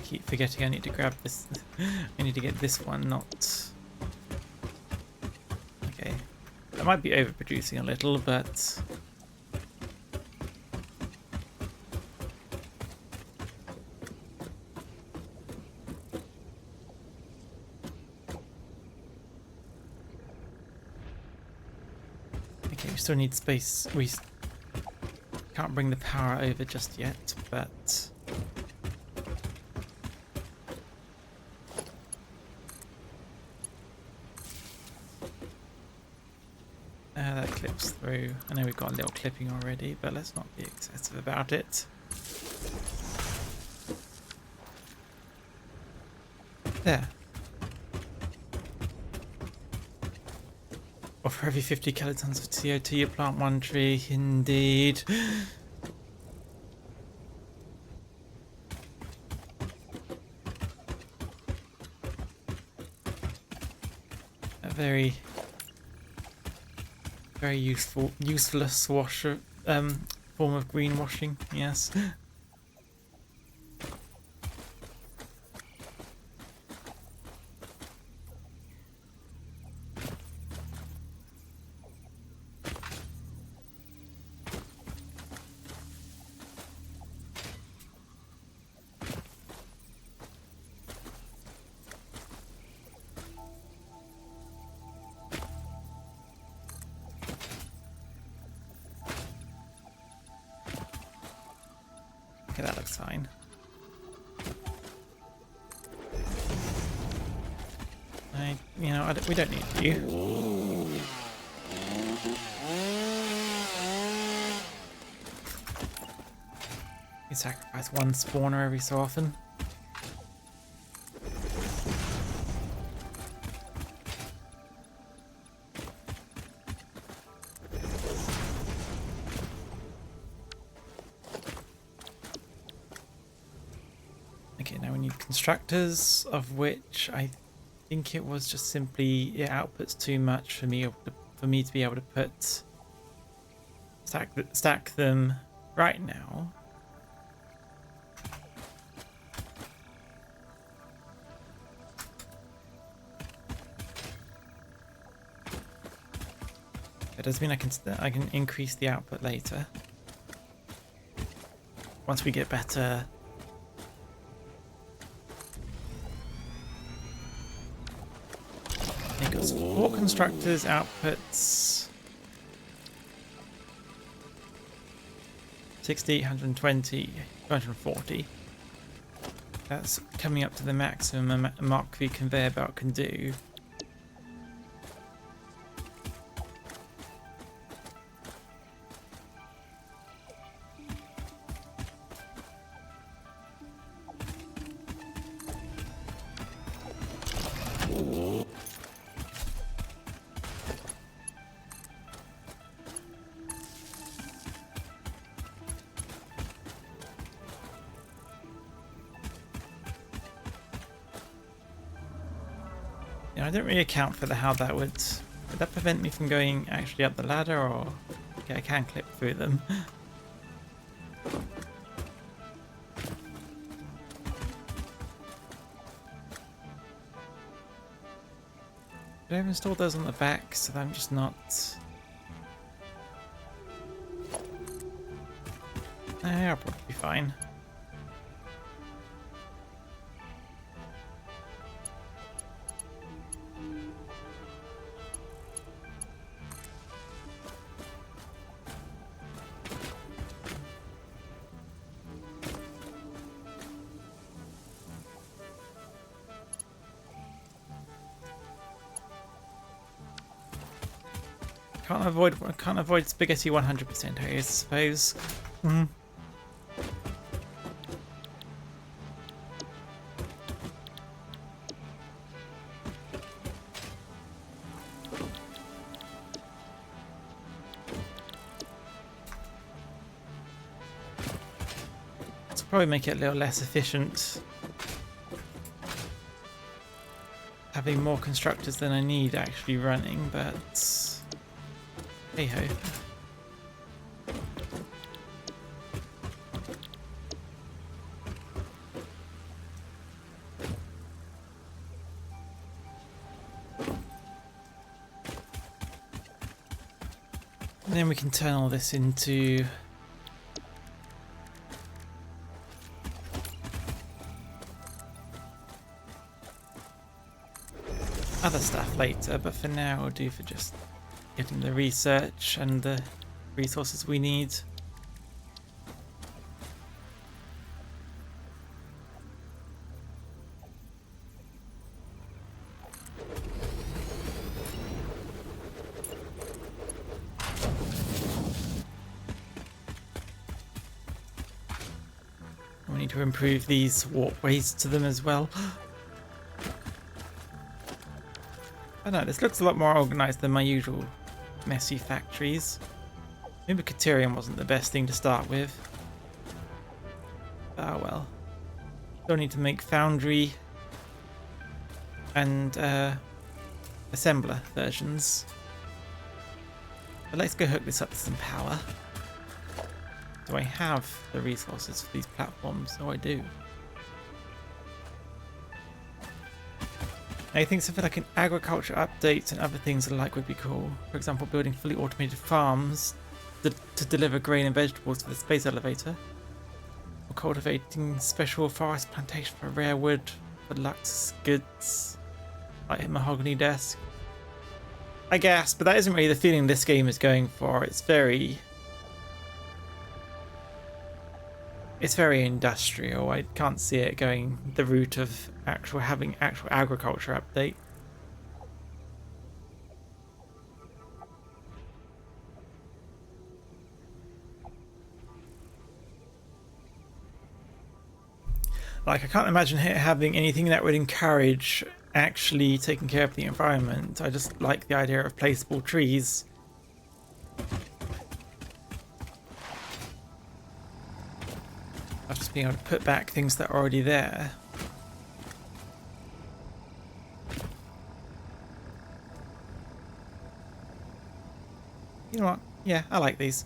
Keep forgetting I need to grab this. I need to get this one, not... Okay. I might be overproducing a little, but okay, we still need space. We can't bring the power over just yet, but that clips through. I know we've got a little clipping already, but let's not be excessive about it. There. Or for every 50 kilotons of CO2 you plant one tree, indeed. A very useless washer, form of greenwashing, yes. Okay, that looks fine. We don't need you. You sacrifice one spawner every so often. Okay, now we need constructors, of which I think it was just simply it outputs too much for me to be able to put stack them right now. It does mean I can increase the output later once we get better. Because 4 constructors outputs 60, 120, 240. That's coming up to the maximum a Mark V conveyor belt can do. I don't really account for how that would that prevent me from going actually up the ladder, or okay, I can clip through them. Did I have installed those on the back so that I'm just not... I'll probably be fine. Can't avoid spaghetti 100%, I suppose. Mm. It's probably make it a little less efficient. Having more constructors than I need actually running, but hey ho. And then we can turn all this into other stuff later, but for now we'll do for just getting the research and the resources we need. We need to improve these walkways to them as well. I don't know, this looks a lot more organised than my usual messy factories. Maybe Caterium wasn't the best thing to start with. Ah well. Still need to make Foundry and Assembler versions. But let's go hook this up to some power. Do I have the resources for these platforms? Oh, I do. I think something like an agriculture update and other things alike would be cool. For example, building fully automated farms to deliver grain and vegetables for the space elevator. Or cultivating special forest plantation for rare wood for Lux goods. Like a mahogany desk. I guess, but that isn't really the feeling this game is going for. It's very industrial. I can't see it going the route of having actual agriculture update. Like, I can't imagine it having anything that would encourage actually taking care of the environment. I just like the idea of placeable trees. Of just being able to put back things that are already there. You know what? Yeah, I like these.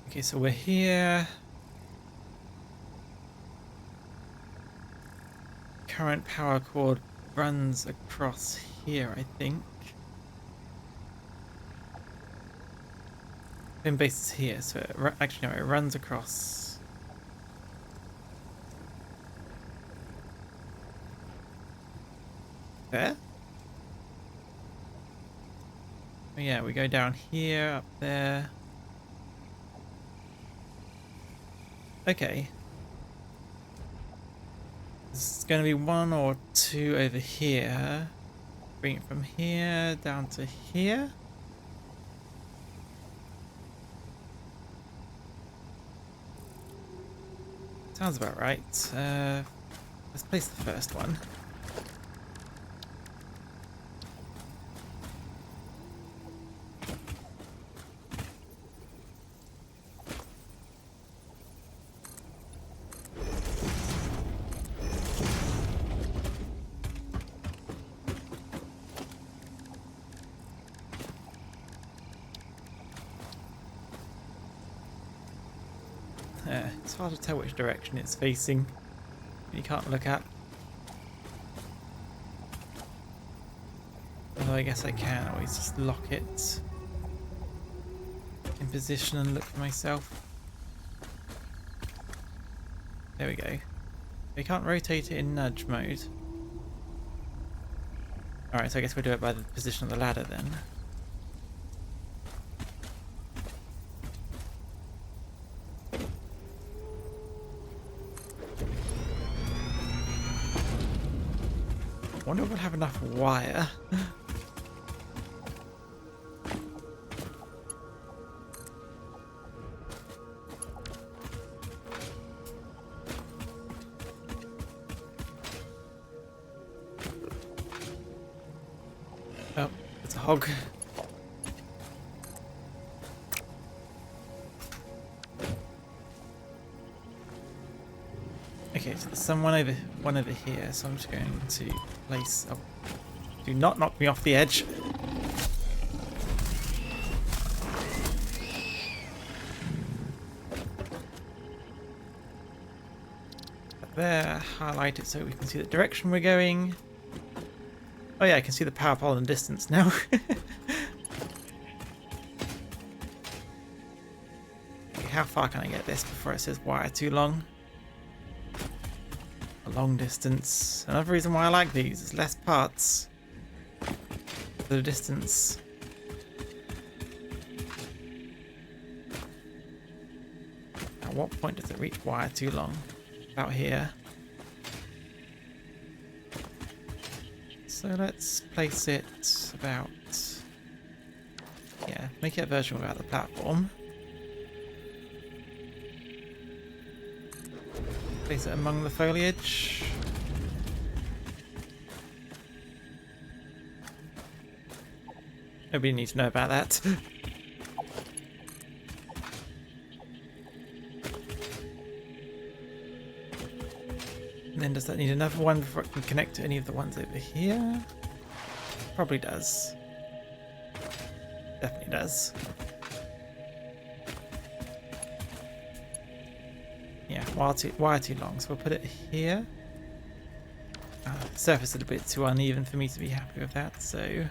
Okay, so we're here. Current power cord runs across here, I think. Pin base is here, so actually no, it runs across. There? Oh yeah, we go down here, up there. Okay. There's going to be one or two over here. Bring it from here down to here. Sounds about right. Let's place the first one. It's hard to tell which direction it's facing. You can't look at. Although I guess I can always just lock it in position and look for myself. There we go. We can't rotate it in nudge mode. Alright, so I guess we'll do it by the position of the ladder then. I wonder if we'll have enough wire. Oh, it's a hog. Okay, so there's someone one over here, so I'm just going to place. Oh, do not knock me off the edge. There, highlight it so we can see the direction we're going. Oh yeah, I can see the power pole in the distance now. how far can I get this before it says wire too long? A long distance. Another reason why I like these is less parts. The distance. At what point does it reach wire too long? About here. So let's place it about, yeah, make it a version without the platform. Place it among the foliage. Nobody needs to know about that. And then does that need another one before it can connect to any of the ones over here? Probably does. Definitely does. Yeah, wire too long, so we'll put it here. The surface is a bit too uneven for me to be happy with that, so...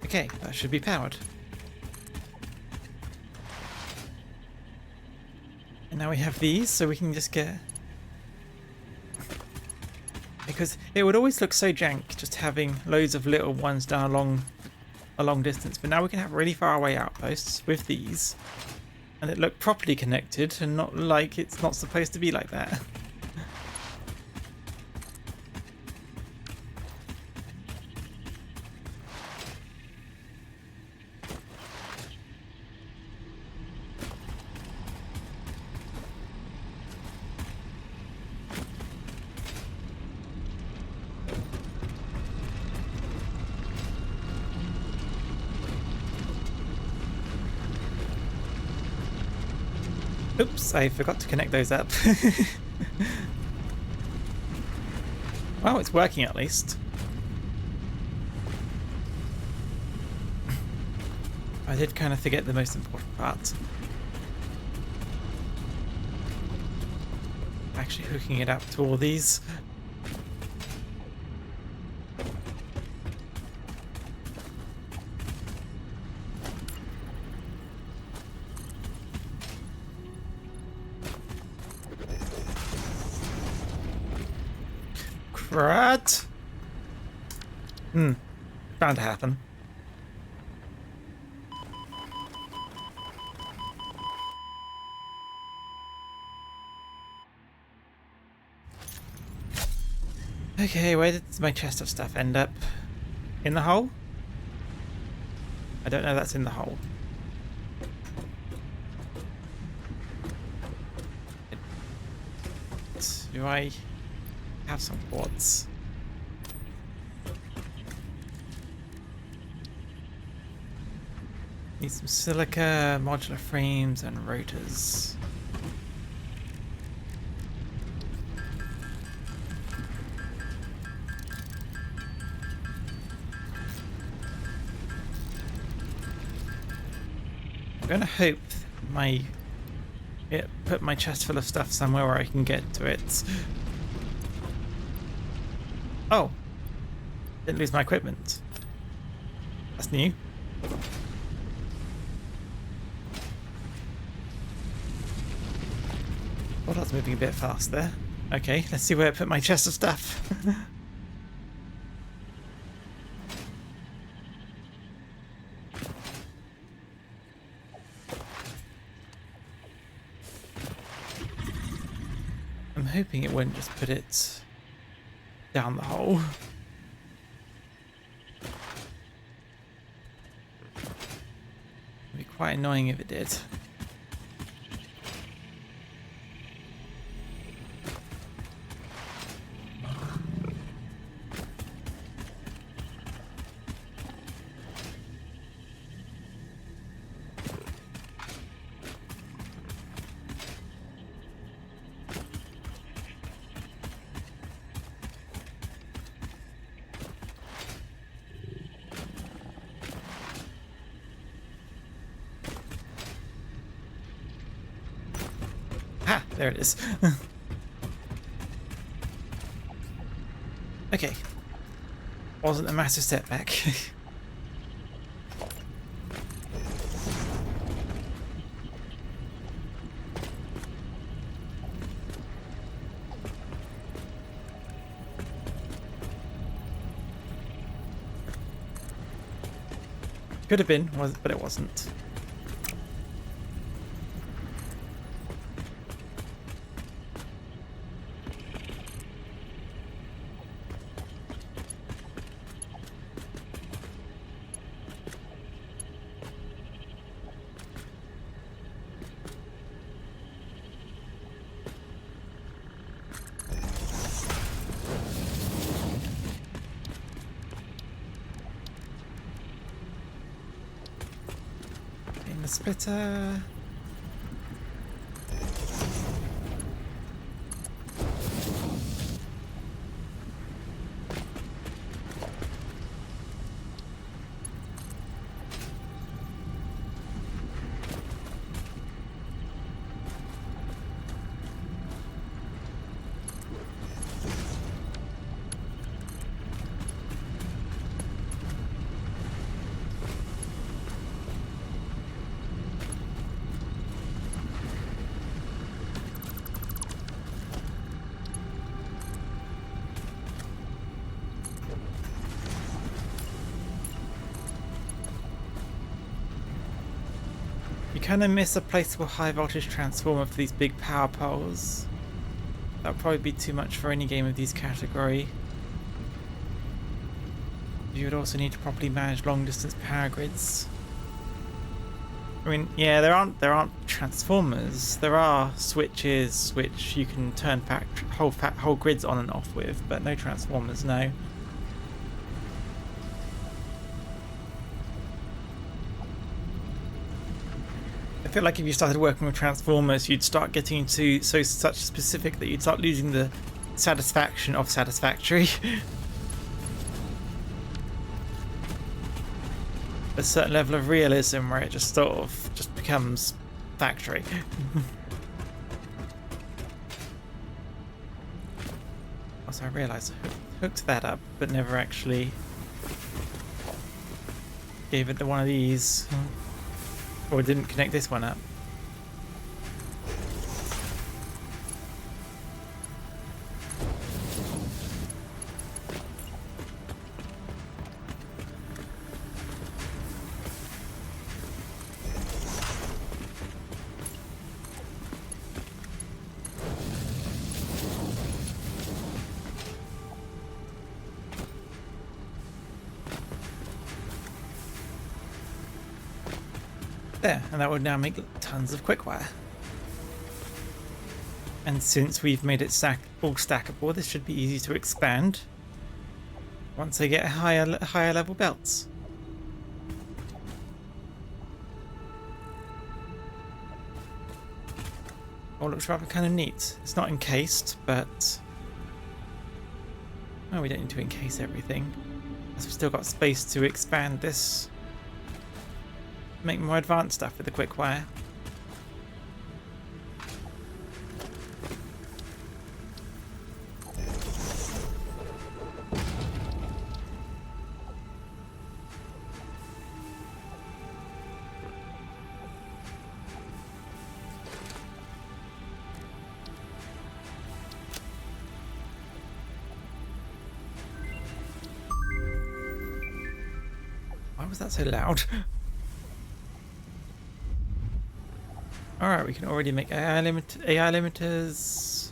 Okay, that should be powered. And now we have these, so we can just get... Because it would always look so jank just having loads of little ones down a long distance, but now we can have really far away outposts with these, and it look properly connected and not like it's not supposed to be like that. Oops, I forgot to connect those up. Well, it's working at least. I did kind of forget the most important part. Actually hooking it up to all these. Crud! Bound to happen. Okay, where did my chest of stuff end up? In the hole? I don't know that's in the hole. Do I have some quartz? Need some silica, modular frames, and rotors. I'm gonna hope put my chest full of stuff somewhere where I can get to it. Oh, didn't lose my equipment. That's new. Oh, that's moving a bit fast there. Okay, let's see where I put my chest of stuff. I'm hoping it won't just put it down the hole. It'd be quite annoying if it did. There it is. Okay. Wasn't a massive setback. Could have been, but it wasn't. In the splitter. You kind of miss a placeable high voltage transformer for these big power poles. That would probably be too much for any game of these category. You would also need to properly manage long distance power grids. I mean, yeah, there aren't transformers. There are switches which you can turn whole grids on and off with, but no transformers, no. I feel like if you started working with transformers, you'd start getting into such specific that you'd start losing the satisfaction of Satisfactory. A certain level of realism where it just sort of just becomes factory. Also, I realised I hooked that up, but never actually gave it to one of these. Or didn't connect this one up. There, and that would now make tons of quick wire. And since we've made it all stackable, this should be easy to expand once they get higher level belts. Oh, looks rather kind of neat. It's not encased, but oh, we don't need to encase everything. As we've still got space to expand this. Make more advanced stuff with the quick wire. Why was that so loud? Alright, we can already make AI limiters.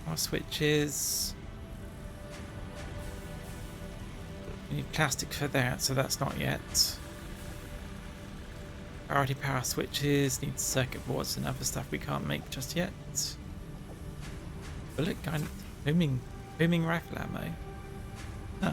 More switches. We need plastic for that, so that's not yet. Priority power switches, need circuit boards and other stuff we can't make just yet. Bullet gun, booming rifle ammo. Huh.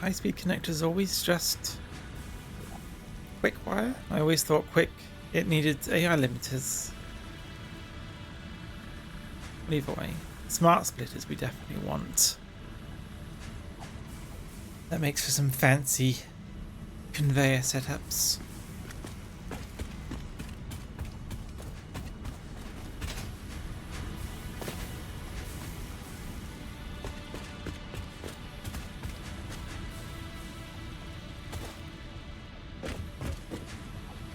high-speed connectors always just quick wire? I always thought quick, it needed AI limiters. Either way, smart splitters we definitely want. That makes for some fancy conveyor setups.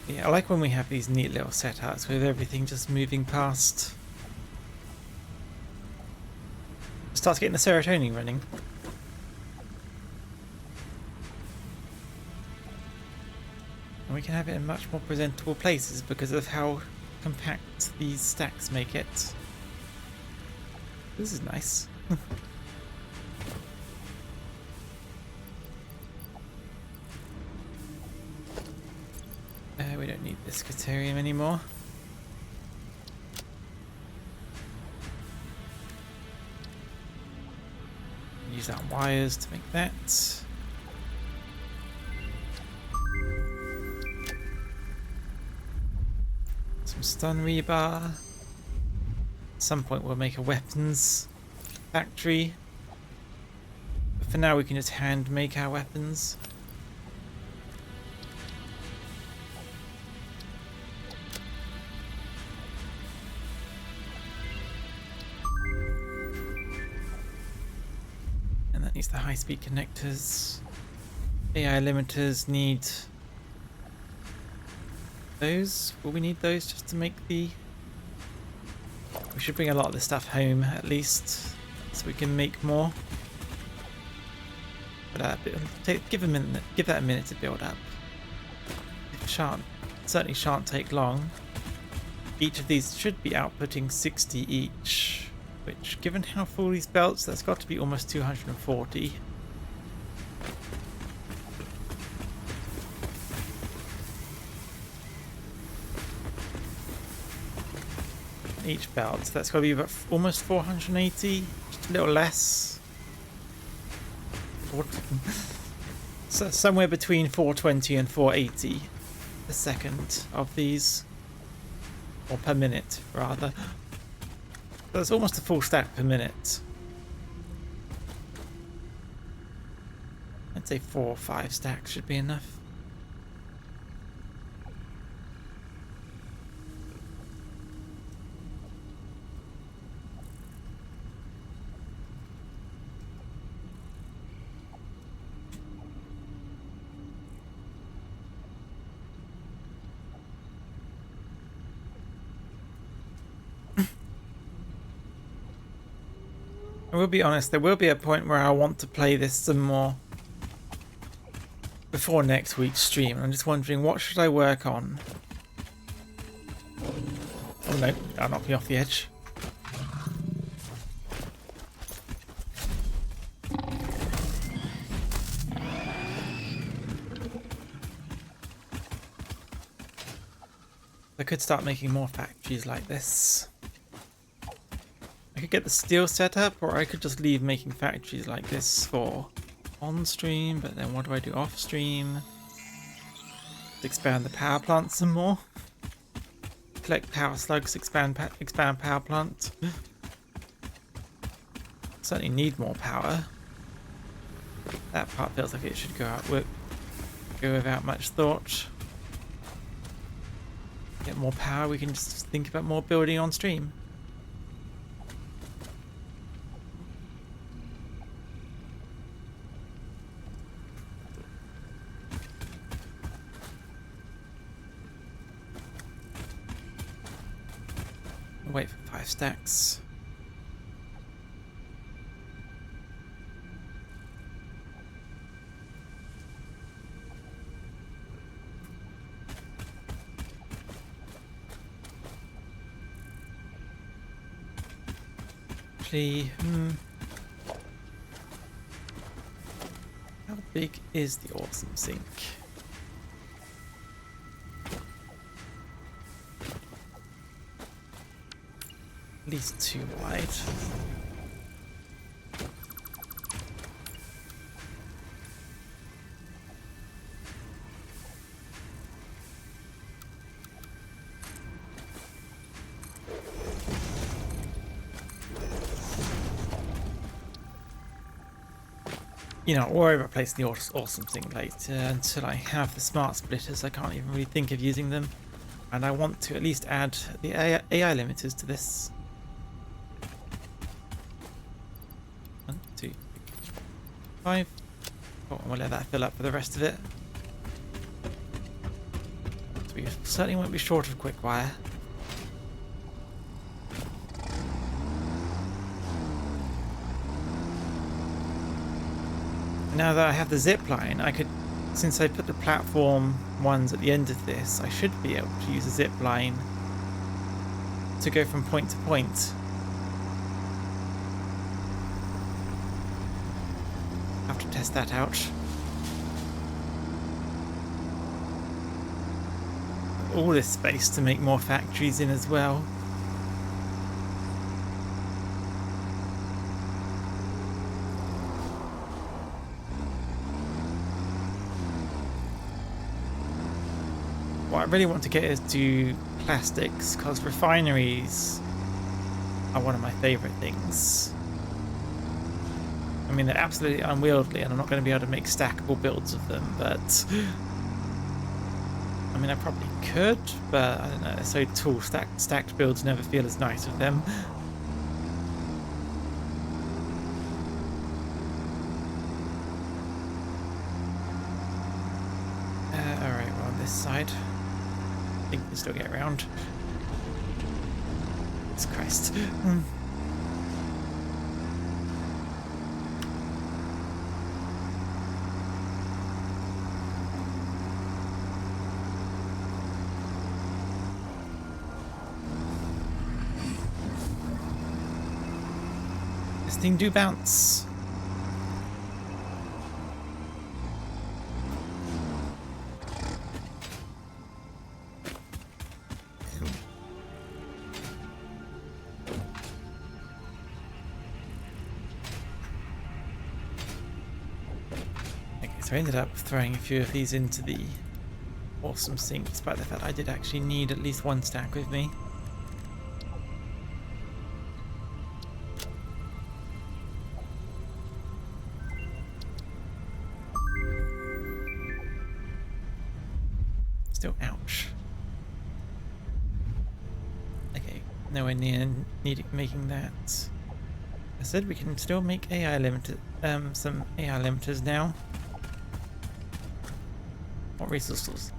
Yeah, I like when we have these neat little setups with everything just moving past. Starts getting the serotonin running. And we can have it in much more presentable places because of how compact these stacks make it. This is nice. We don't need this Caterium anymore. Use our wires to make that. Some stun rebar. At some point we'll make a weapons factory. But for now we can just hand make our weapons. Needs the high-speed connectors. AI limiters need those. Will we need those just to make the... We should bring a lot of this stuff home at least, so we can make more. But give that a minute to build up. It certainly shan't take long. Each of these should be outputting 60 each. Which, given how full these belts, that's got to be almost 240. Each belt, so that's got to be about almost 480, just a little less. So somewhere between 420 and 480 a second of these, or per minute rather. That's almost a full stack per minute. I'd say 4 or 5 stacks should be enough. I will be honest, there will be a point where I want to play this some more before next week's stream. I'm just wondering, what should I work on? Oh no, that'll knock me off the edge. I could start making more factories like this. I could get the steel set up, or I could just leave making factories like this for on stream, but then what do I do off stream? Expand the power plant some more. Collect power slugs, expand power plant. Certainly need more power. That part feels like it should go without much thought. Get more power, we can just think about more building on stream. Wait for 5 stacks. Actually, how big is the awesome sink? At least 2 wide. you know, I'll worry about placing the awesome thing later. Until I have the smart splitters, I can't even really think of using them. And I want to at least add the AI limiters to this. 1, 2, 3, 5. Oh, and we'll let that fill up for the rest of it. So we certainly won't be short of quick wire. Now that I have the zip line, I could, since I put the platform ones at the end of this, I should be able to use a zip line to go from point to point. Have to test that out. All this space to make more factories in as well. What I really want to get is to plastics, because refineries are one of my favourite things. I mean, they're absolutely unwieldy and I'm not going to be able to make stackable builds of them, but I mean, I probably could, but I don't know, they're so tall, stacked builds never feel as nice with them. Alright, we're on this side. I think we can still get around. Jesus Christ. This thing do bounce. So I ended up throwing a few of these into the awesome sink, despite the fact I did actually need at least one stack with me. Still, ouch. Okay, nowhere near making that. I said we can still make AI limiter, some AI limiters now. What resources?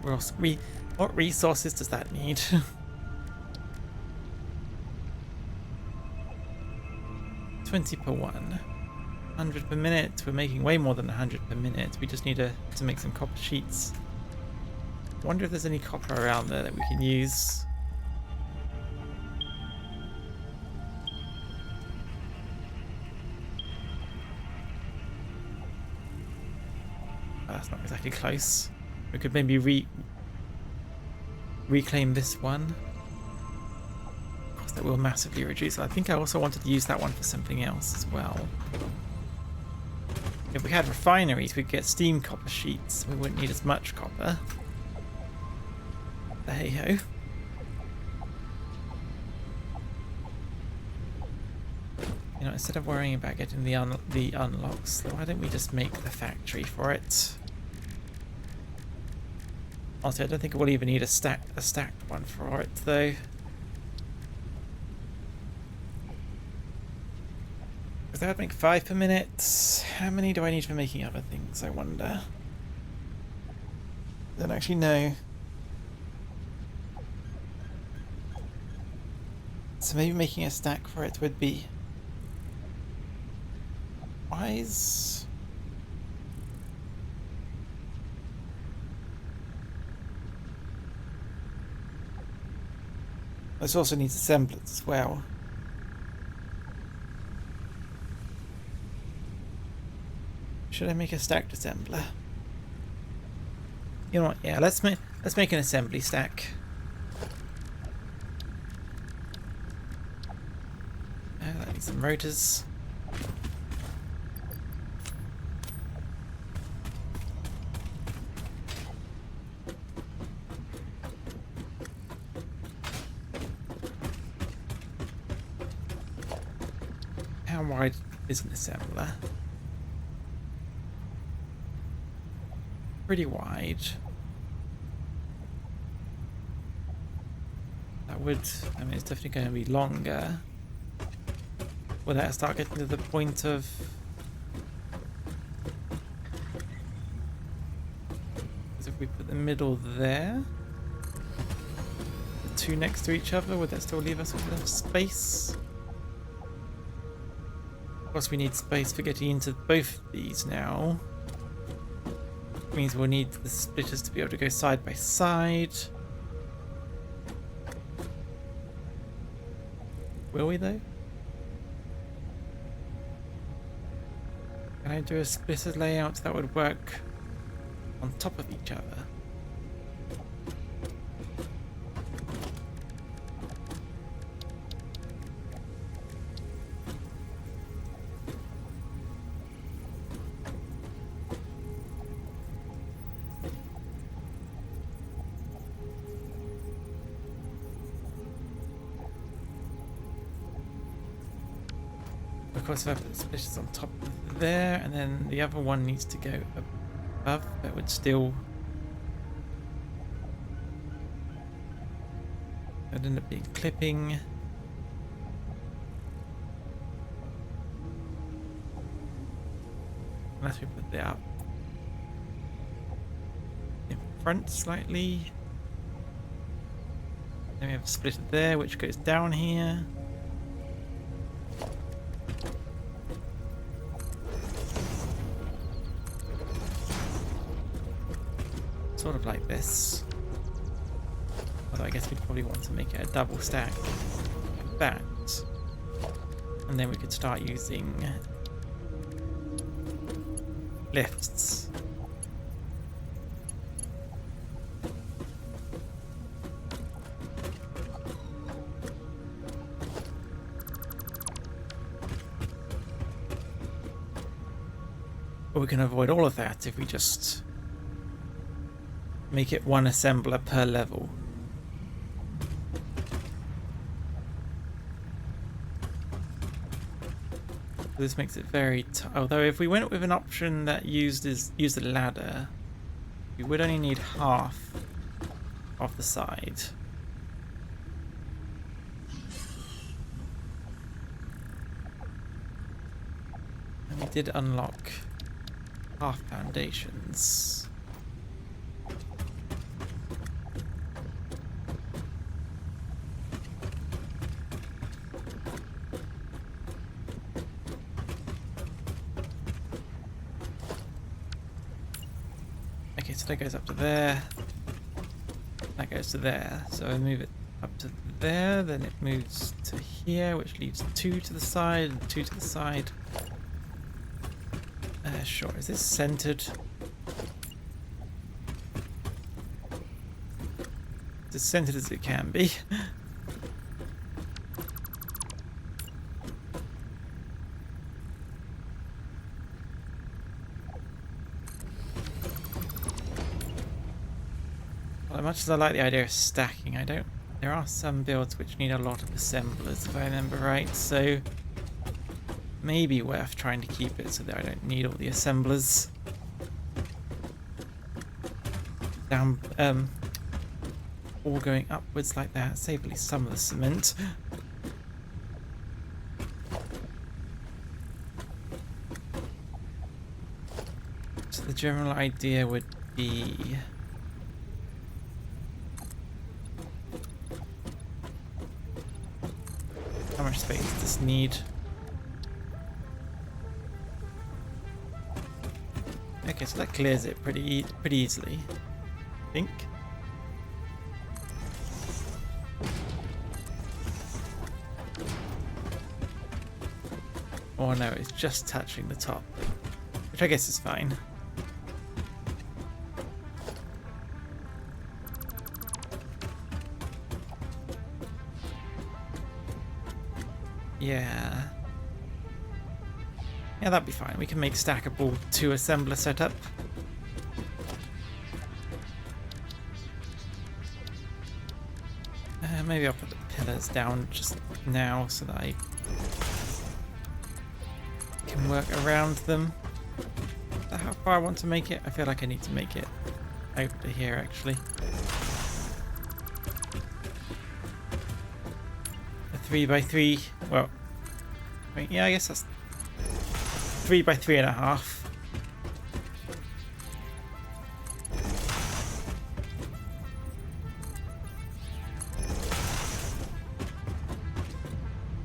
What resources does that need? 20 per 100 per minute. We're making way more than 100 per minute. We just need to make some copper sheets. I wonder if there's any copper around there that we can use. Oh, that's not exactly close. We could maybe reclaim this one. Of course, that will massively reduce. I think I also wanted to use that one for something else as well. If we had refineries, we'd get steam copper sheets. We wouldn't need as much copper. There you go. You know, instead of worrying about getting the unlocks, why don't we just make the factory for it? Honestly, I don't think we'll even need a stacked one for it, though. Because that would make 5 per minute. How many do I need for making other things, I wonder? I don't actually know. So maybe making a stack for it would be wise. This also needs assemblers as well. Should I make a stacked assembler? You know what? Yeah, let's make an assembly stack. That needs some rotors. How wide is an assembler? pretty wide. That would, I mean, it's definitely going to be longer. Will that start getting to the point of... Because if we put the middle there, the two next to each other, would that still leave us with enough space? Of course, we need space for getting into both of these now. Means we'll need the splitters to be able to go side by side. Will we though? Can I do a splitter layout that would work on top of each other? Of course, if I put the splitters on top of there, and then the other one needs to go above, that would still... That'd end up being clipping. Unless we put that up in front slightly. Then we have a splitter there, which goes down here. Sort of like this. Although I guess we'd probably want to make it a double stack like that. And then we could start using lifts. But we can avoid all of that if we just make it one assembler per level. This makes it very although if we went with an option that used a ladder, we would only need half of the side. And we did unlock half foundations. So that goes up to there, that goes to there, so I move it up to there, then it moves to here, which leaves 2 to the side and 2 to the side. Sure, is this centered? It's as centered as it can be. As much as I like the idea of stacking, there are some builds which need a lot of assemblers, if I remember right, so maybe worth trying to keep it so that I don't need all the assemblers. Down, all going upwards like that, save at least some of the cement. So the general idea would be... How much space does this need? Okay, so that clears it pretty easily, I think. Oh no, it's just touching the top, which I guess is fine. Yeah. Yeah, that'd be fine. We can make stackable 2 assembler setup. Maybe I'll put the pillars down just now so that I can work around them. Is that how how far I want to make it. I feel like I need to make it over to here actually. A 3x3. Well, I mean, yeah, I guess that's 3x3.5.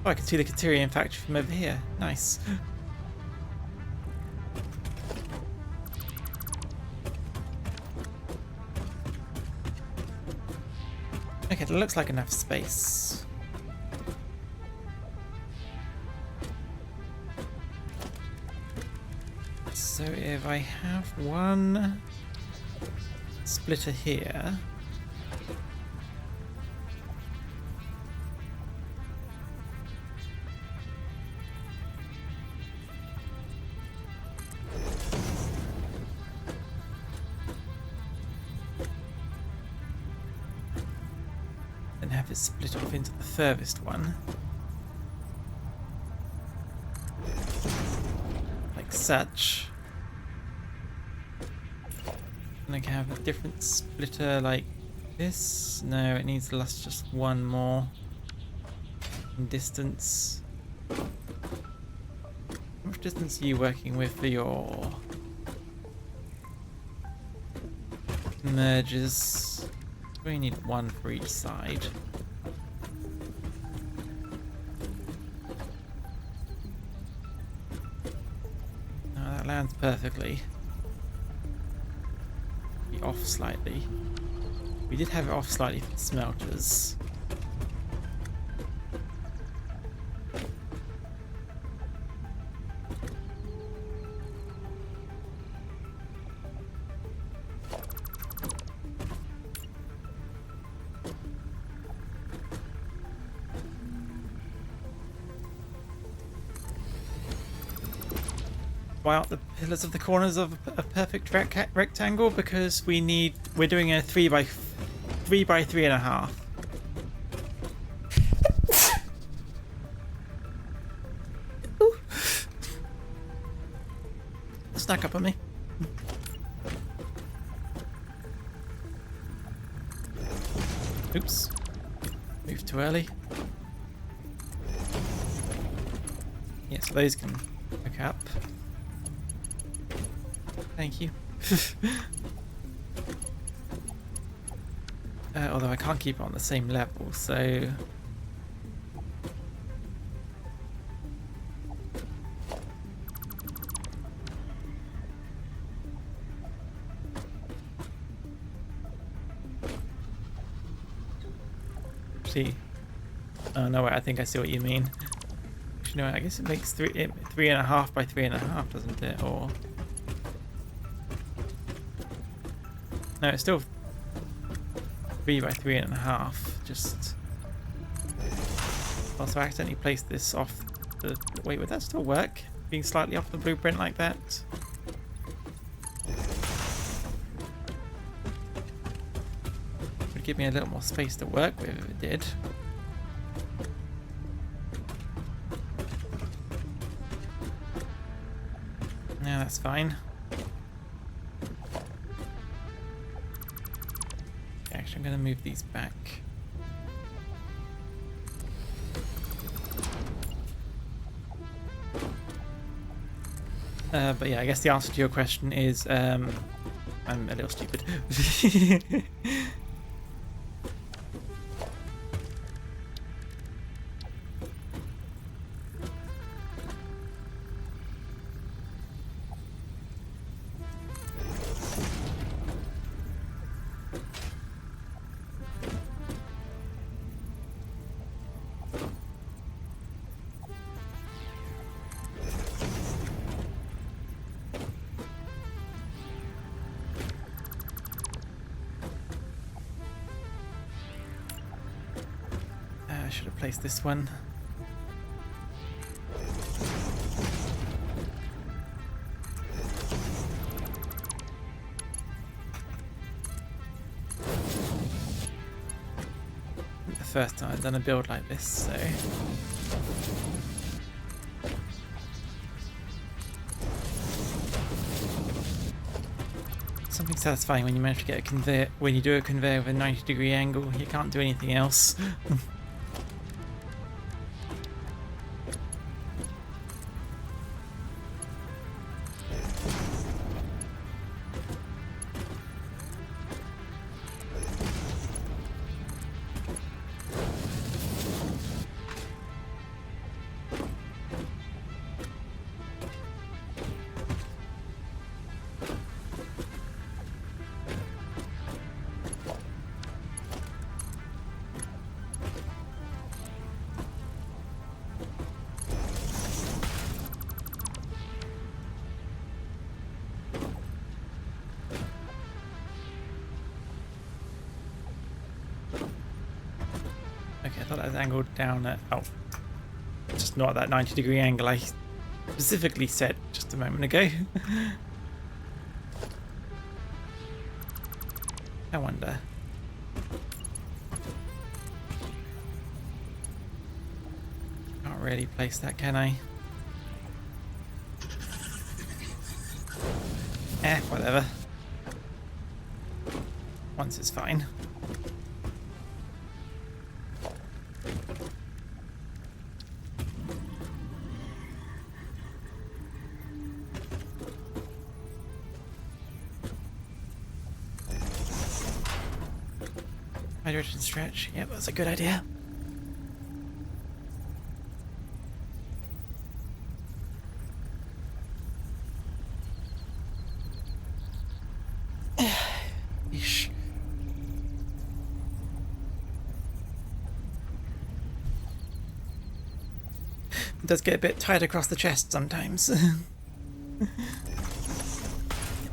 Oh, I can see the Caterian factory from over here. Nice. Okay, that looks like enough space. So if I have one splitter here, then have it split off into the furthest one, like such. And I can have a different splitter like this. No, it needs just one more in distance. How much distance are you working with for your merges? We need one for each side. No, that lands perfectly. Off slightly. We did have it off slightly for the smelters. Why aren't the pillars of the corners of a perfect rectangle? Because we're doing a 3x3.5. Stack up on me. Oops. Moved too early. Yeah, so those can hook up. Thank you. Although I can't keep it on the same level, so... See. Oh no, wait, I think I see what you mean. You know, I guess it makes 3.5 by 3.5, doesn't it? Or... No, it's still 3 by 3.5. Just. Also, I accidentally placed this off the. Wait, would that still work? Being slightly off the blueprint like that? Would give me a little more space to work with if it did. Yeah, that's fine. I'm going to move these back. But yeah, I guess the answer to your question is I'm a little stupid. I should have placed this one. The first time I've done a build like this, so... Something satisfying when you manage to get a conveyor, when you do a conveyor with a 90-degree angle. You can't do anything else. Okay, I thought that was angled down at... Oh, just not at that 90-degree angle I specifically said just a moment ago. I wonder. Can't really place that, can I? Whatever. Once is fine. Hydration stretch. Yep, that's a good idea. Yeesh. It does get a bit tight across the chest sometimes.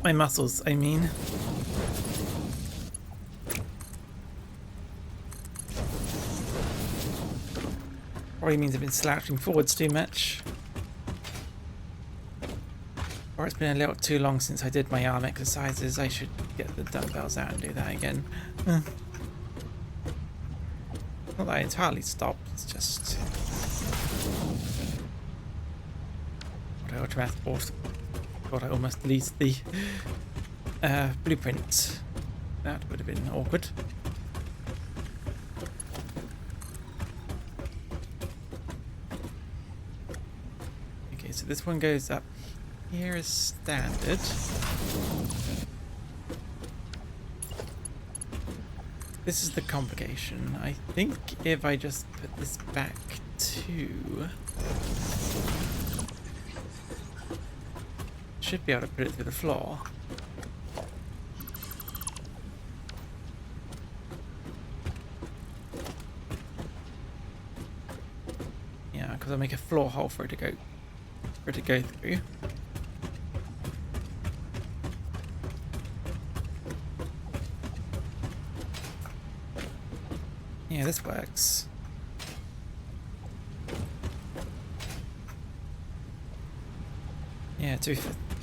My muscles, I mean. Probably means I've been slouching forwards too much. Or it's been a little too long since I did my arm exercises. I should get the dumbbells out and do that again. Not that I entirely stopped, it's just... God, I almost deleted the blueprint. That would have been awkward. Okay, so this one goes up here as standard. This is the complication. I think if I just put this back to... should be able to put it through the floor. Yeah, because I'll make a floor hole for it to go through. Yeah, this works. Yeah,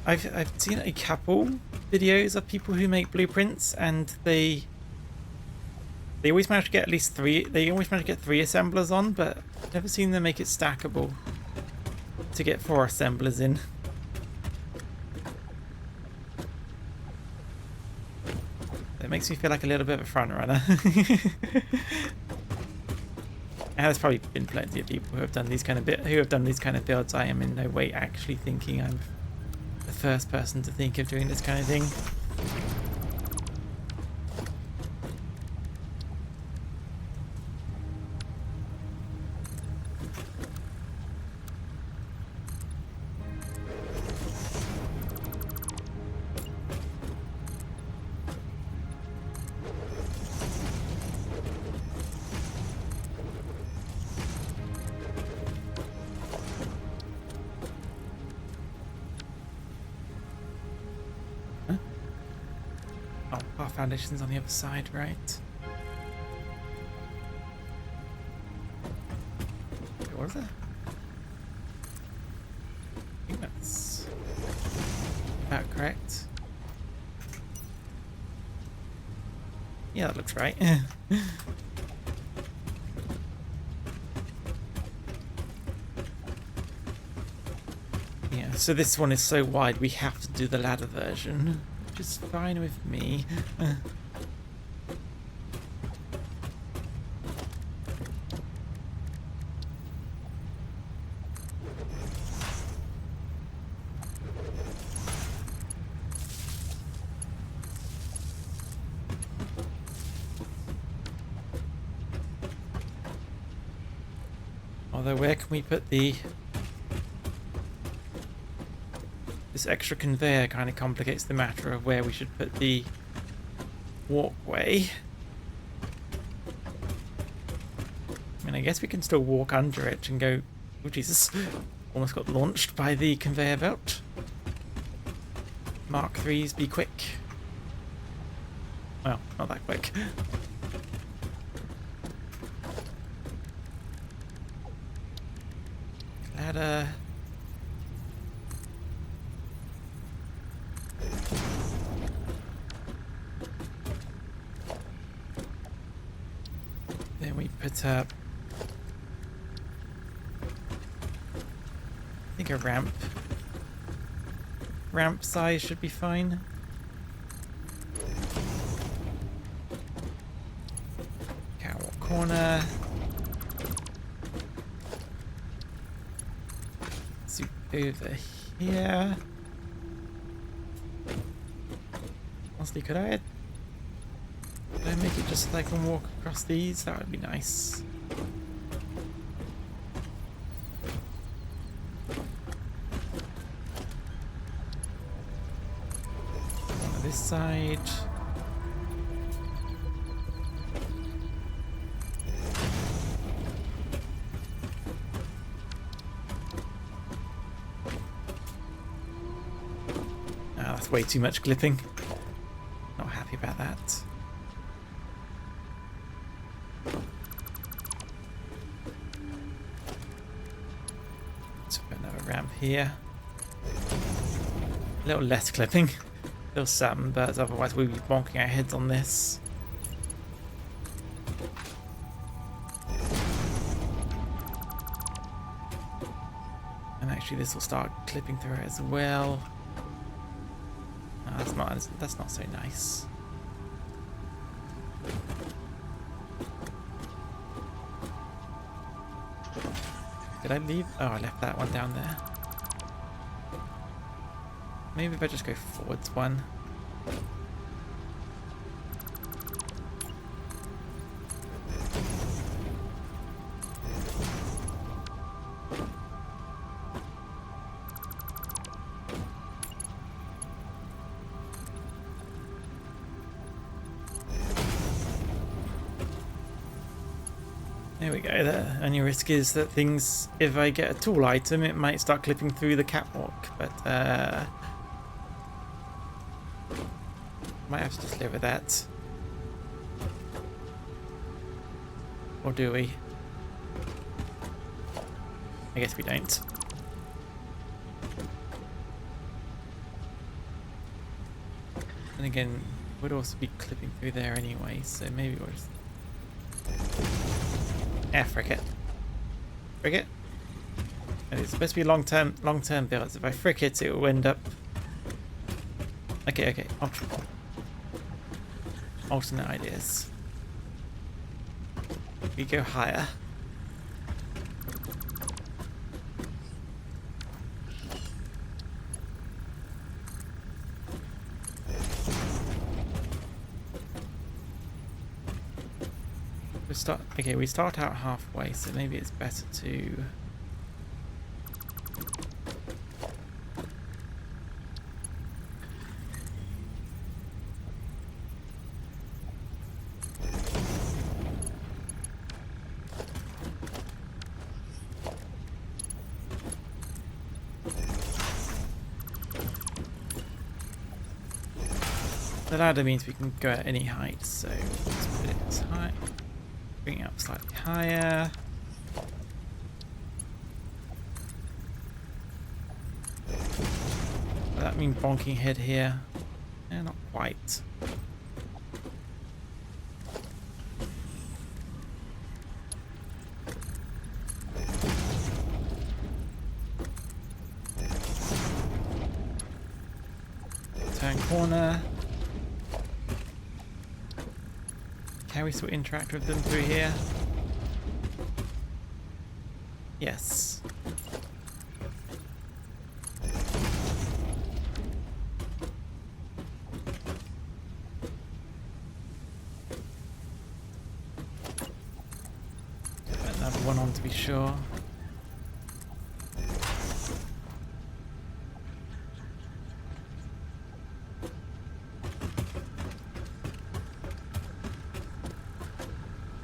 I've seen a couple videos of people who make blueprints, and they always manage to get at least three. They always manage to get 3 assemblers on, but I've never seen them make it stackable to get 4 assemblers in. It makes me feel like a little bit of a front runner. And there's probably been plenty of people who have done these kind of builds. I am in no way actually thinking I'm the first person to think of doing this kind of thing. Oh, our foundation's on the other side, right? Wait, what is that? I think that's about correct. Yeah, that looks right. Yeah, so this one is so wide we have to do the ladder version. which is fine with me. Although, where can we put this extra conveyor kind of complicates the matter of where we should put the walkway. I mean, I guess we can still walk under it and go... Oh, Jesus. Almost got launched by the conveyor belt. Mark 3s, be quick. Well, not that quick. Ladder. Then we put up, I think, a ramp. Ramp size should be fine. Catwalk corner. Zoom over here. Honestly, could I make it just so I can walk across these? That would be nice. One on this side. Ah, that's way too much clipping. Not happy about that. Ramp here. A little less clipping. Still some, but otherwise we'll be bonking our heads on this. And actually this will start clipping through it as well. No, that's not so nice. Did I leave? Oh, I left that one down there. Maybe if I just go forwards one. There we go. The only risk is that things, if I get a tool item, it might start clipping through the catwalk, but might have to just live with that. Or do we? I guess we don't. And again, would also be clipping through there anyway, so maybe we'll just... frick it. Frick it. And it's supposed to be long-term builds. If I frick it, it will end up... Okay. Alternate ideas. We go higher. We start out halfway, so maybe it's better to... The ladder means we can go at any height, so let's put it as high. Bring it up slightly higher. Does that mean bonking head here? Yeah, not quite. Turn corner. Can we still interact with them through here? Yes. Put another one on to be sure.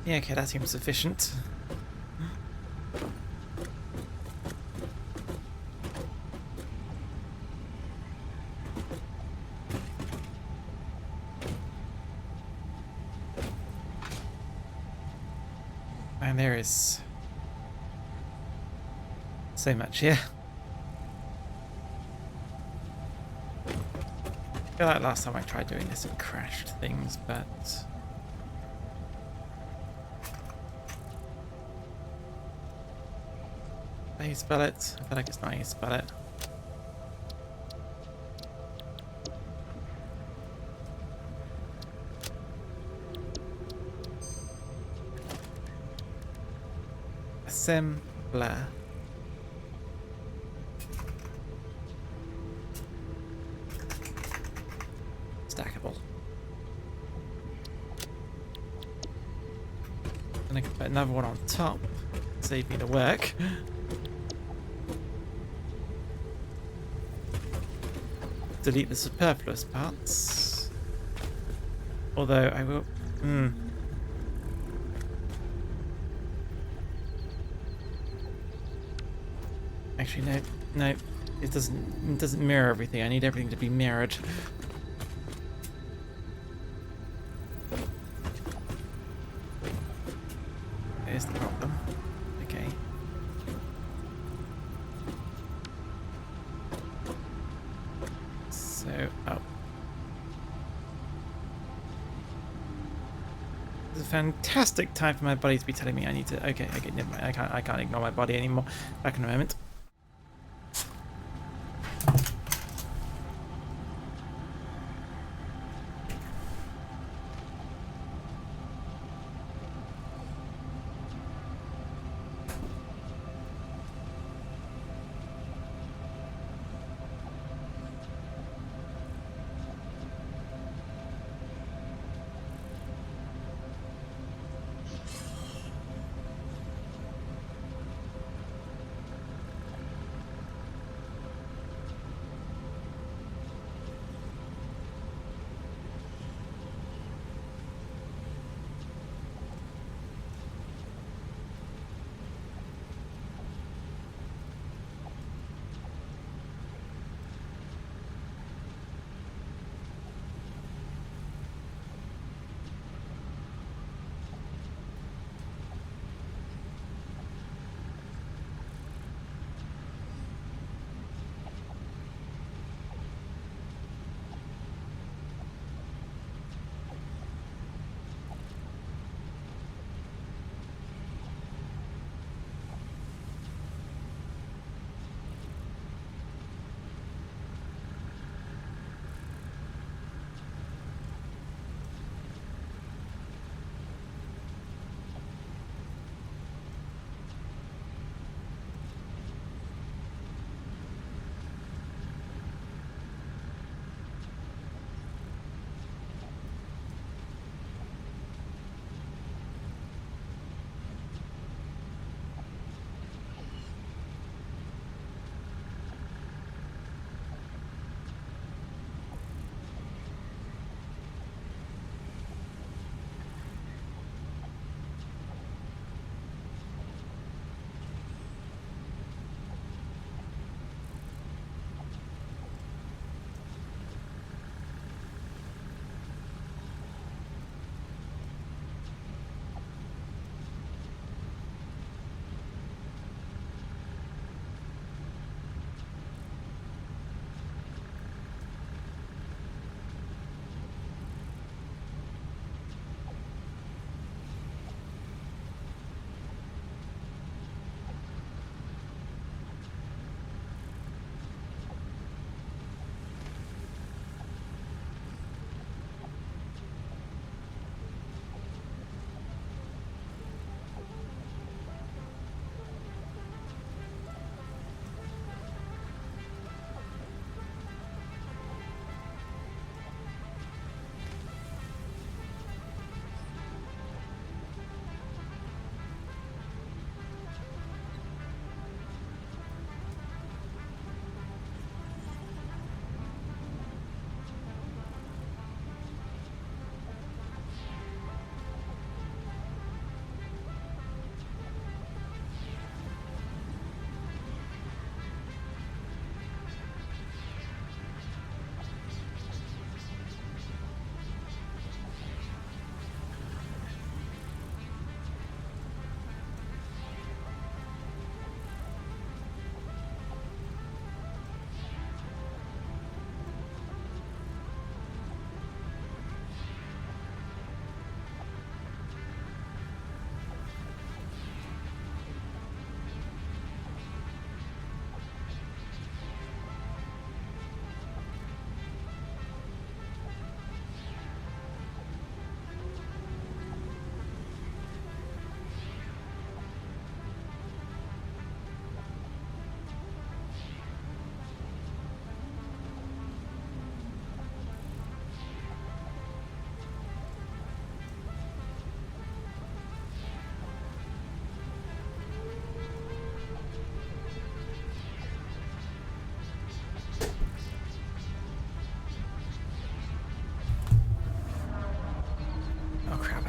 Yeah, okay, that seems sufficient. And there is so much here. I feel like last time I tried doing this it crashed things, but how you spell it? I feel like it's not how you spell it. Assembler. Stackable. And I can put another one on top. Save me the work. Delete the superfluous parts. Although I will. Actually, no, no. It doesn't mirror everything. I need everything to be mirrored. There's the problem. Okay. So, oh. It's a fantastic time for my body to be telling me I need to. Okay, never mind. I can't ignore my body anymore. Back in a moment.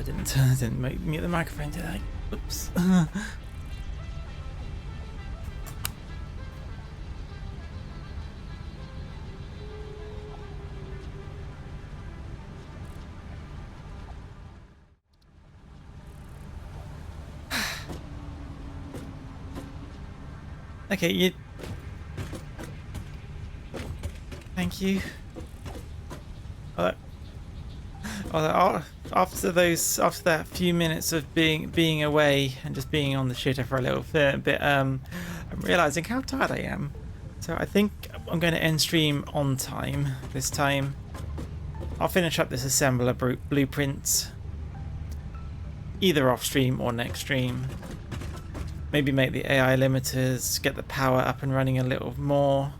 I didn't mute the microphone, did I? Oops. Okay, you. Thank you. After that few minutes of being away and just being on the shitter for a little bit, I'm realizing how tired I am. So I think I'm going to end stream on time this time. I'll finish up this assembler blueprint either off stream or next stream. Maybe make the AI limiters, get the power up and running a little more.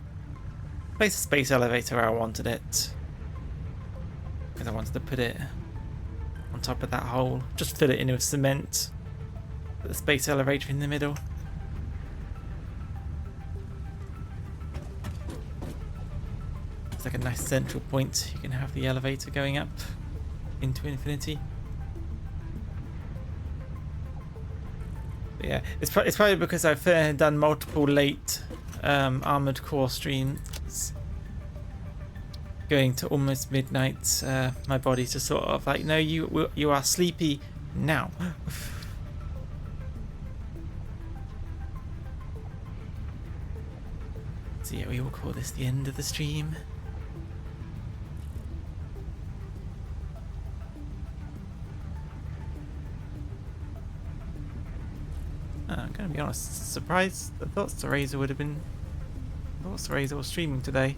Place a space elevator where I wanted it. Because I wanted to put it on top of that hole. Just fill it in with cement. Put the space elevator in the middle. It's like a nice central point. You can have the elevator going up into infinity. But yeah, it's probably because I've done multiple late Armored Core streams. Going to almost midnight, my body's just sort of like, no, you are sleepy now. So yeah, we will call this the end of the stream. I'm gonna be honest, surprised. I thought Razor would have been. I thought Razor was streaming today.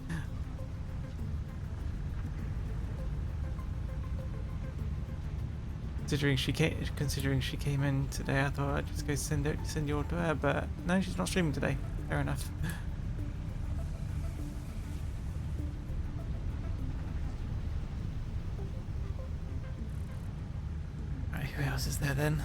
Considering she came in today, I thought I'd just go send you all to her, but no, she's not streaming today. Fair enough. Alright, who else is there then?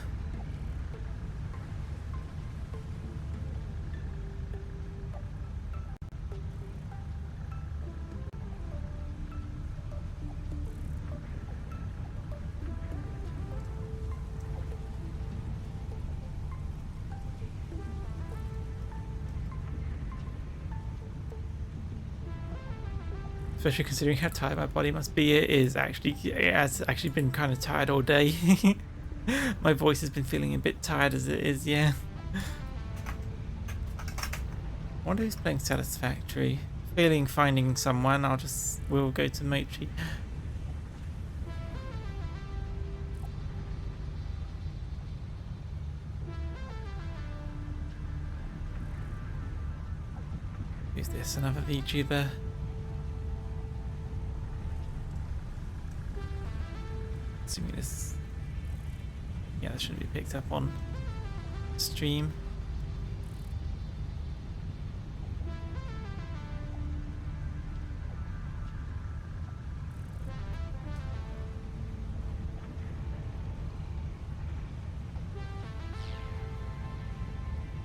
Especially considering how tired my body must be. It has actually been kind of tired all day. My voice has been feeling a bit tired as it is, yeah. I wonder who's playing Satisfactory. Finding someone, we'll go to Mochi. Who's this? Another VTuber? Assuming this, yeah, this shouldn't be picked up on stream.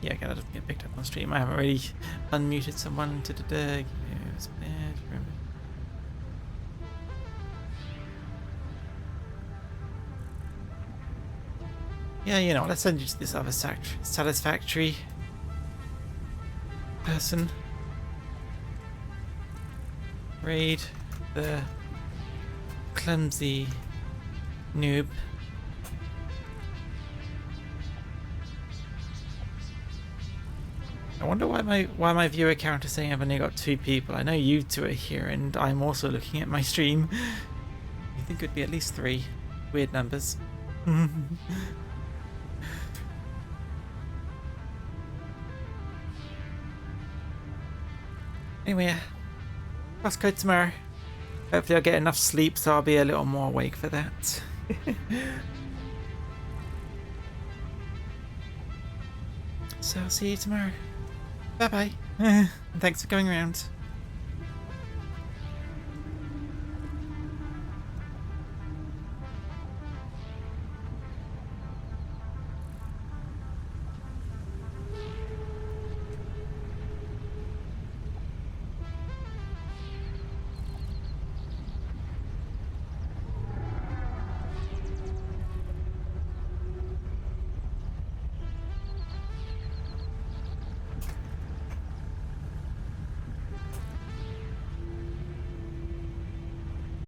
Yeah, again, that doesn't get picked up on stream. I haven't really unmuted someone to the yeah, you know, let's send you to this other Satisfactory person. Raid the clumsy noob. I wonder why my viewer count is saying I've only got 2 people. I know you 2 are here, and I'm also looking at my stream. You think it'd be at least 3? Weird numbers. Anyway, let's go tomorrow. Hopefully I'll get enough sleep so I'll be a little more awake for that. So I'll see you tomorrow. Bye bye. And thanks for coming around.